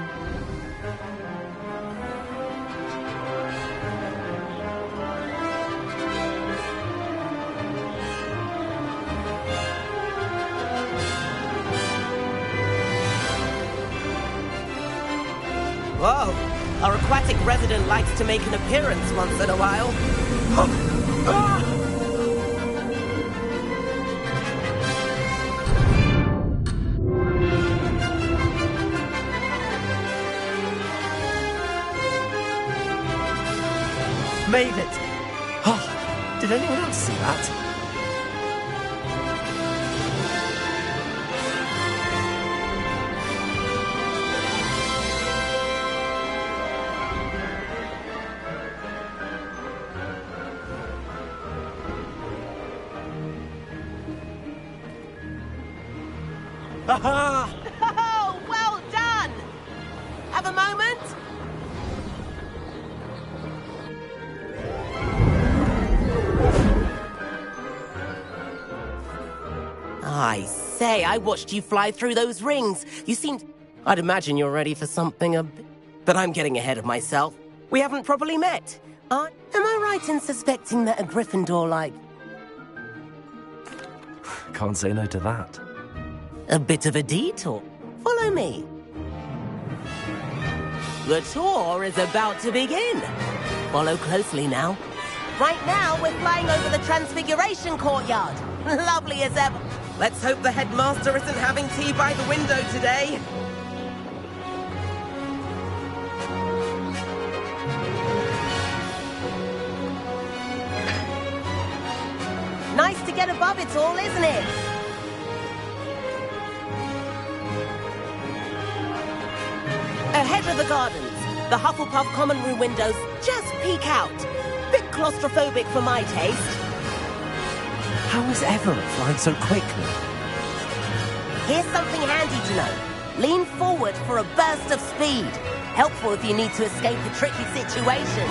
Whoa! Our aquatic resident likes to make an appearance once in a while. Made it! Oh, did anyone else see that? Oh, well done! Have a moment? I say, I watched you fly through those rings. You seemed... I'd imagine you're ready for something a bit... But I'm getting ahead of myself. We haven't properly met. Am I right in suspecting that a Gryffindor like... Can't say no to that. A bit of a detour. Follow me. The tour is about to begin. Follow closely now. Right now, we're flying over the Transfiguration Courtyard. Lovely as ever. Let's hope the headmaster isn't having tea by the window today. Nice to get above it all, isn't it? Ahead of the gardens, the Hufflepuff common room windows just peek out. Bit claustrophobic for my taste. How is Everett flying so quickly? Here's something handy to know. Lean forward for a burst of speed. Helpful if you need to escape a tricky situation.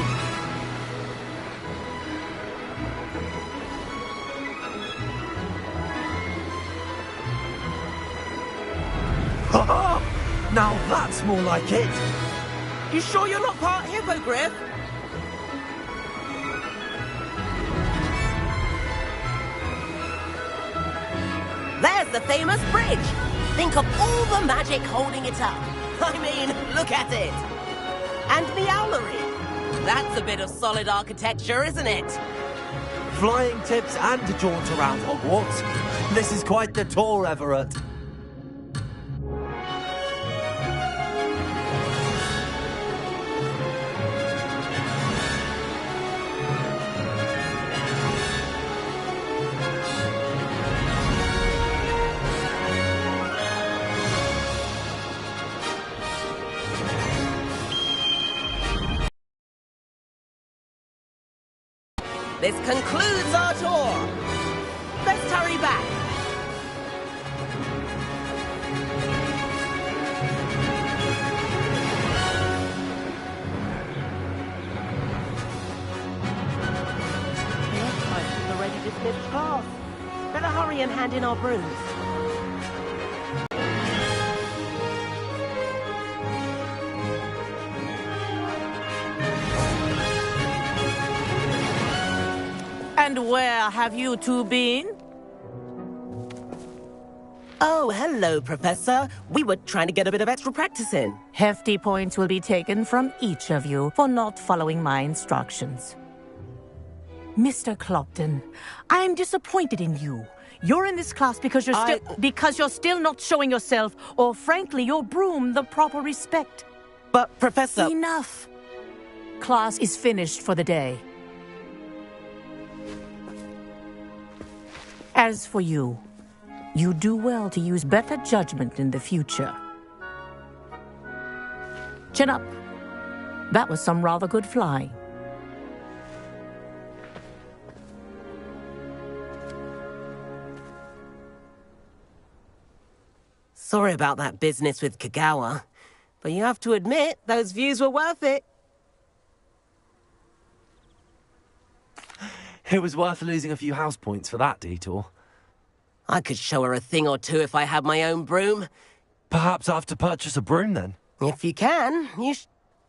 Now that's more like it. You sure you're not part hippogriff? There's the famous bridge. Think of all the magic holding it up. I mean, look at it. And the owlery. That's a bit of solid architecture, isn't it? Flying tips and a jaunt around Hogwarts. This is quite the tour, Everett. This concludes our tour. Let's hurry back. missed class. Better hurry and hand in our brooms. And where have you two been? Oh, hello, Professor. We were trying to get a bit of extra practice in. Hefty points will be taken from each of you for not following my instructions. Mr. Clopton, I am disappointed in you. You're in this class because you're still not showing yourself, or frankly, your broom the proper respect. But, Professor... Enough. Class is finished for the day. As for you, you do well to use better judgment in the future. Chin up. That was some rather good flying. Sorry about that business with Kagawa, but you have to admit, those views were worth it. It was worth losing a few house points for that detour. I could show her a thing or two if I had my own broom. Perhaps I have to purchase a broom then? If you can,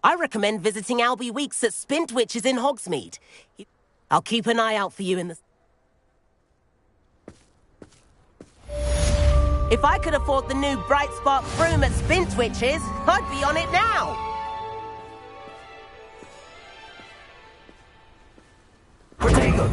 I recommend visiting Albie Weeks at Spintwitches in Hogsmeade. I'll keep an eye out for you in the... If I could afford the new Bright Spark broom at Spintwitches, I'd be on it now! Protego!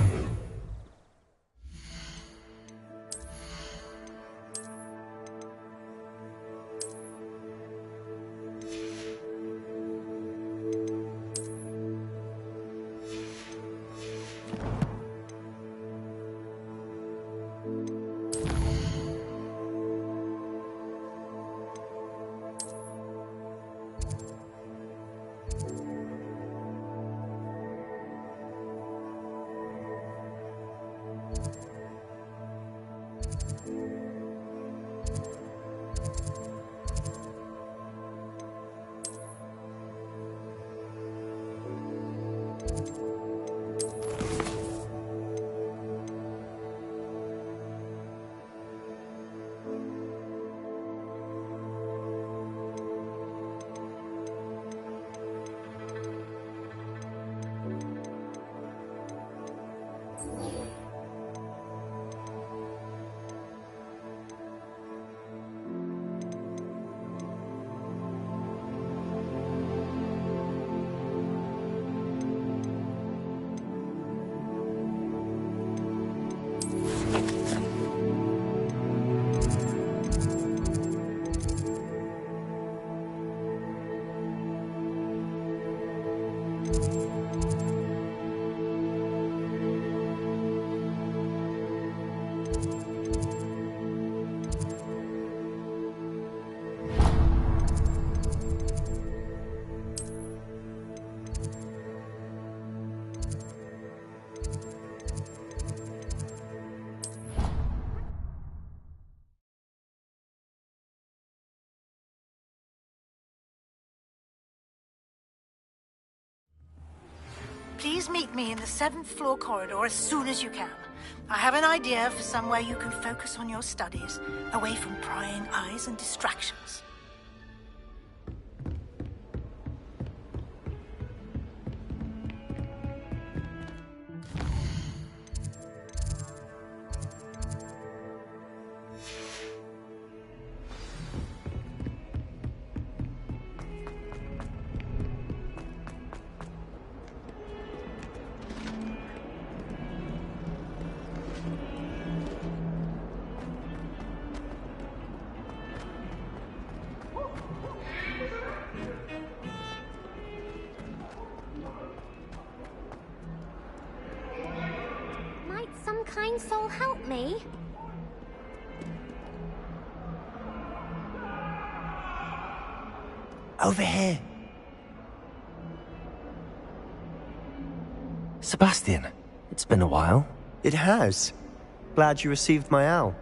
Please meet me in the 7th floor corridor as soon as you can. I have an idea for somewhere you can focus on your studies, away from prying eyes and distractions. Some kind soul help me? Over here. Sebastian, it's been a while. It has. Glad you received my owl.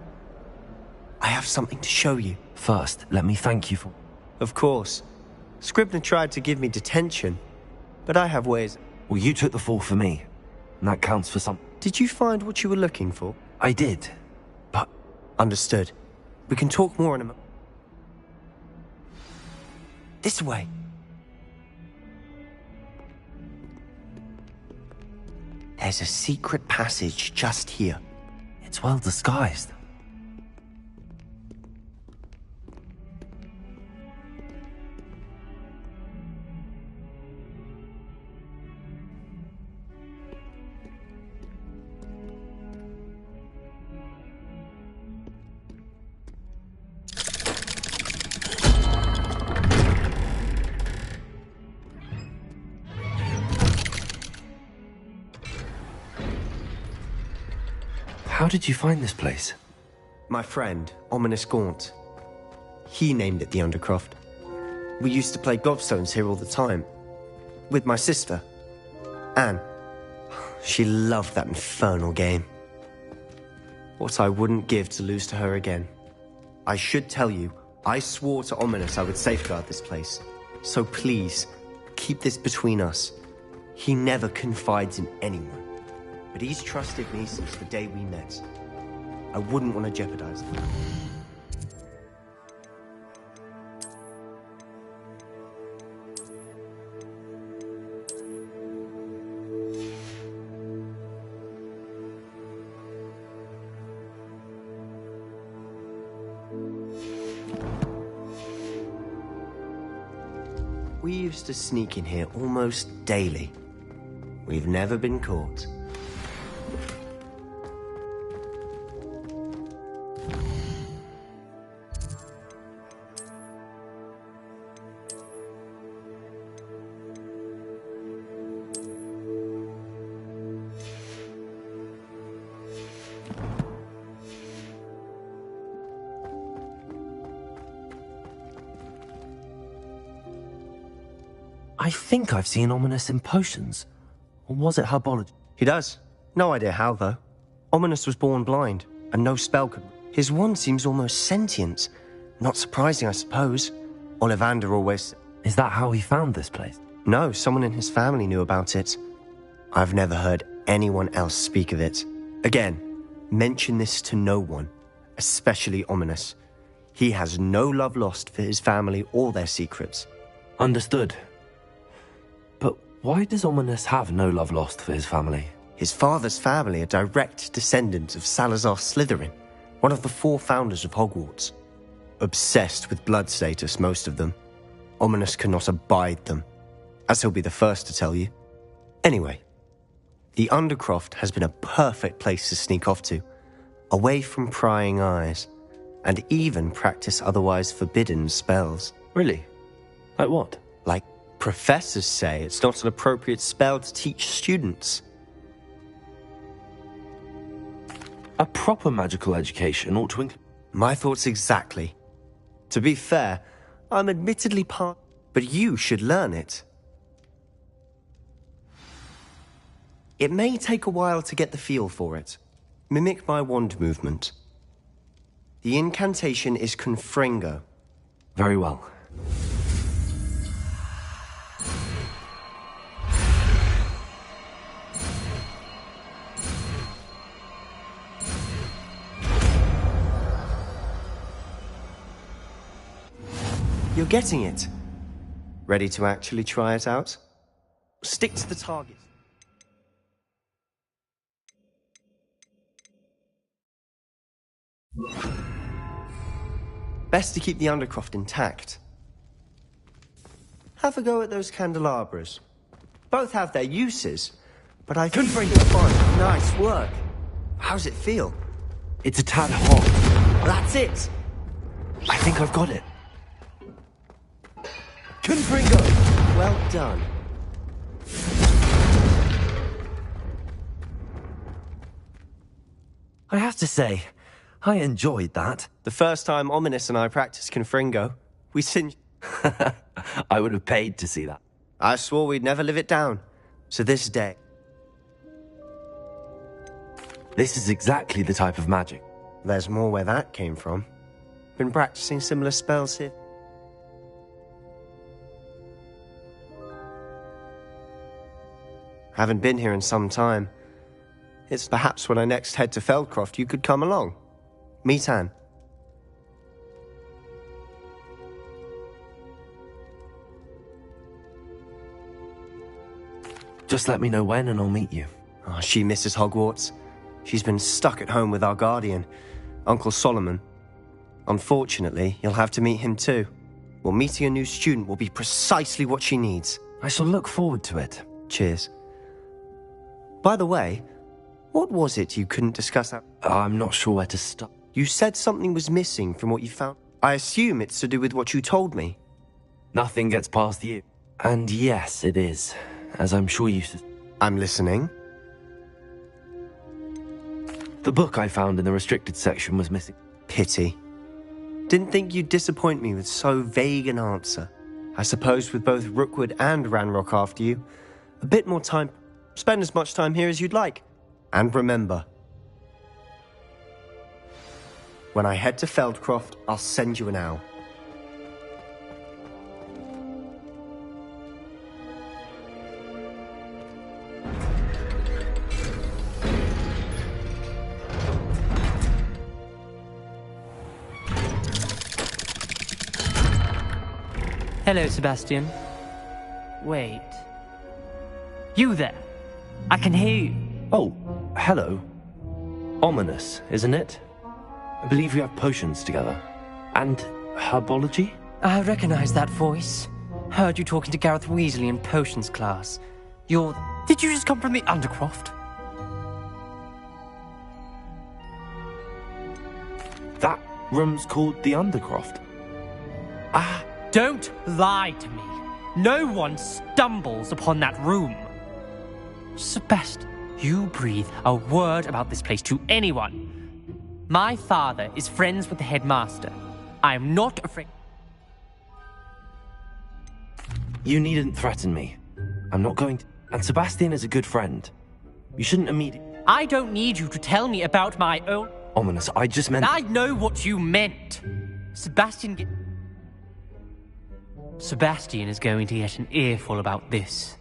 I have something to show you. First, let me thank you for... Of course. Scribner tried to give me detention, but I have ways... Well, you took the fall for me, and that counts for some... Did you find what you were looking for? I did, but... Understood. We can talk more in a moment. This way. There's a secret passage just here. It's well disguised. How did you find this place? My friend, Ominous Gaunt. He named it the Undercroft. We used to play gobstones here all the time. With my sister, Anne. She loved that infernal game. What I wouldn't give to lose to her again. I should tell you, I swore to Ominous I would safeguard this place. So please, keep this between us. He never confides in anyone. But he's trusted me since the day we met. I wouldn't want to jeopardize that. We used to sneak in here almost daily. We've never been caught. I think I've seen Ominous in potions. Or was it herbology? He does. No idea how, though. Ominous was born blind, and no spell could... His wand seems almost sentient. Not surprising, I suppose. Ollivander always... Is that how he found this place? No, someone in his family knew about it. I've never heard anyone else speak of it. Again, mention this to no one, especially Ominous. He has no love lost for his family or their secrets. Understood. But why does Ominous have no love lost for his family? His father's family are direct descendants of Salazar Slytherin, one of the 4 founders of Hogwarts. Obsessed with blood status, most of them. Ominous cannot abide them, as he'll be the first to tell you. Anyway, the Undercroft has been a perfect place to sneak off to, away from prying eyes, and even practice otherwise forbidden spells. Really? Like what? Like professors say it's not an appropriate spell to teach students. A proper magical education ought to include... My thoughts exactly. To be fair, I'm admittedly part... But you should learn it. It may take a while to get the feel for it. Mimic my wand movement. The incantation is Confringo. Very well. You're getting it. Ready to actually try it out? Stick to the target. Best to keep the Undercroft intact. Have a go at those candelabras. Both have their uses, but I think you're fine. Nice work. How's it feel? It's a tad hot. That's it. I think I've got it. Confringo! Well done. I have to say, I enjoyed that. The first time Ominous and I practiced Confringo, we singed... I would have paid to see that. I swore we'd never live it down. So this day... This is exactly the type of magic. There's more where that came from. Been practicing similar spells here. Haven't been here in some time. It's perhaps when I next head to Feldcroft you could come along. Meet Anne. Just let me know when and I'll meet you. Oh, she misses Hogwarts. She's been stuck at home with our guardian, Uncle Solomon. Unfortunately, you'll have to meet him too. Well, meeting a new student will be precisely what she needs. I shall look forward to it. Cheers. By the way, what was it you couldn't discuss that? I'm not sure where to start. You said something was missing from what you found. I assume it's to do with what you told me. Nothing gets past you. And yes, it is. As I'm sure you... I'm listening. The book I found in the restricted section was missing. Pity. Didn't think you'd disappoint me with so vague an answer. I suppose with both Rookwood and Ranrock after you, a bit more time... Spend as much time here as you'd like. And remember, when I head to Feldcroft, I'll send you an owl. Hello, Sebastian. Wait. You there? I can hear you. Oh, hello. Ominous, isn't it? I believe we have potions together. And herbology? I recognize that voice. Heard you talking to Gareth Weasley in potions class. Did you just come from the Undercroft? That room's called the Undercroft. Don't lie to me. No one stumbles upon that room. Sebastian, you breathe a word about this place to anyone. My father is friends with the headmaster. I am not afraid. You needn't threaten me. I'm not going to... And Sebastian is a good friend. You shouldn't immediately... I don't need you to tell me about my own... Ominous, I just meant... I know what you meant. Sebastian is going to get an earful about this.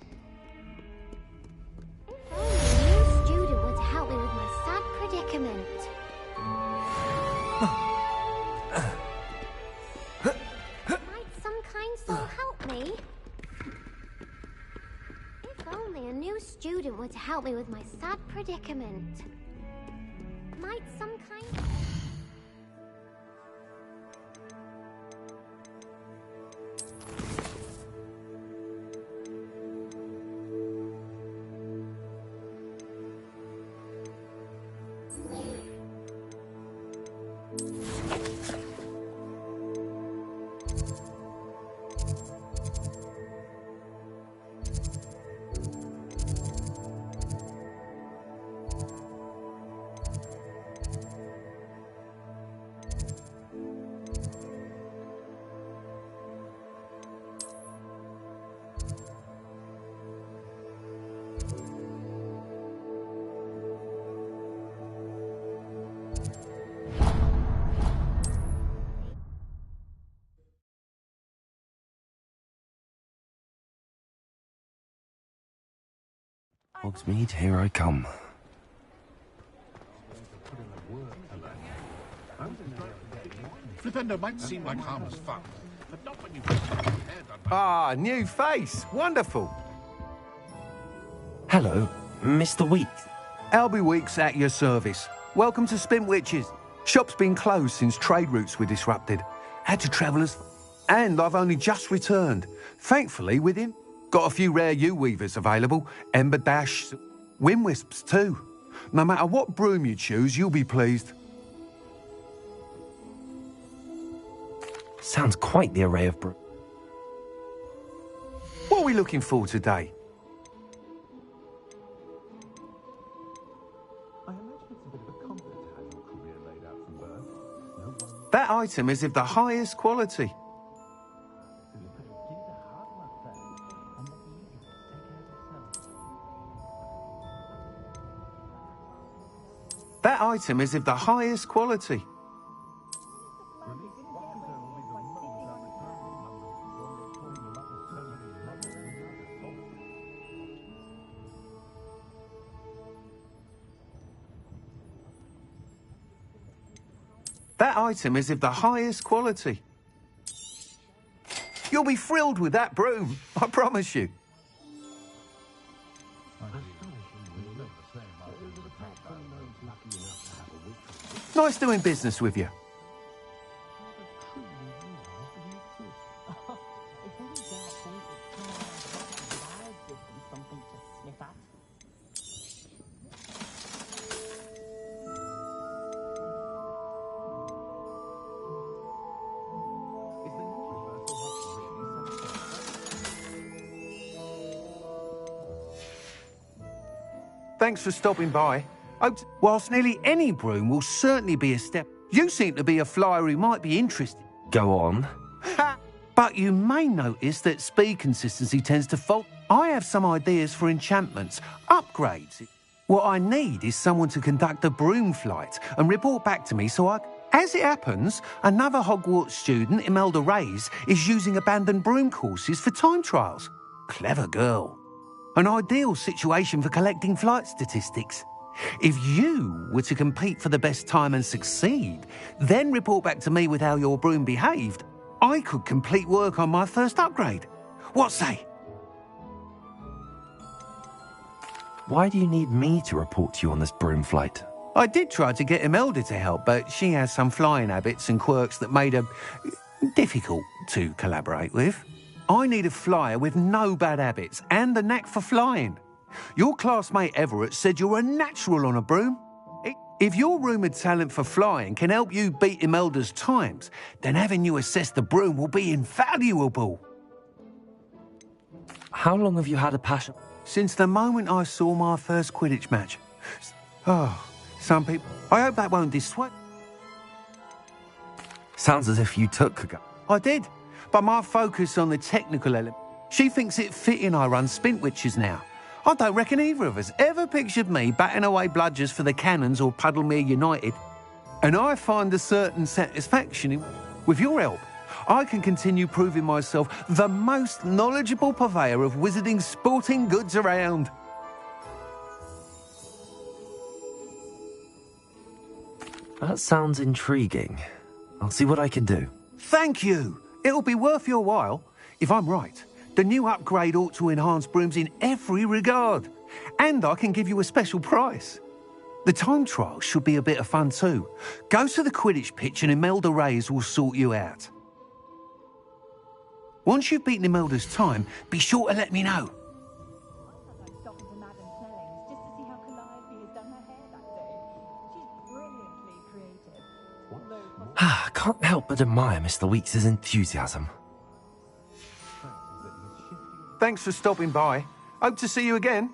Might some kind soul help me? If only a new student were to help me with my sad predicament. Might some kind... Hogsmeade, here I come. Flipendo might seem like harmless fun, but not when you've Ah, new face. Wonderful. Hello, Mr. Weeks. Albie Weeks at your service. Welcome to Spintwitches. Shop's been closed since trade routes were disrupted. Had to travel as... And I've only just returned. Thankfully, with him. Got a few rare U-weavers available. Ember Dash, Windwisps too. No matter what broom you choose, you'll be pleased. Sounds quite the array of broom. What are we looking for today? That item is of the highest quality. That item is of the highest quality. That item is of the highest quality. You'll be thrilled with that broom, I promise you. Nice doing business with you. Thanks for stopping by. Whilst nearly any broom will certainly be a step, you seem to be a flyer who might be interested. Go on. But you may notice that speed consistency tends to fall. I have some ideas for enchantments, upgrades. What I need is someone to conduct a broom flight and report back to me so I... As it happens, another Hogwarts student, Imelda Reyes, is using abandoned broom courses for time trials. Clever girl. An ideal situation for collecting flight statistics. If you were to compete for the best time and succeed, then report back to me with how your broom behaved, I could complete work on my first upgrade. What say? Why do you need me to report to you on this broom flight? I did try to get Imelda to help, but she has some flying habits and quirks that made her difficult to collaborate with. I need a flyer with no bad habits and the knack for flying. Your classmate Everett said you're a natural on a broom. If your rumoured talent for flying can help you beat Imelda's times, then having you assess the broom will be invaluable. How long have you had a passion? Since the moment I saw my first Quidditch match. Oh, some people... I hope that won't dissuade... Sounds as if you took a go. I did, but my focus on the technical element... She thinks it fitting I run Spintwitches now. I don't reckon either of us ever pictured me batting away bludgers for the Cannons or Puddlemere United. And I find a certain satisfaction in... With your help, I can continue proving myself the most knowledgeable purveyor of wizarding sporting goods around. That sounds intriguing. I'll see what I can do. Thank you. It'll be worth your while. If I'm right, the new upgrade ought to enhance brooms in every regard. And I can give you a special price. The time trial should be a bit of fun too. Go to the Quidditch pitch and Imelda Reyes will sort you out. Once you've beaten Imelda's time, be sure to let me know. I can't help but admire Mr. Weeks' enthusiasm. Thanks for stopping by. Hope to see you again.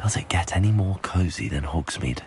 Does it get any more cozy than Hogsmeade?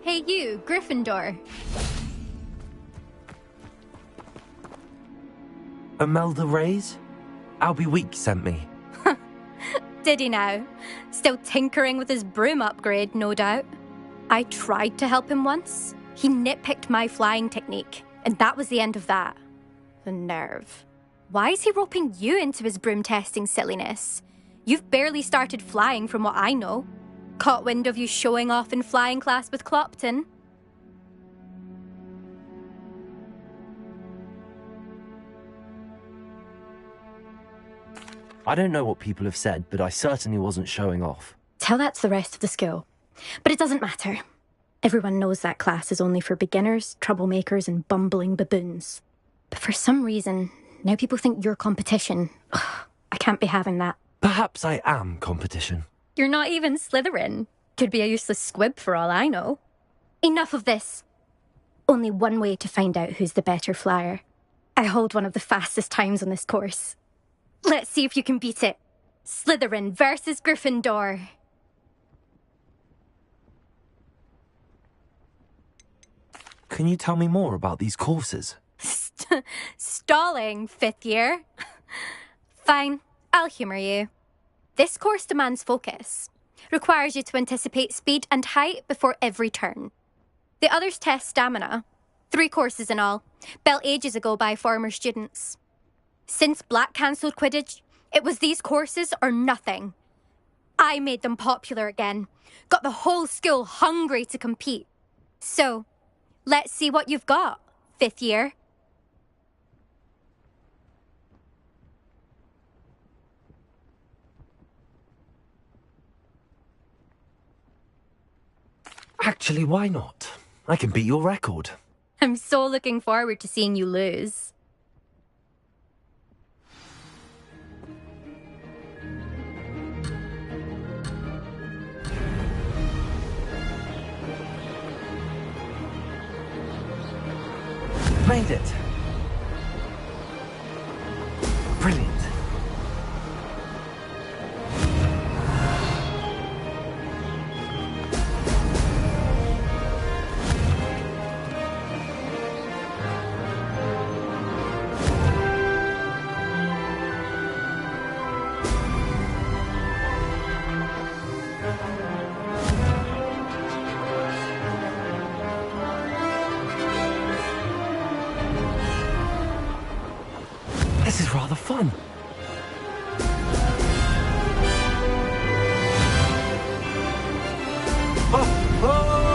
Hey you, Gryffindor. Imelda Reyes? Albie Week sent me. Did he now? Still tinkering with his broom upgrade, no doubt. I tried to help him once. He nitpicked my flying technique, and that was the end of that. The nerve. Why is he roping you into his broom testing silliness? You've barely started flying from what I know. Caught wind of you showing off in flying class with Clopton? I don't know what people have said, but I certainly wasn't showing off. Tell that to the rest of the school. But it doesn't matter. Everyone knows that class is only for beginners, troublemakers, and bumbling baboons. But for some reason, now people think you're competition. Ugh, I can't be having that. Perhaps I am competition. You're not even Slytherin. Could be a useless squib for all I know. Enough of this. Only one way to find out who's the better flyer. I hold one of the fastest times on this course. Let's see if you can beat it. Slytherin versus Gryffindor. Can you tell me more about these courses? Stalling, 5th year. Fine, I'll humour you. This course demands focus. Requires you to anticipate speed and height before every turn. The others test stamina. 3 courses in all, built ages ago by former students. Since Black cancelled Quidditch, it was these courses or nothing. I made them popular again. Got the whole school hungry to compete. So, let's see what you've got, 5th year. Actually, why not? I can beat your record. I'm so looking forward to seeing you lose. Made it. Brilliant. This is rather fun. Oh! Oh!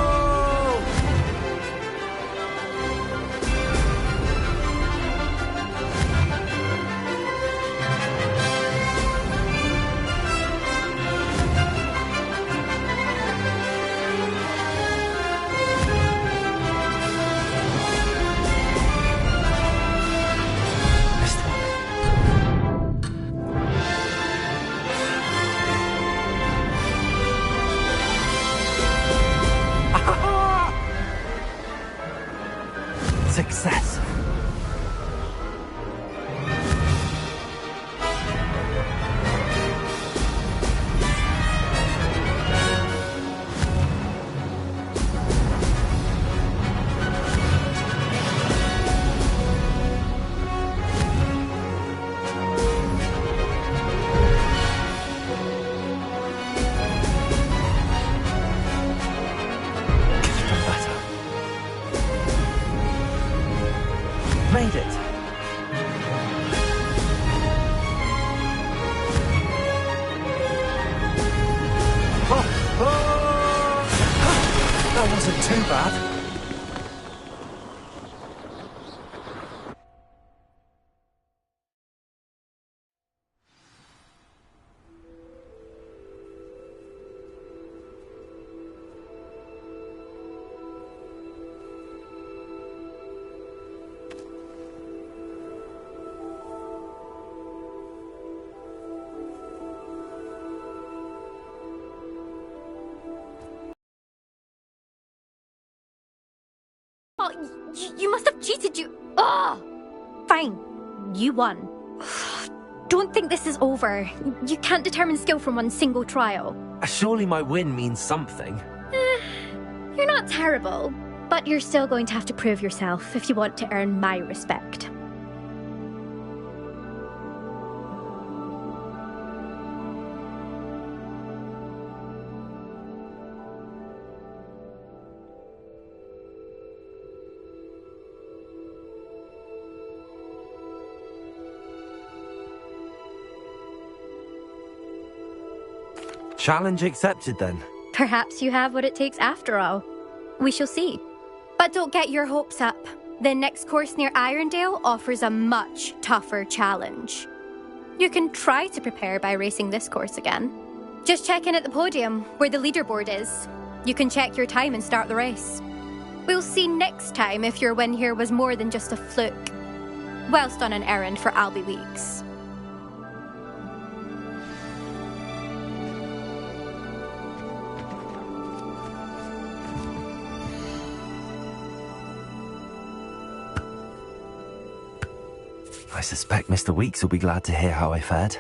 Success. made it. That wasn't too bad. Oh, you must have cheated, you... Oh! Fine. You won. Don't think this is over. You can't determine skill from one single trial. Surely my win means something. You're not terrible, but you're still going to have to prove yourself if you want to earn my respect. Challenge accepted then. Perhaps you have what it takes after all. We shall see. But don't get your hopes up. The next course near Irondale offers a much tougher challenge. You can try to prepare by racing this course again. Just check in at the podium, where the leaderboard is. You can check your time and start the race. We'll see next time if your win here was more than just a fluke. Whilst on an errand for Albie Weeks. I suspect Mr. Weeks will be glad to hear how I fared.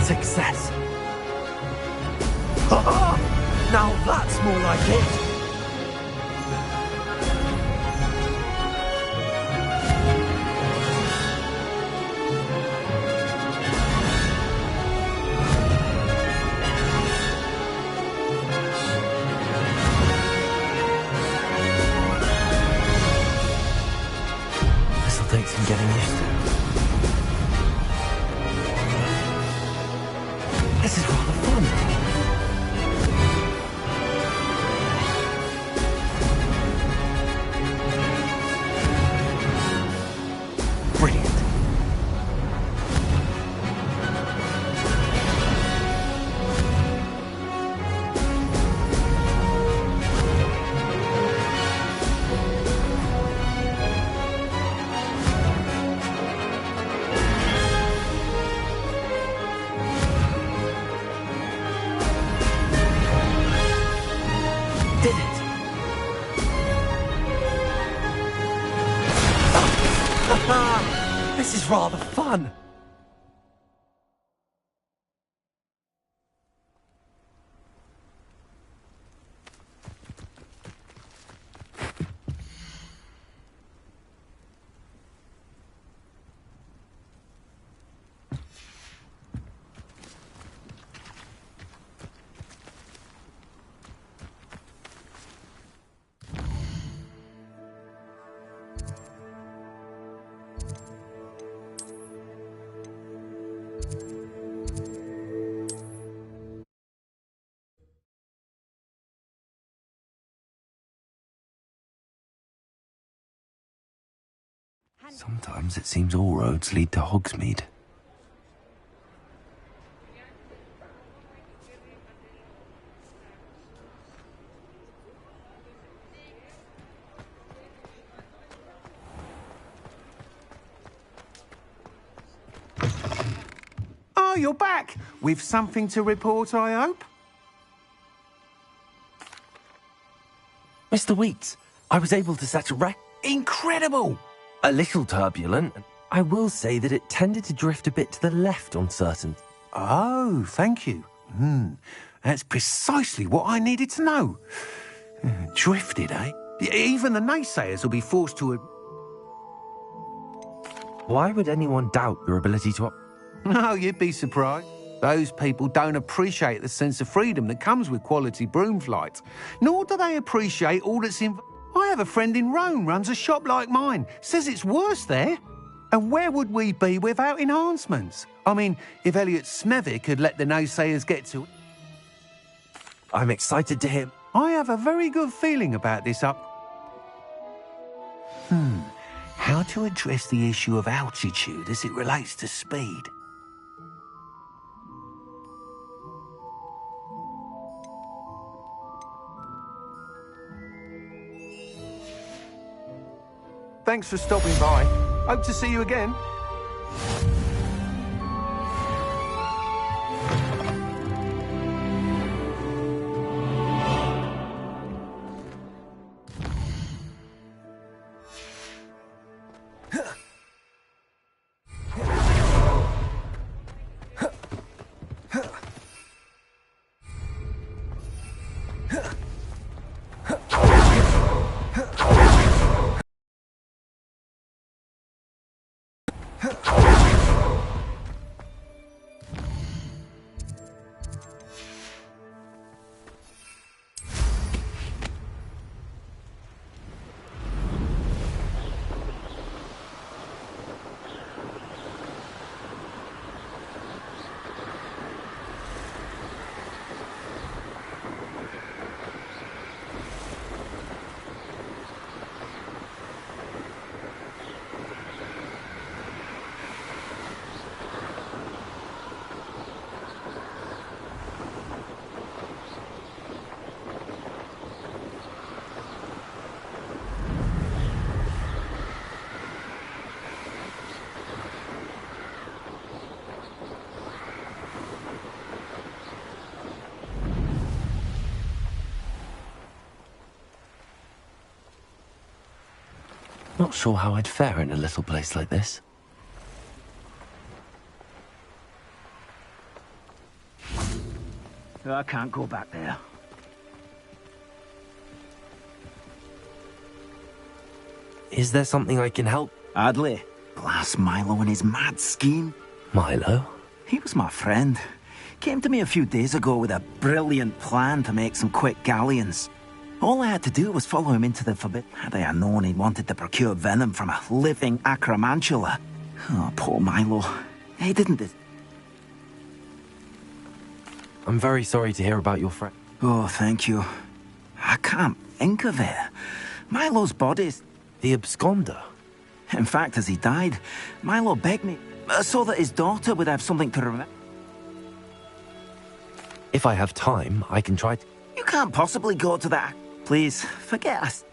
Success. Now that's more like it. This'll take some getting used to. This is rather fun. Brilliant. Did it. This is rather fun. Sometimes it seems all roads lead to Hogsmeade. Oh, you're back! With something to report, I hope? Mr. Weeks, I was able to set a wreck. Incredible! A little turbulent. I will say that it tended to drift a bit to the left on certain... Oh, thank you. That's precisely what I needed to know. Drifted, eh? Even the naysayers will be forced to... Why would anyone doubt your ability to... Oh, you'd be surprised. Those people don't appreciate the sense of freedom that comes with quality broom flights. Nor do they appreciate all that's in... I have a friend in Rome runs a shop like mine. Says it's worse there. And where would we be without enhancements? I mean, if Elliot Smethwick had let the naysayers get to it. I'm excited to hear... I have a very good feeling about this How to address the issue of altitude as it relates to speed? Thanks for stopping by. Hope to see you again. Not sure how I'd fare in a little place like this. I can't go back there. Is there something I can help? Adley, blast Milo and his mad scheme. Milo? He was my friend. Came to me a few days ago with a brilliant plan to make some quick galleons. All I had to do was follow him into the forbidden. Had I known he wanted to procure venom from a living acromantula. Oh, poor Milo. He didn't... I'm very sorry to hear about your friend. Oh, thank you. I can't think of it. Milo's body's... The absconder? In fact, as he died, Milo begged me so that his daughter would have something to remember. If I have time, I can try to... You can't possibly go to that. Please, forget us.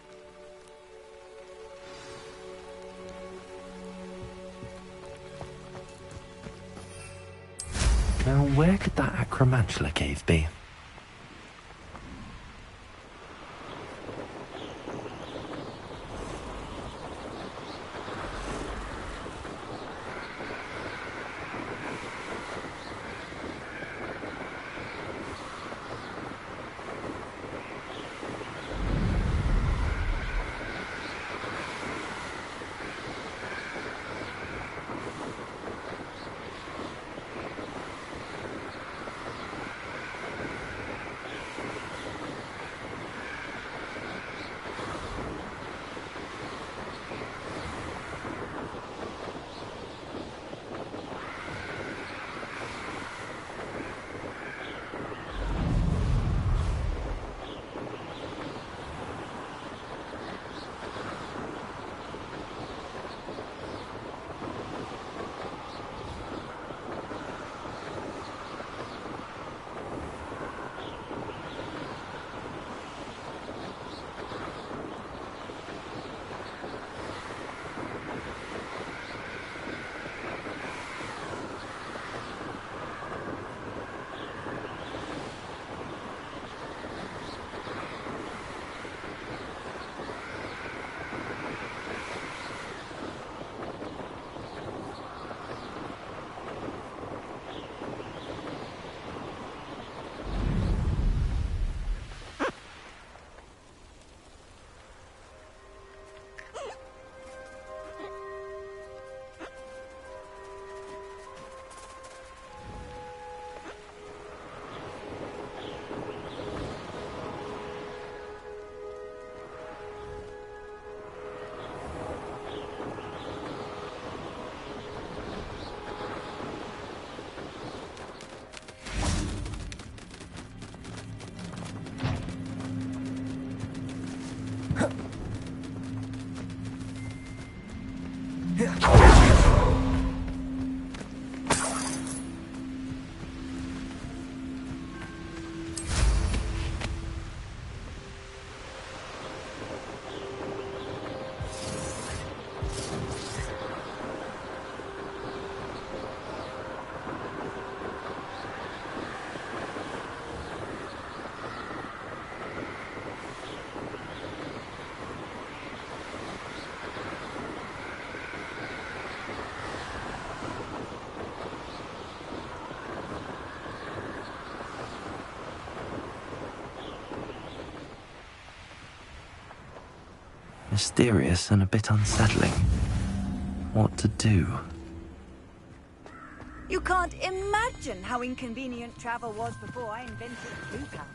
Now, where could that acromantula cave be? Mysterious and a bit unsettling. What to do? You can't imagine how inconvenient travel was before I invented blue powder.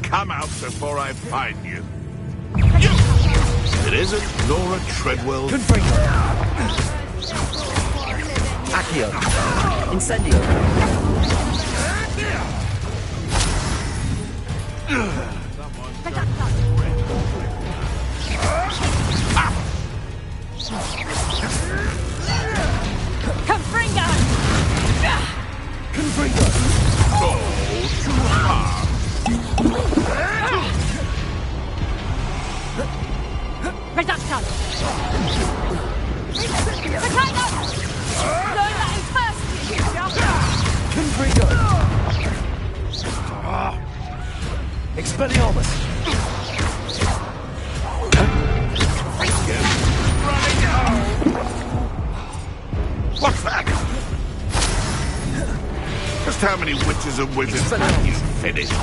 Come out before I find you. It isn't Laura Treadwell. Accio. Incendio. Expelliarmus! What's that? Just how many witches and wizards have you finished?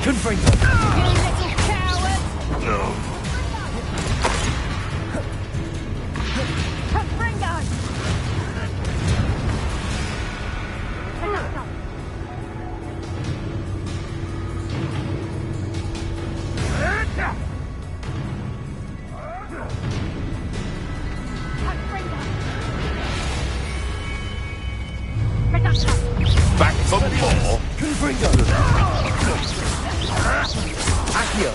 Confringo! You little coward! No. Back for more. Confringo! Accio!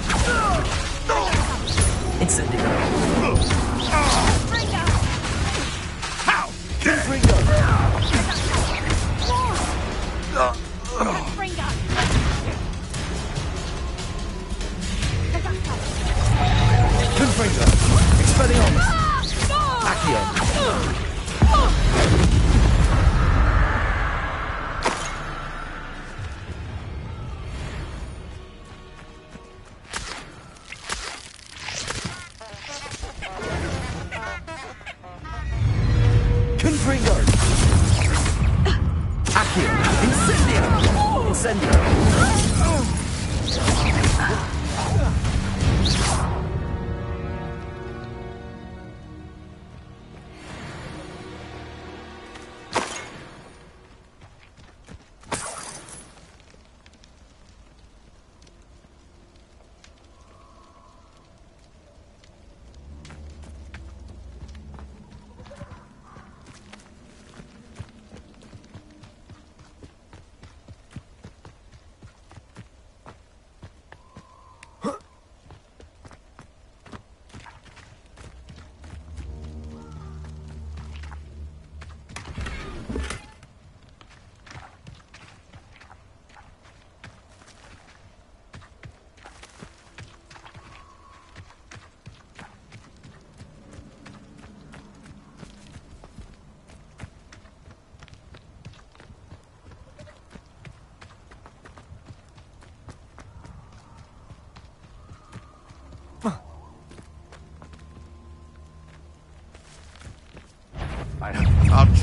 Incendio! How? Confringo! Confringo! Expelliarmus! Accio! Confringo! Accio! Incendio! Incendio!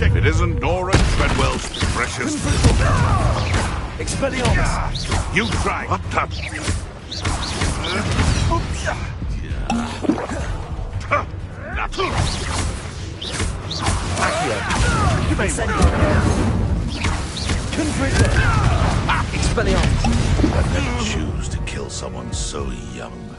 If it isn't Nora Treadwell's precious little... Expelliarmus! You try. What Expelliarmus! I'd never choose to kill someone so young.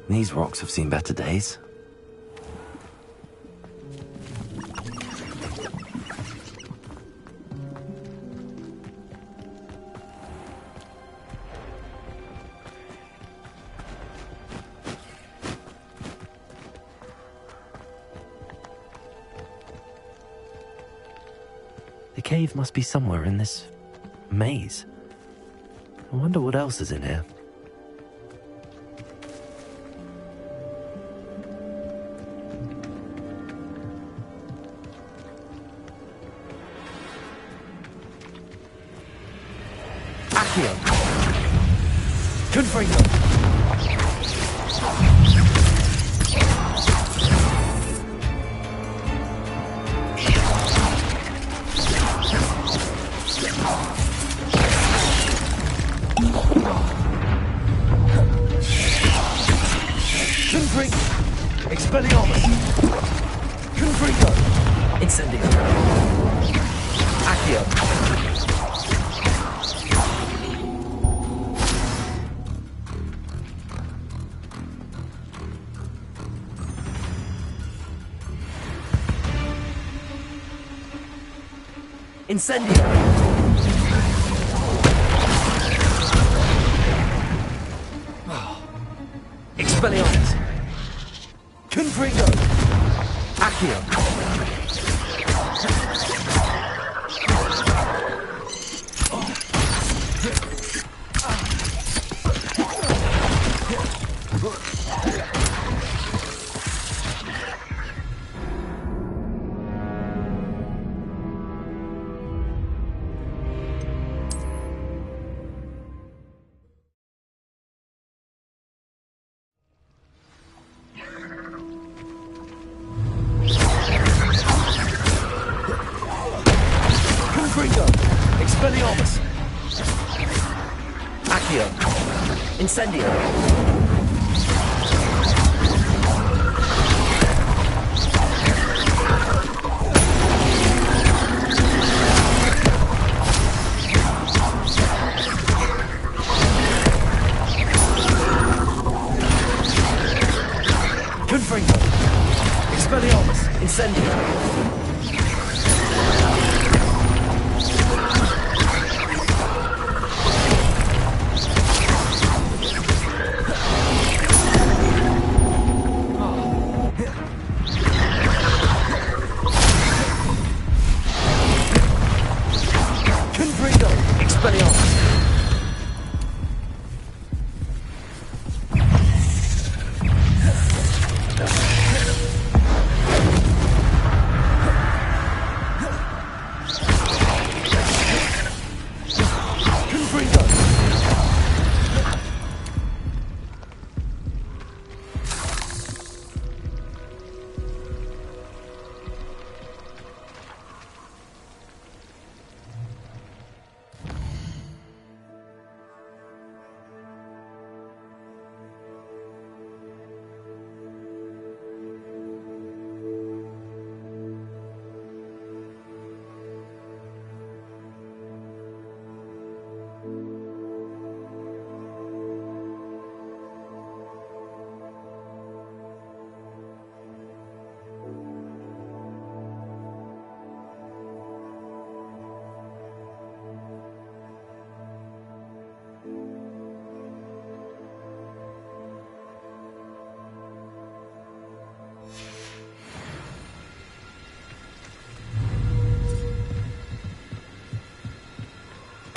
These rocks have seen better days. The cave must be somewhere in this maze. I wonder what else is in here. Confringo. Confringo. Expelliarmus. Confringo. Incendio. Accio. Incendio! Expelliarmus! Confringo! Accio! Expelliarmus! Accio! Incendio! Confringo! Expelliarmus! Incendio!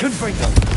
Confringo!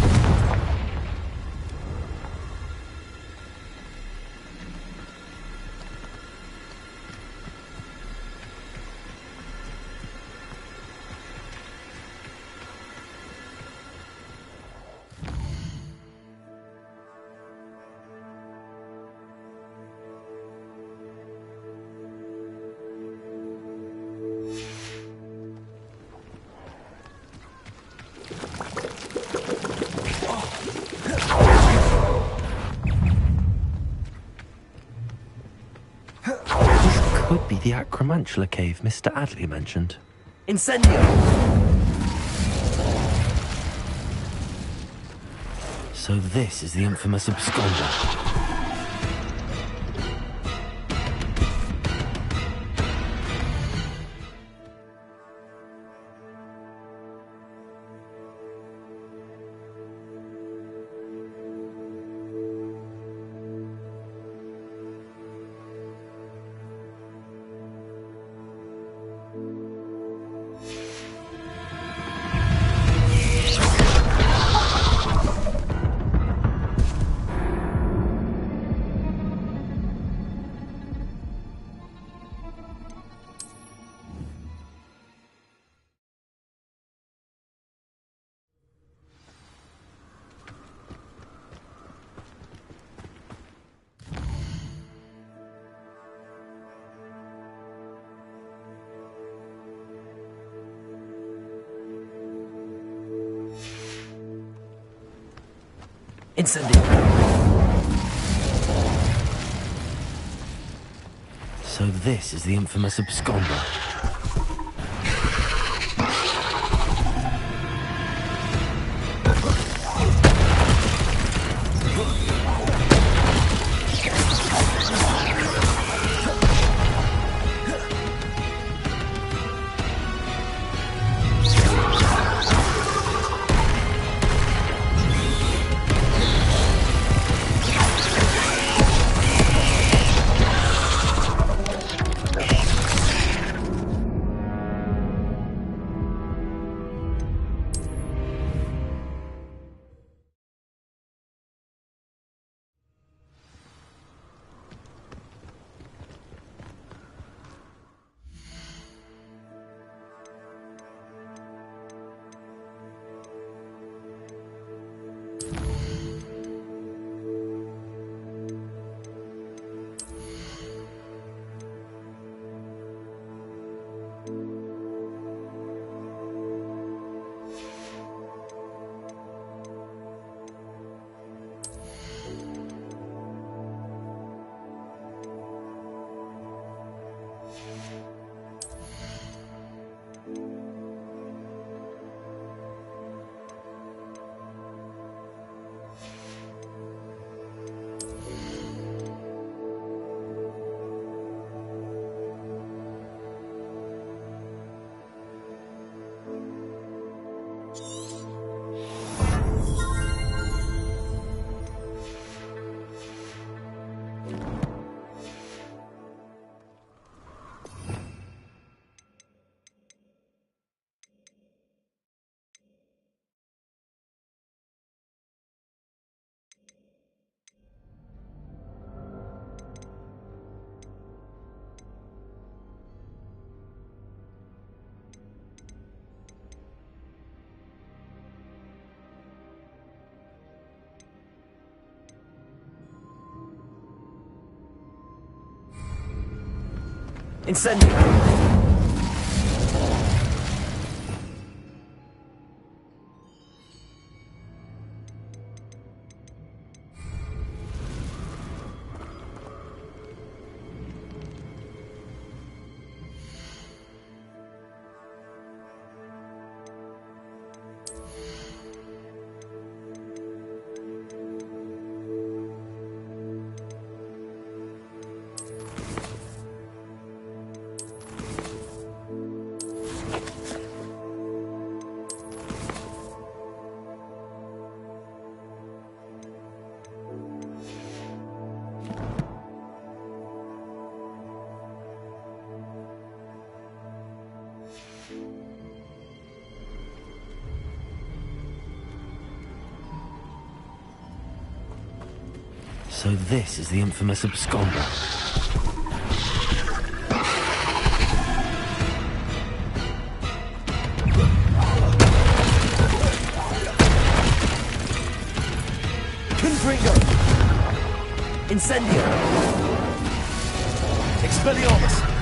Could be the Acromantula cave Mr. Adley mentioned. Incendio! So this is the infamous absconder. Incendio! So this is the infamous absconder. Incendio! So this is the infamous absconder. Confringo! Incendio! Expelliarmus!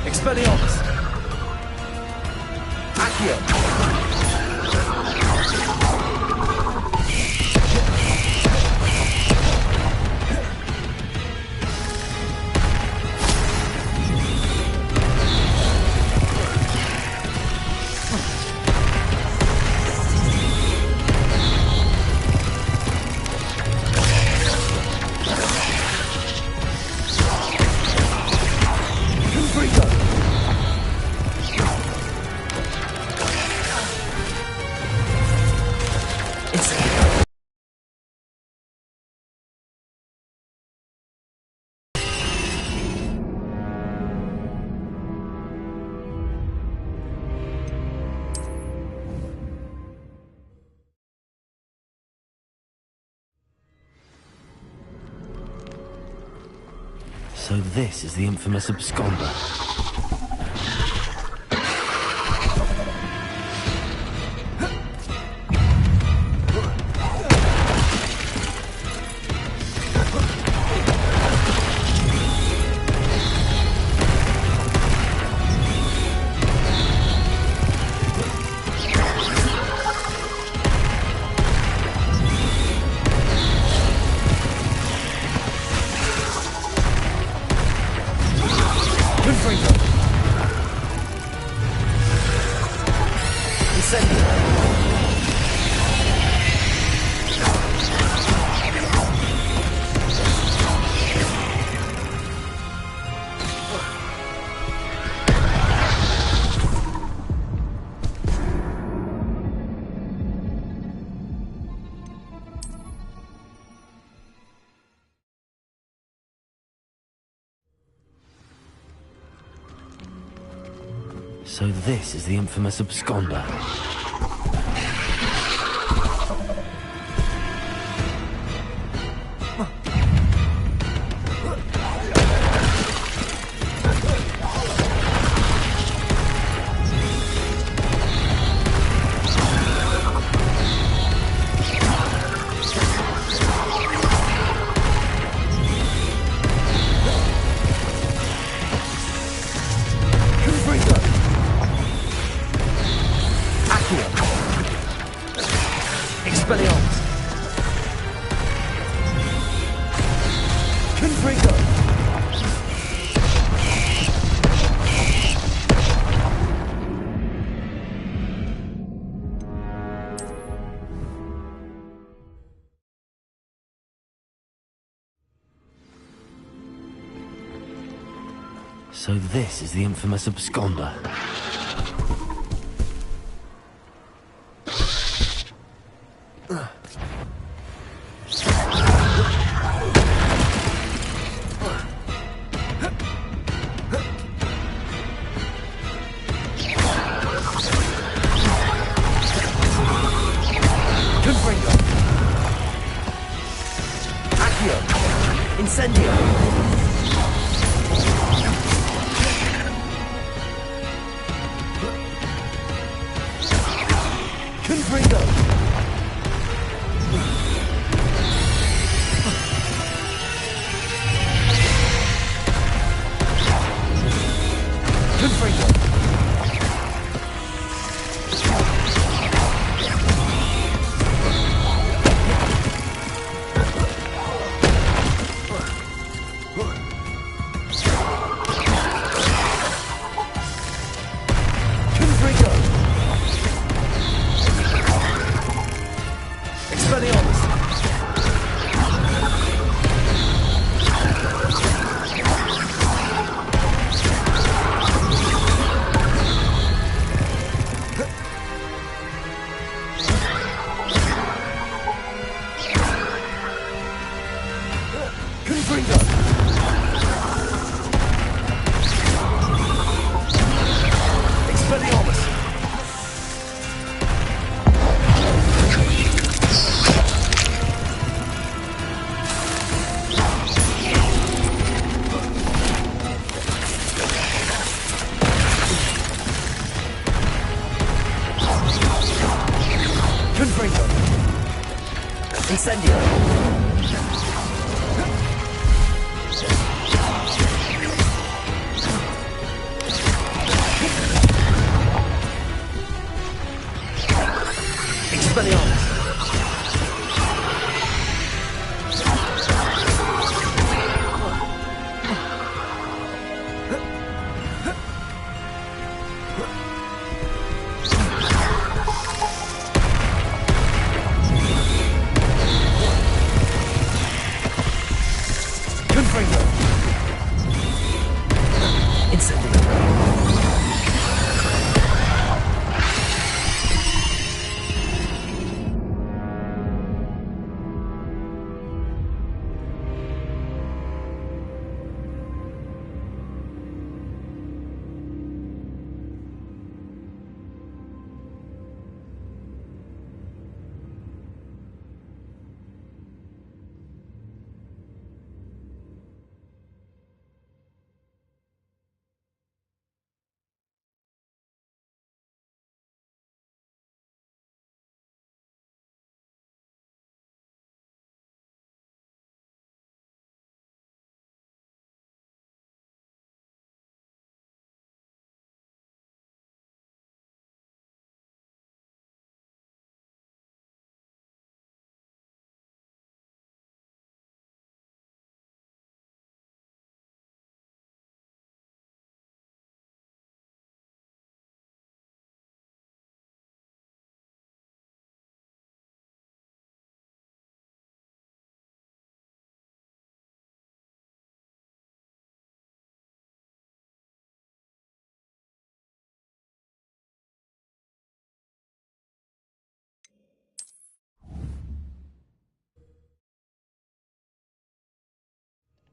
Expelliarmus! Accio! So this is the infamous absconder. So this is the infamous absconder. So this is the infamous absconder. Incendio! Confringo! Confringo!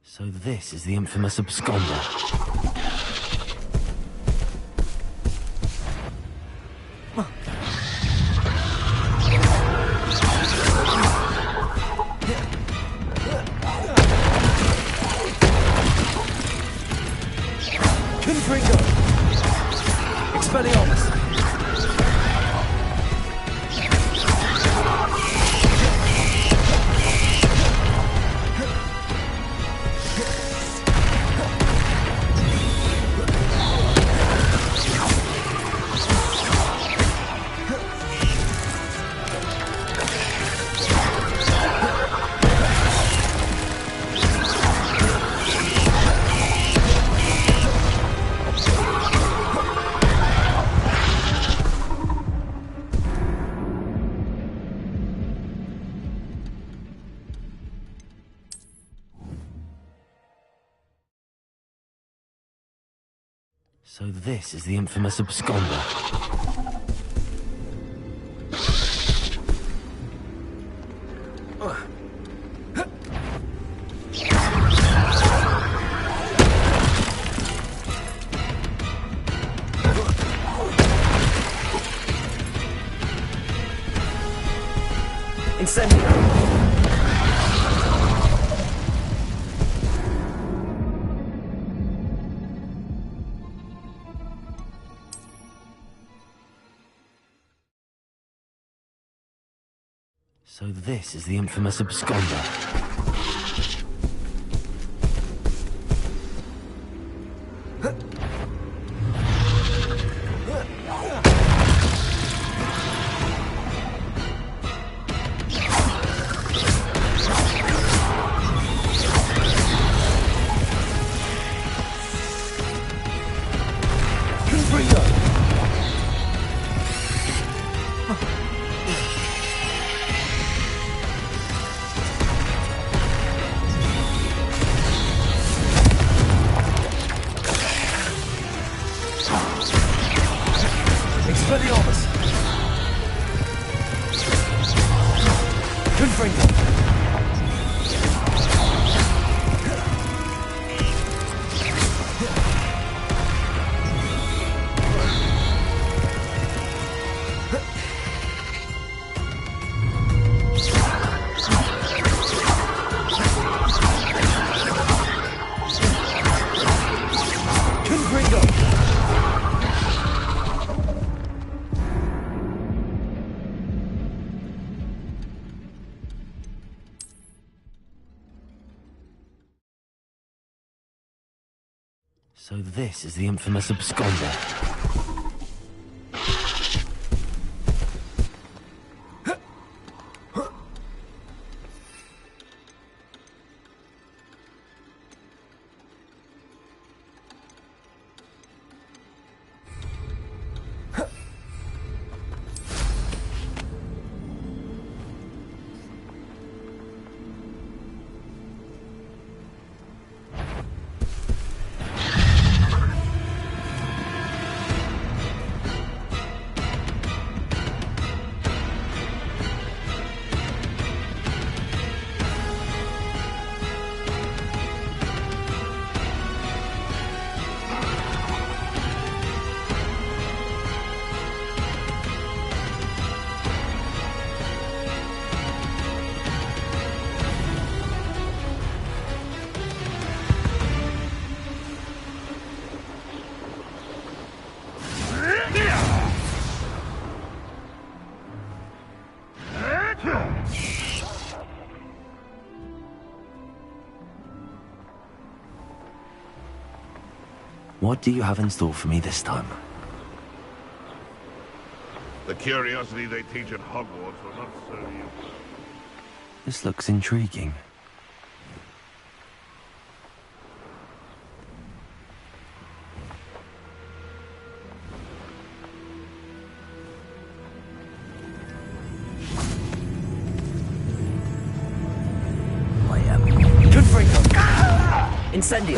So this is the infamous absconder. Confringo! Expelliarmus! So this is the infamous absconder. Incendio! So this is the infamous absconder. So this is the infamous absconder. What do you have in store for me this time? The curiosity they teach at Hogwarts will not serve you. This looks intriguing. Incendio.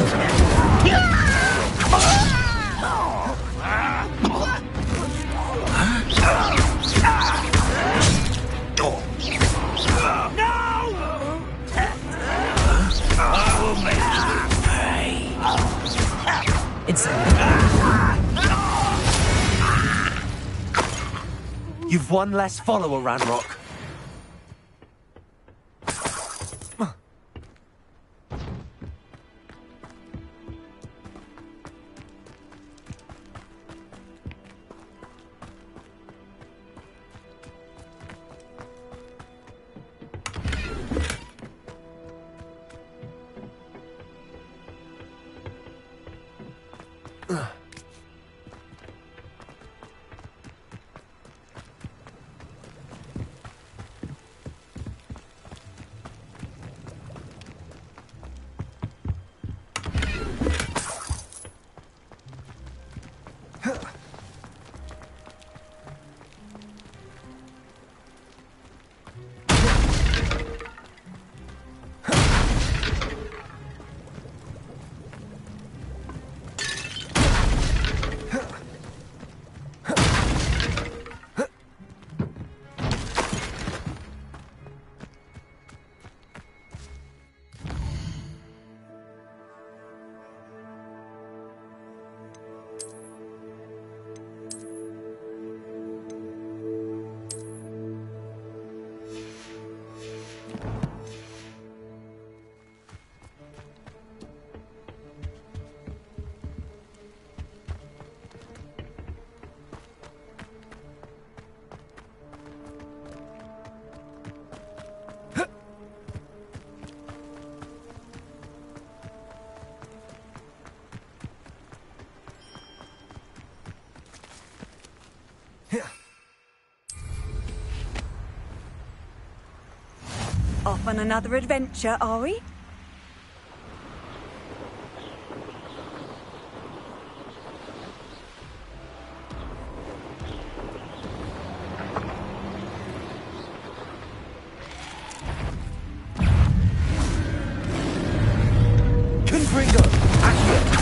You've one less follower, Ranrock. Off on another adventure, are we? Confringo! Accio!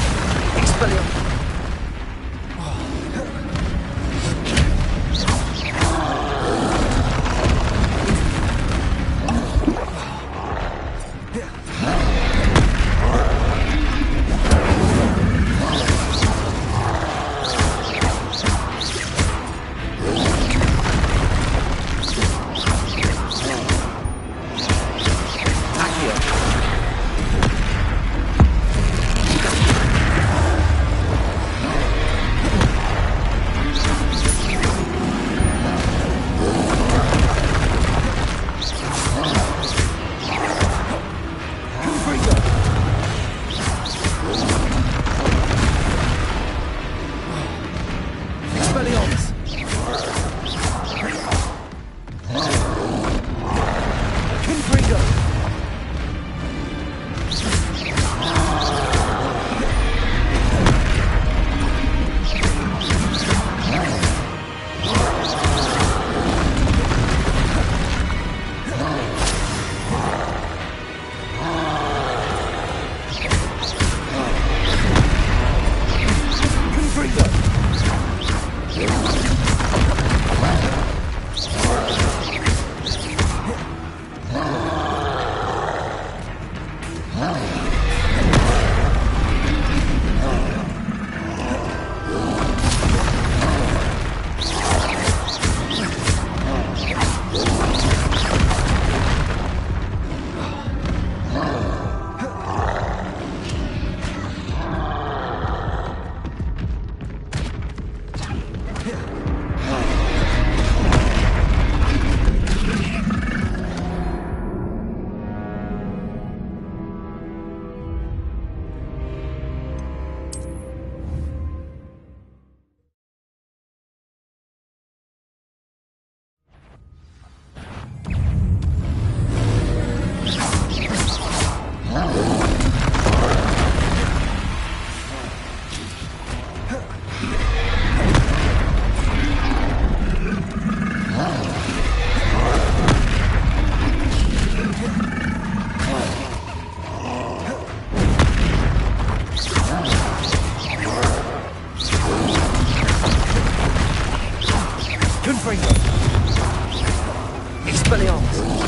Expelliarmus!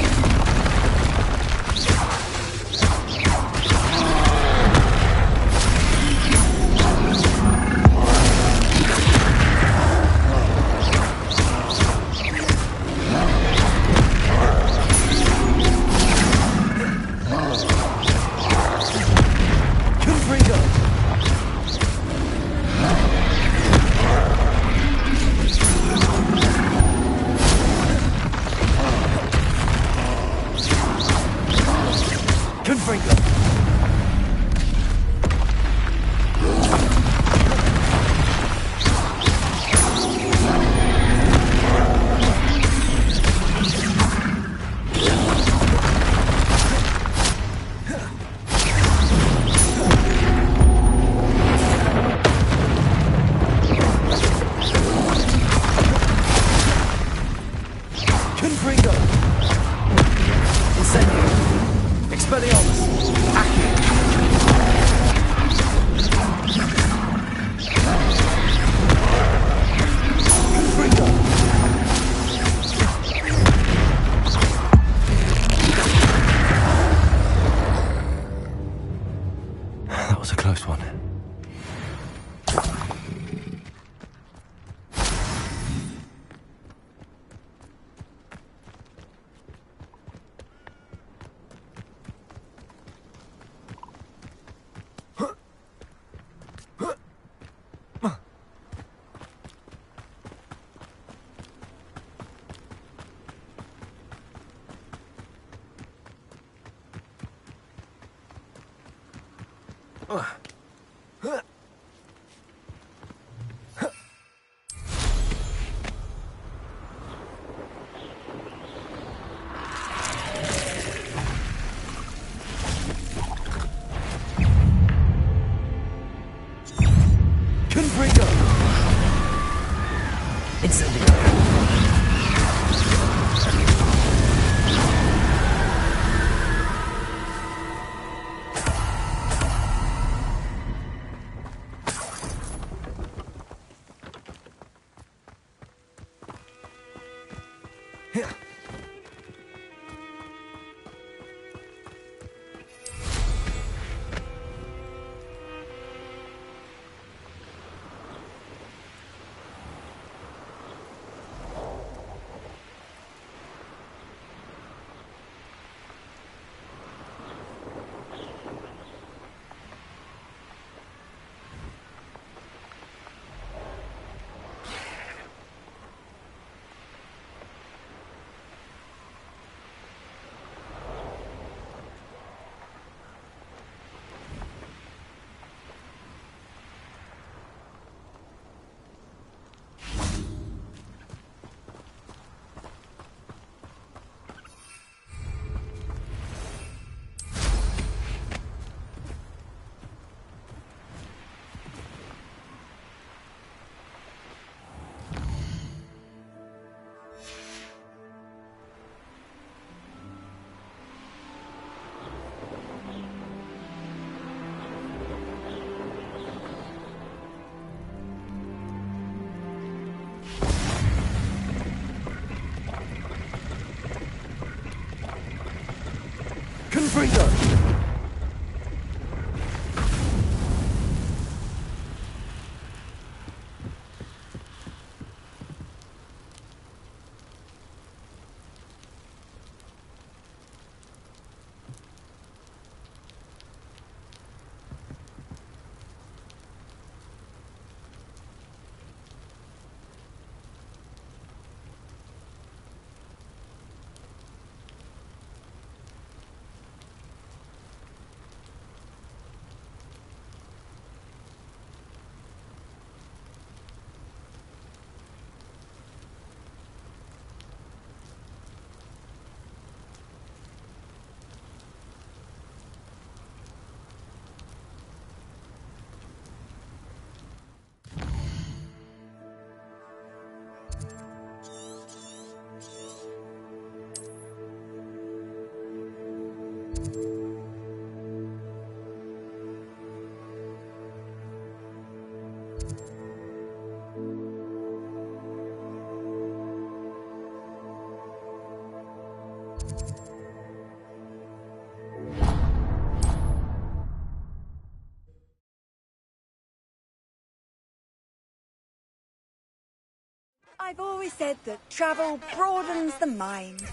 I've always said that travel broadens the mind.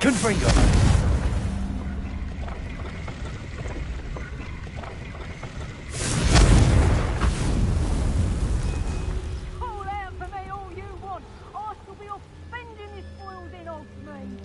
Confringo! Call out for me all you want. I shall be offending this foiled in of me.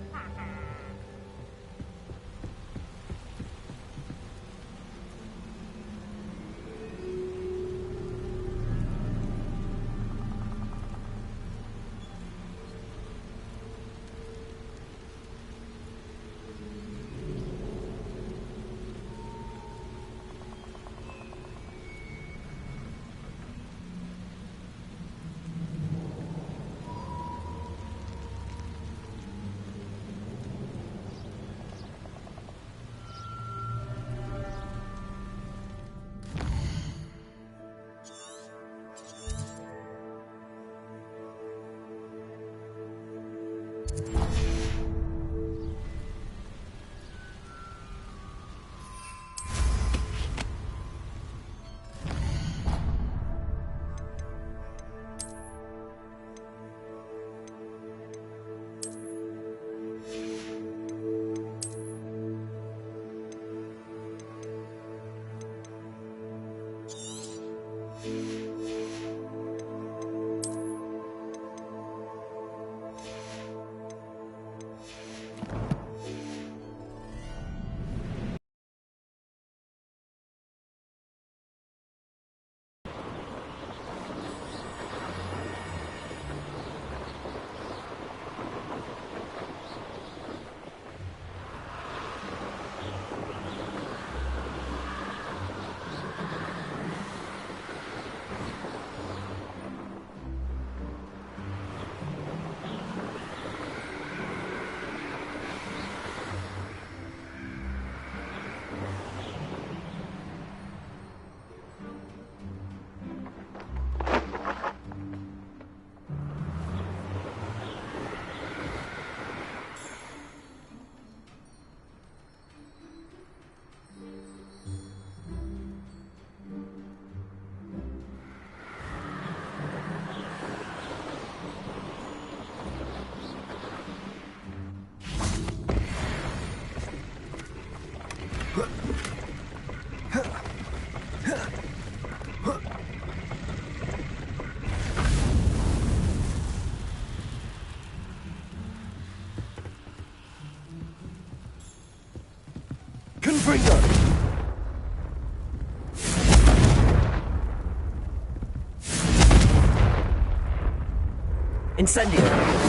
Incendio!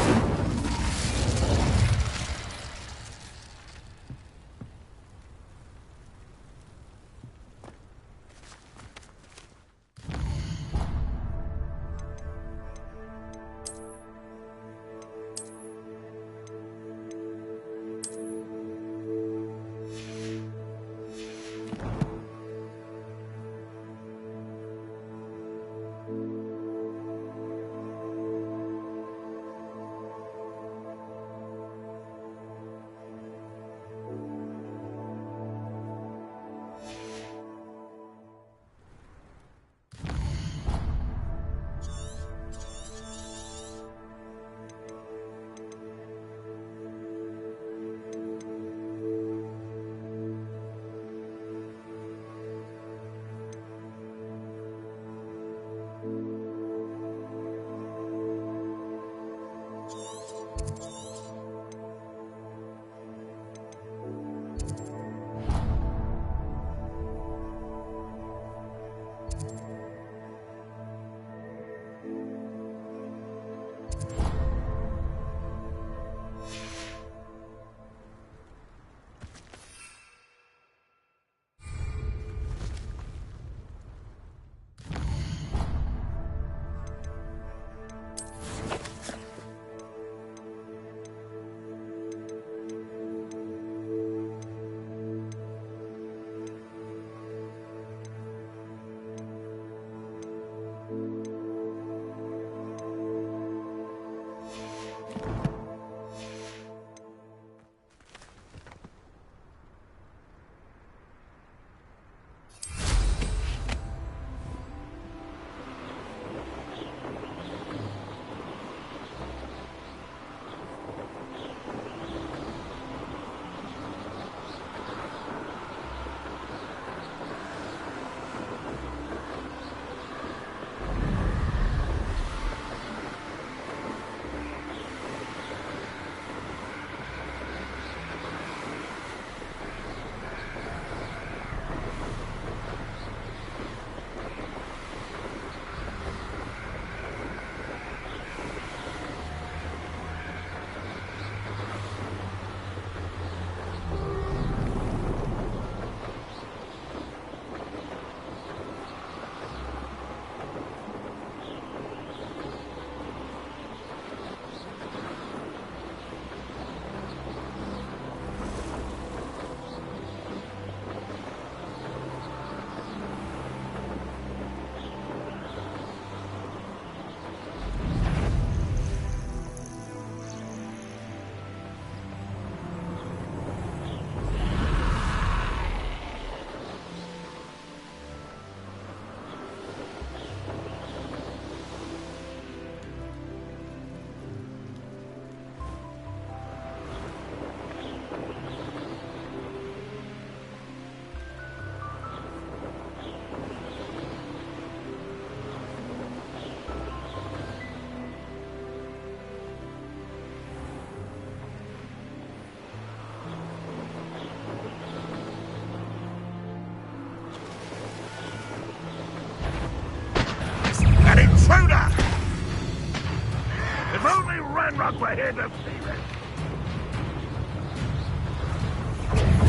If only Ranrock were here to see this!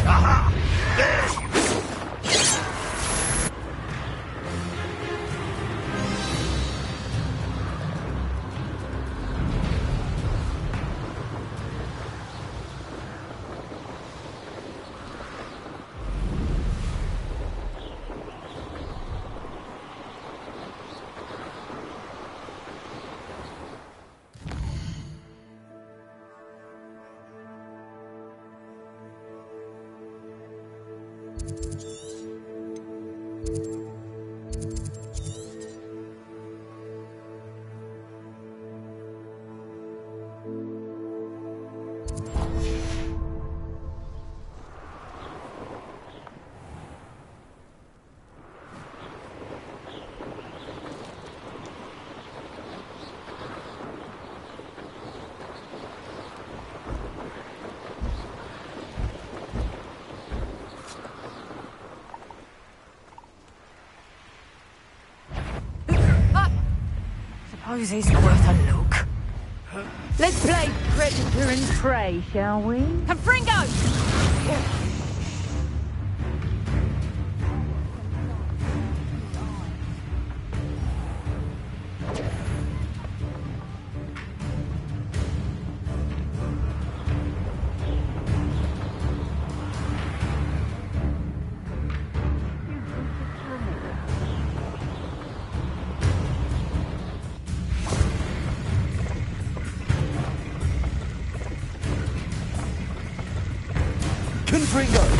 Aha! There you go! Suppose he's worth a look. Let's play predator and prey, shall we? Confringo! Confringo!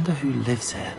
wonder who lives here.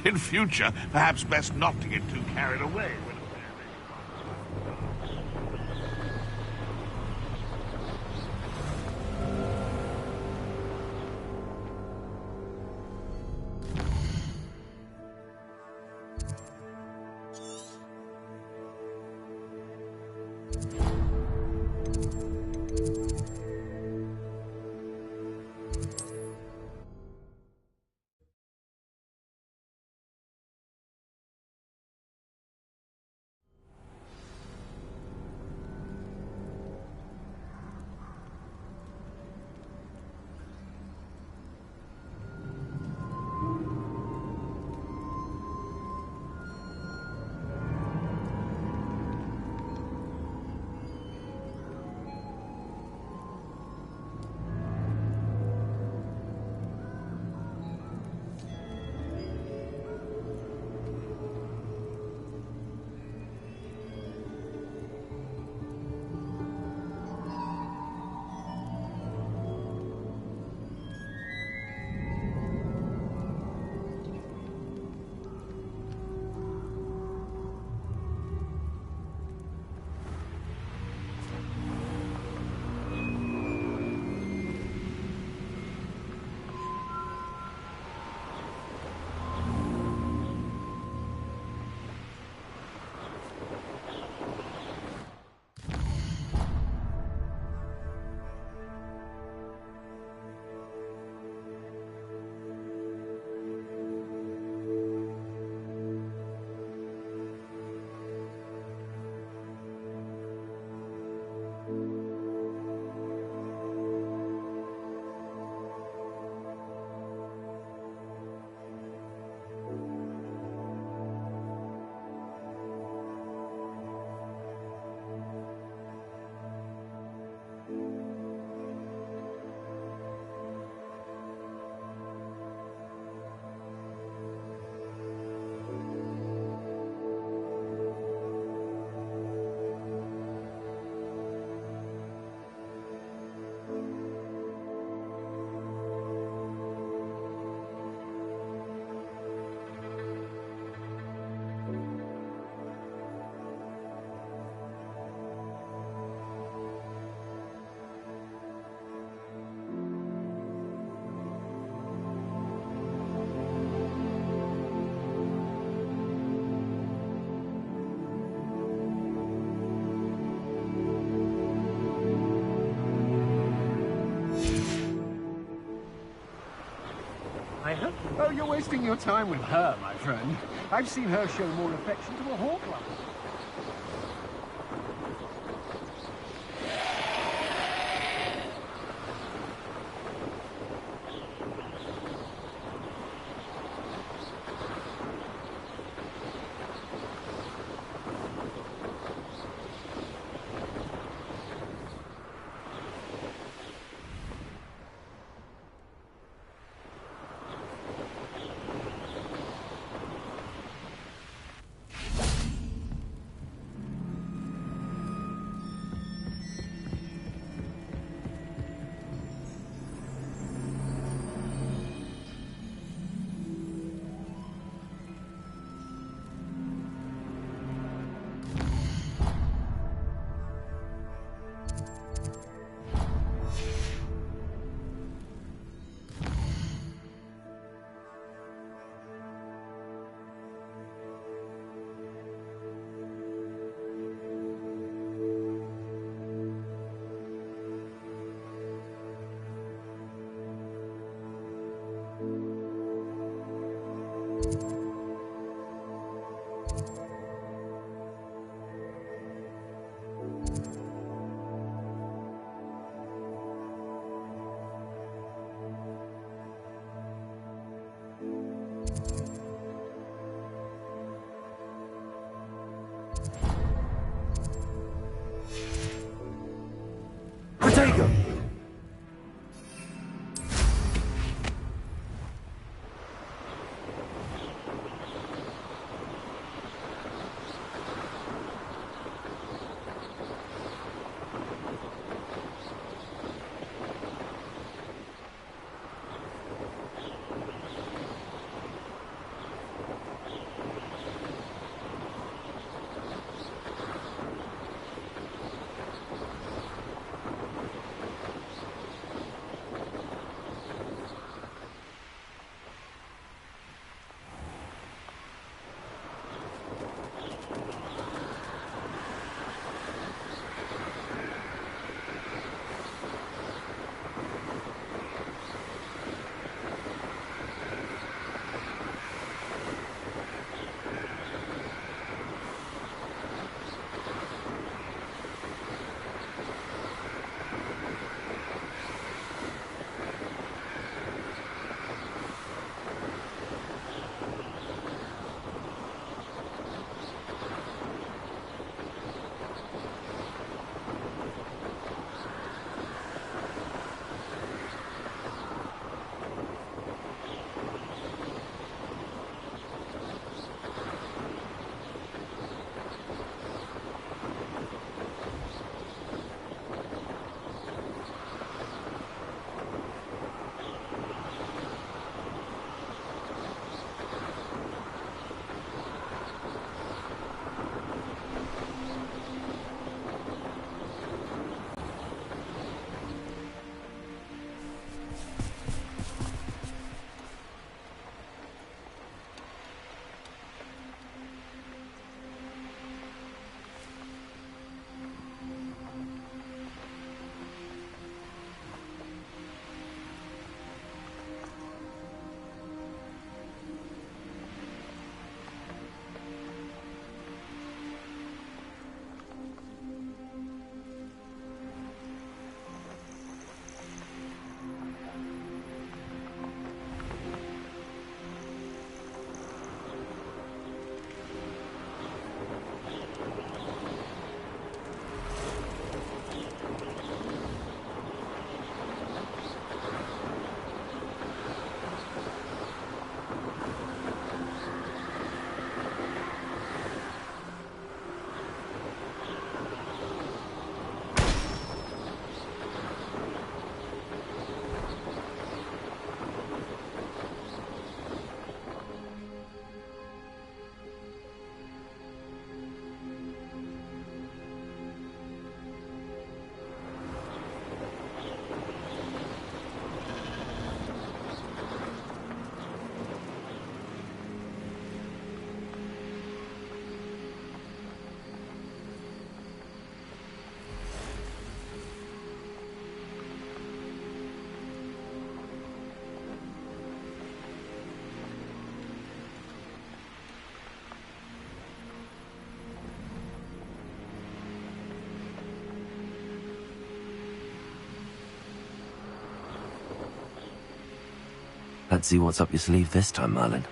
In future, perhaps best not to get too carried away. I hope. Oh, you're wasting your time with her, my friend. I've seen her show more affection to a hawk lover. Protego! Let's see what's up your sleeve this time, Merlin.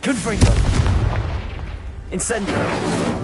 Confringo! Incendio!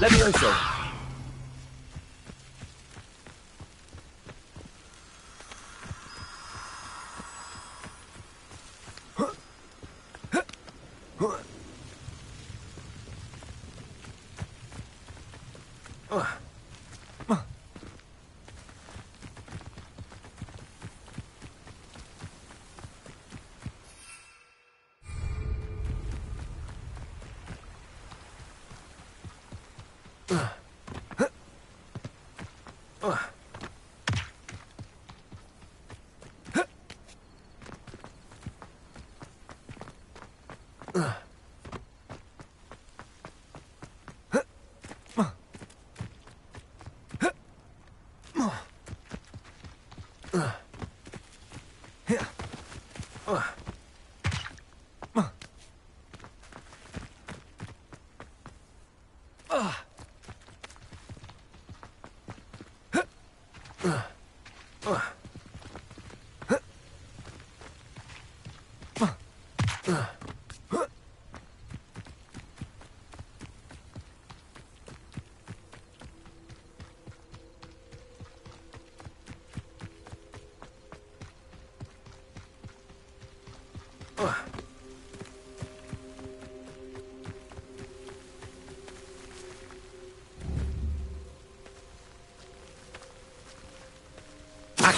Levioso!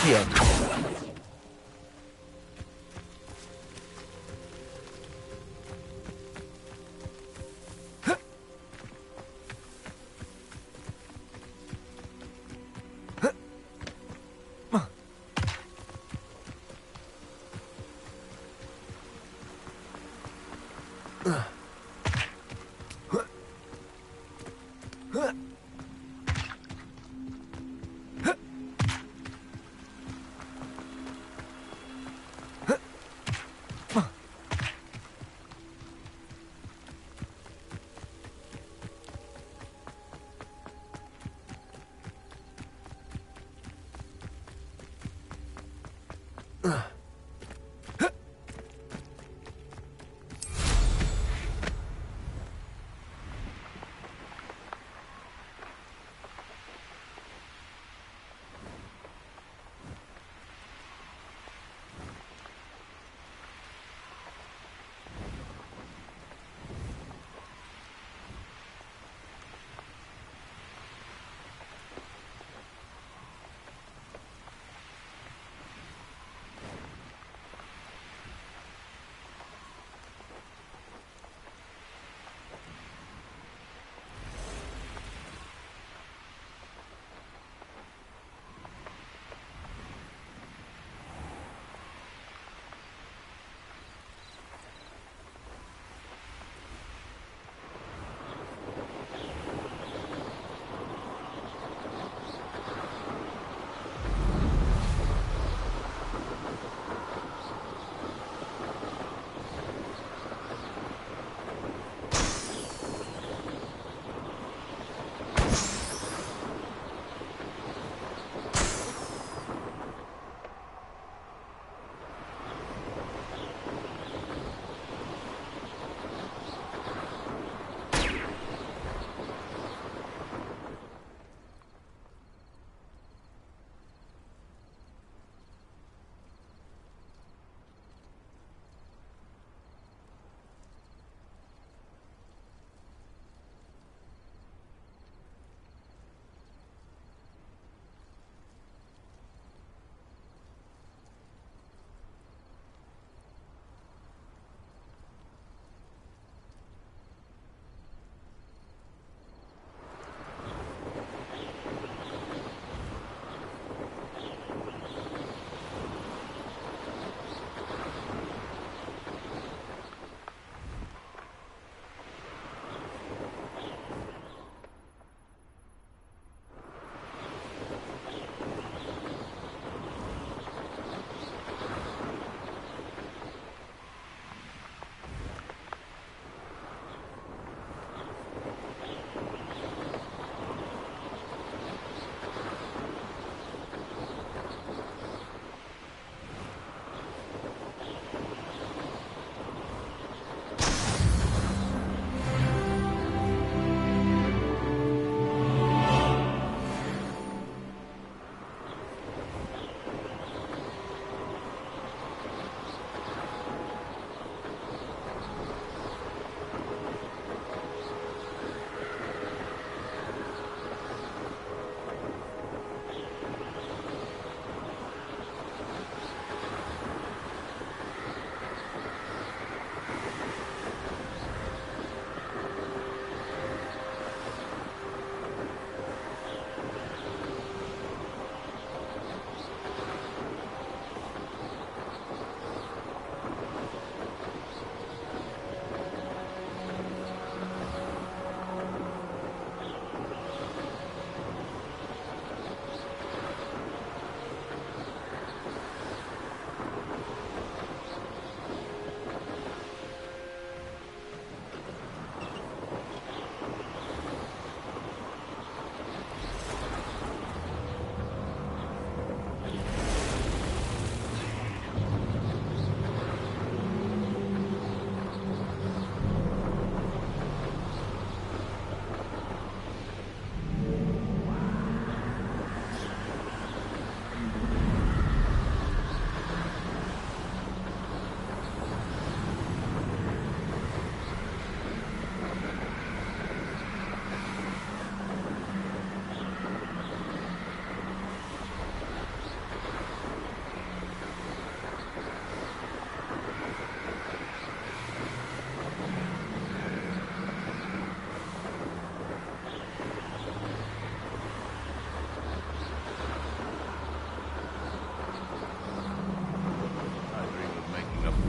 Accio.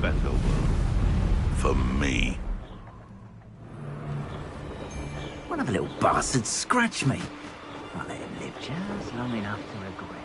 better world. For me. One of the little bastards scratched me. I'll let him live just long enough to regret.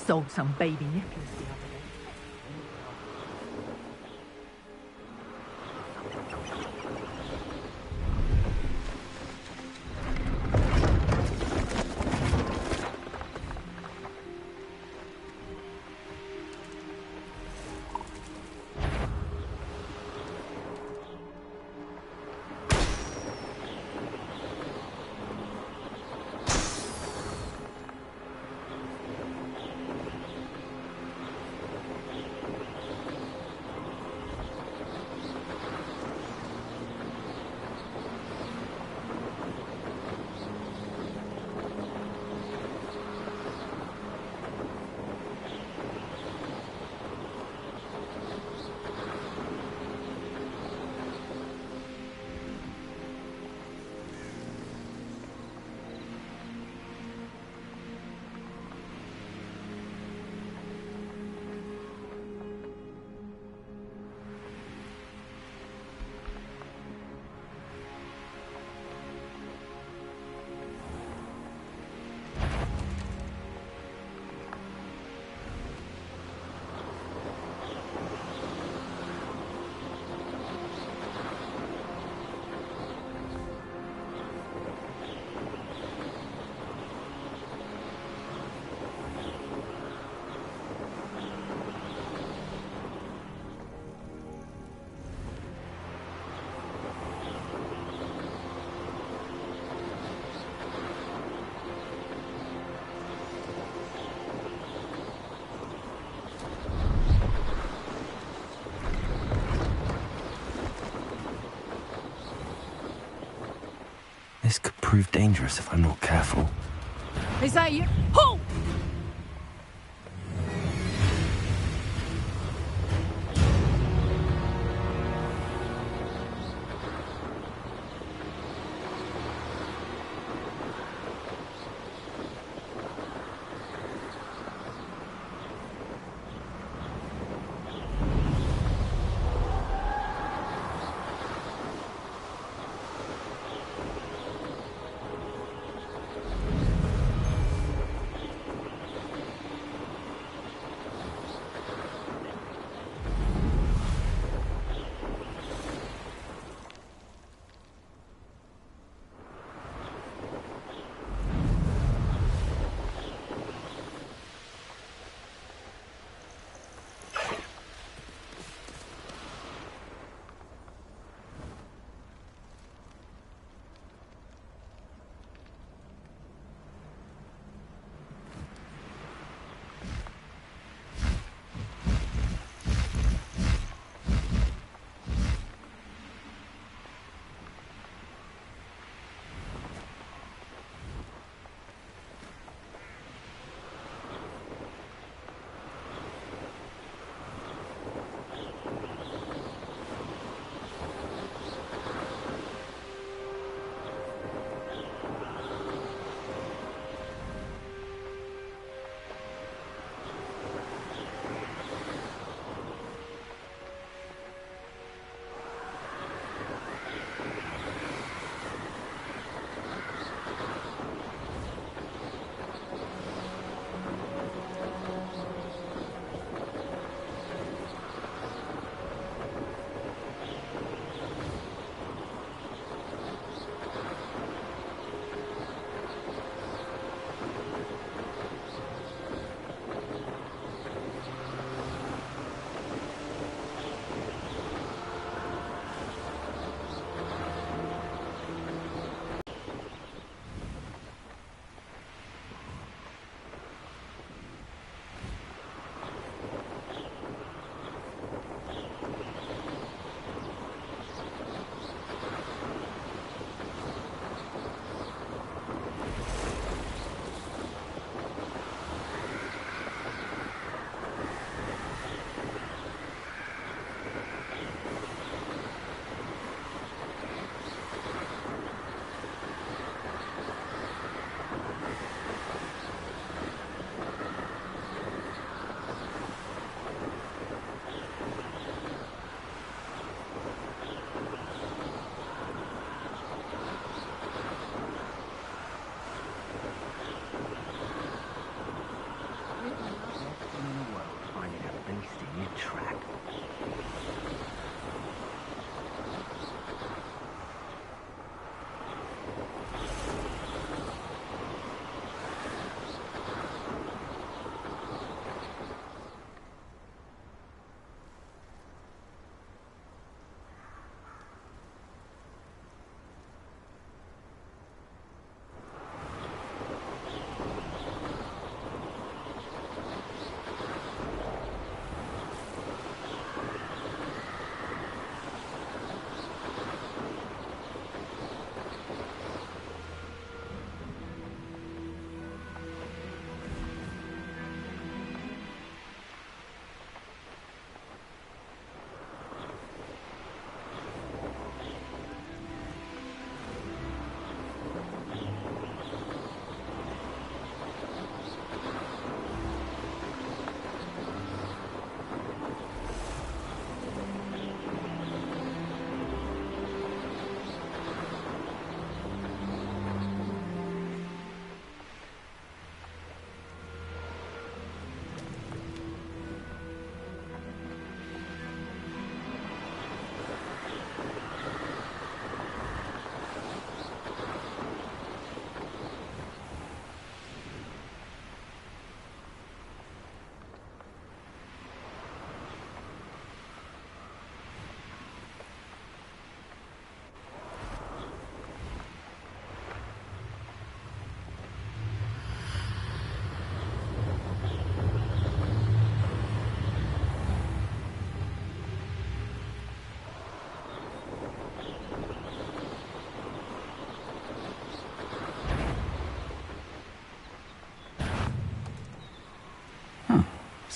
sold some baby nipples the other day. This could prove dangerous if I'm not careful. Is that you? Ho!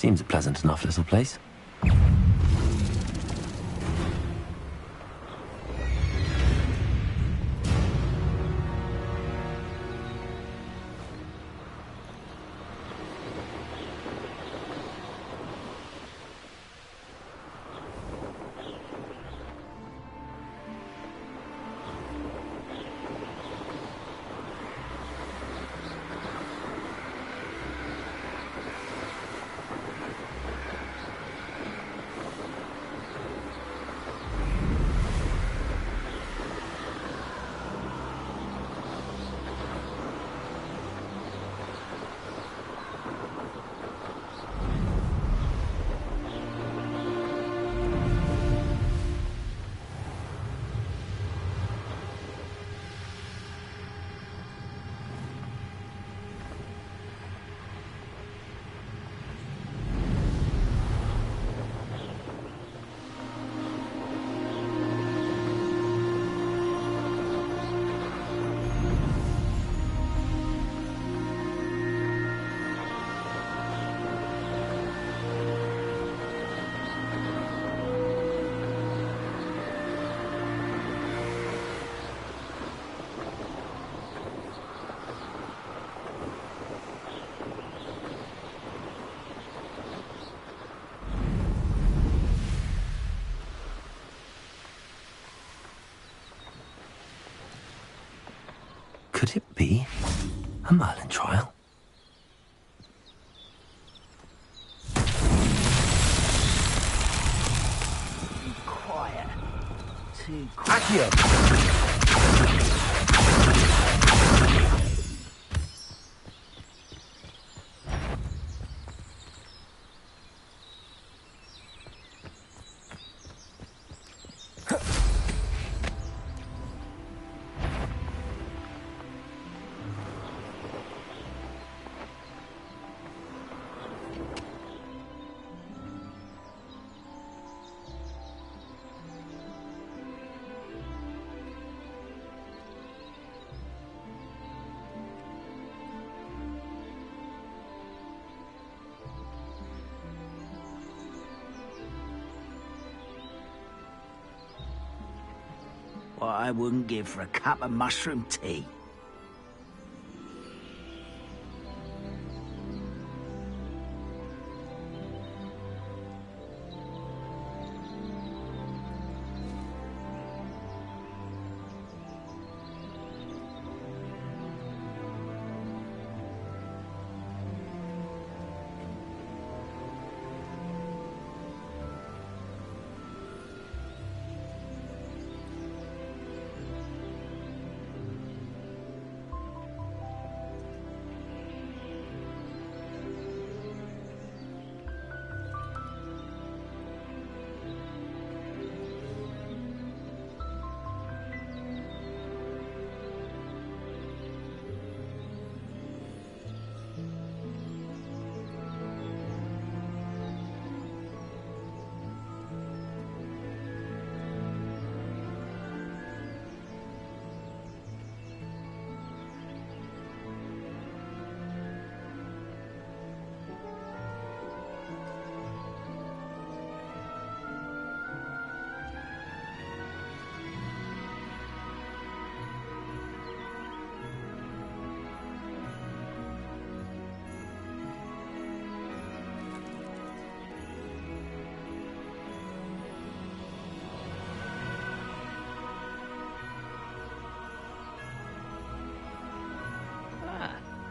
Seems a pleasant enough little place. Could it be a Merlin trial? Quiet. Too Accio! What I wouldn't give for a cup of mushroom tea.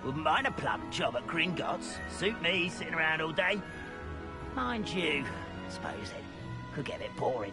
Wouldn't mind a plum job at Gringotts. Suit me, sitting around all day. Mind you, I suppose it could get a bit boring.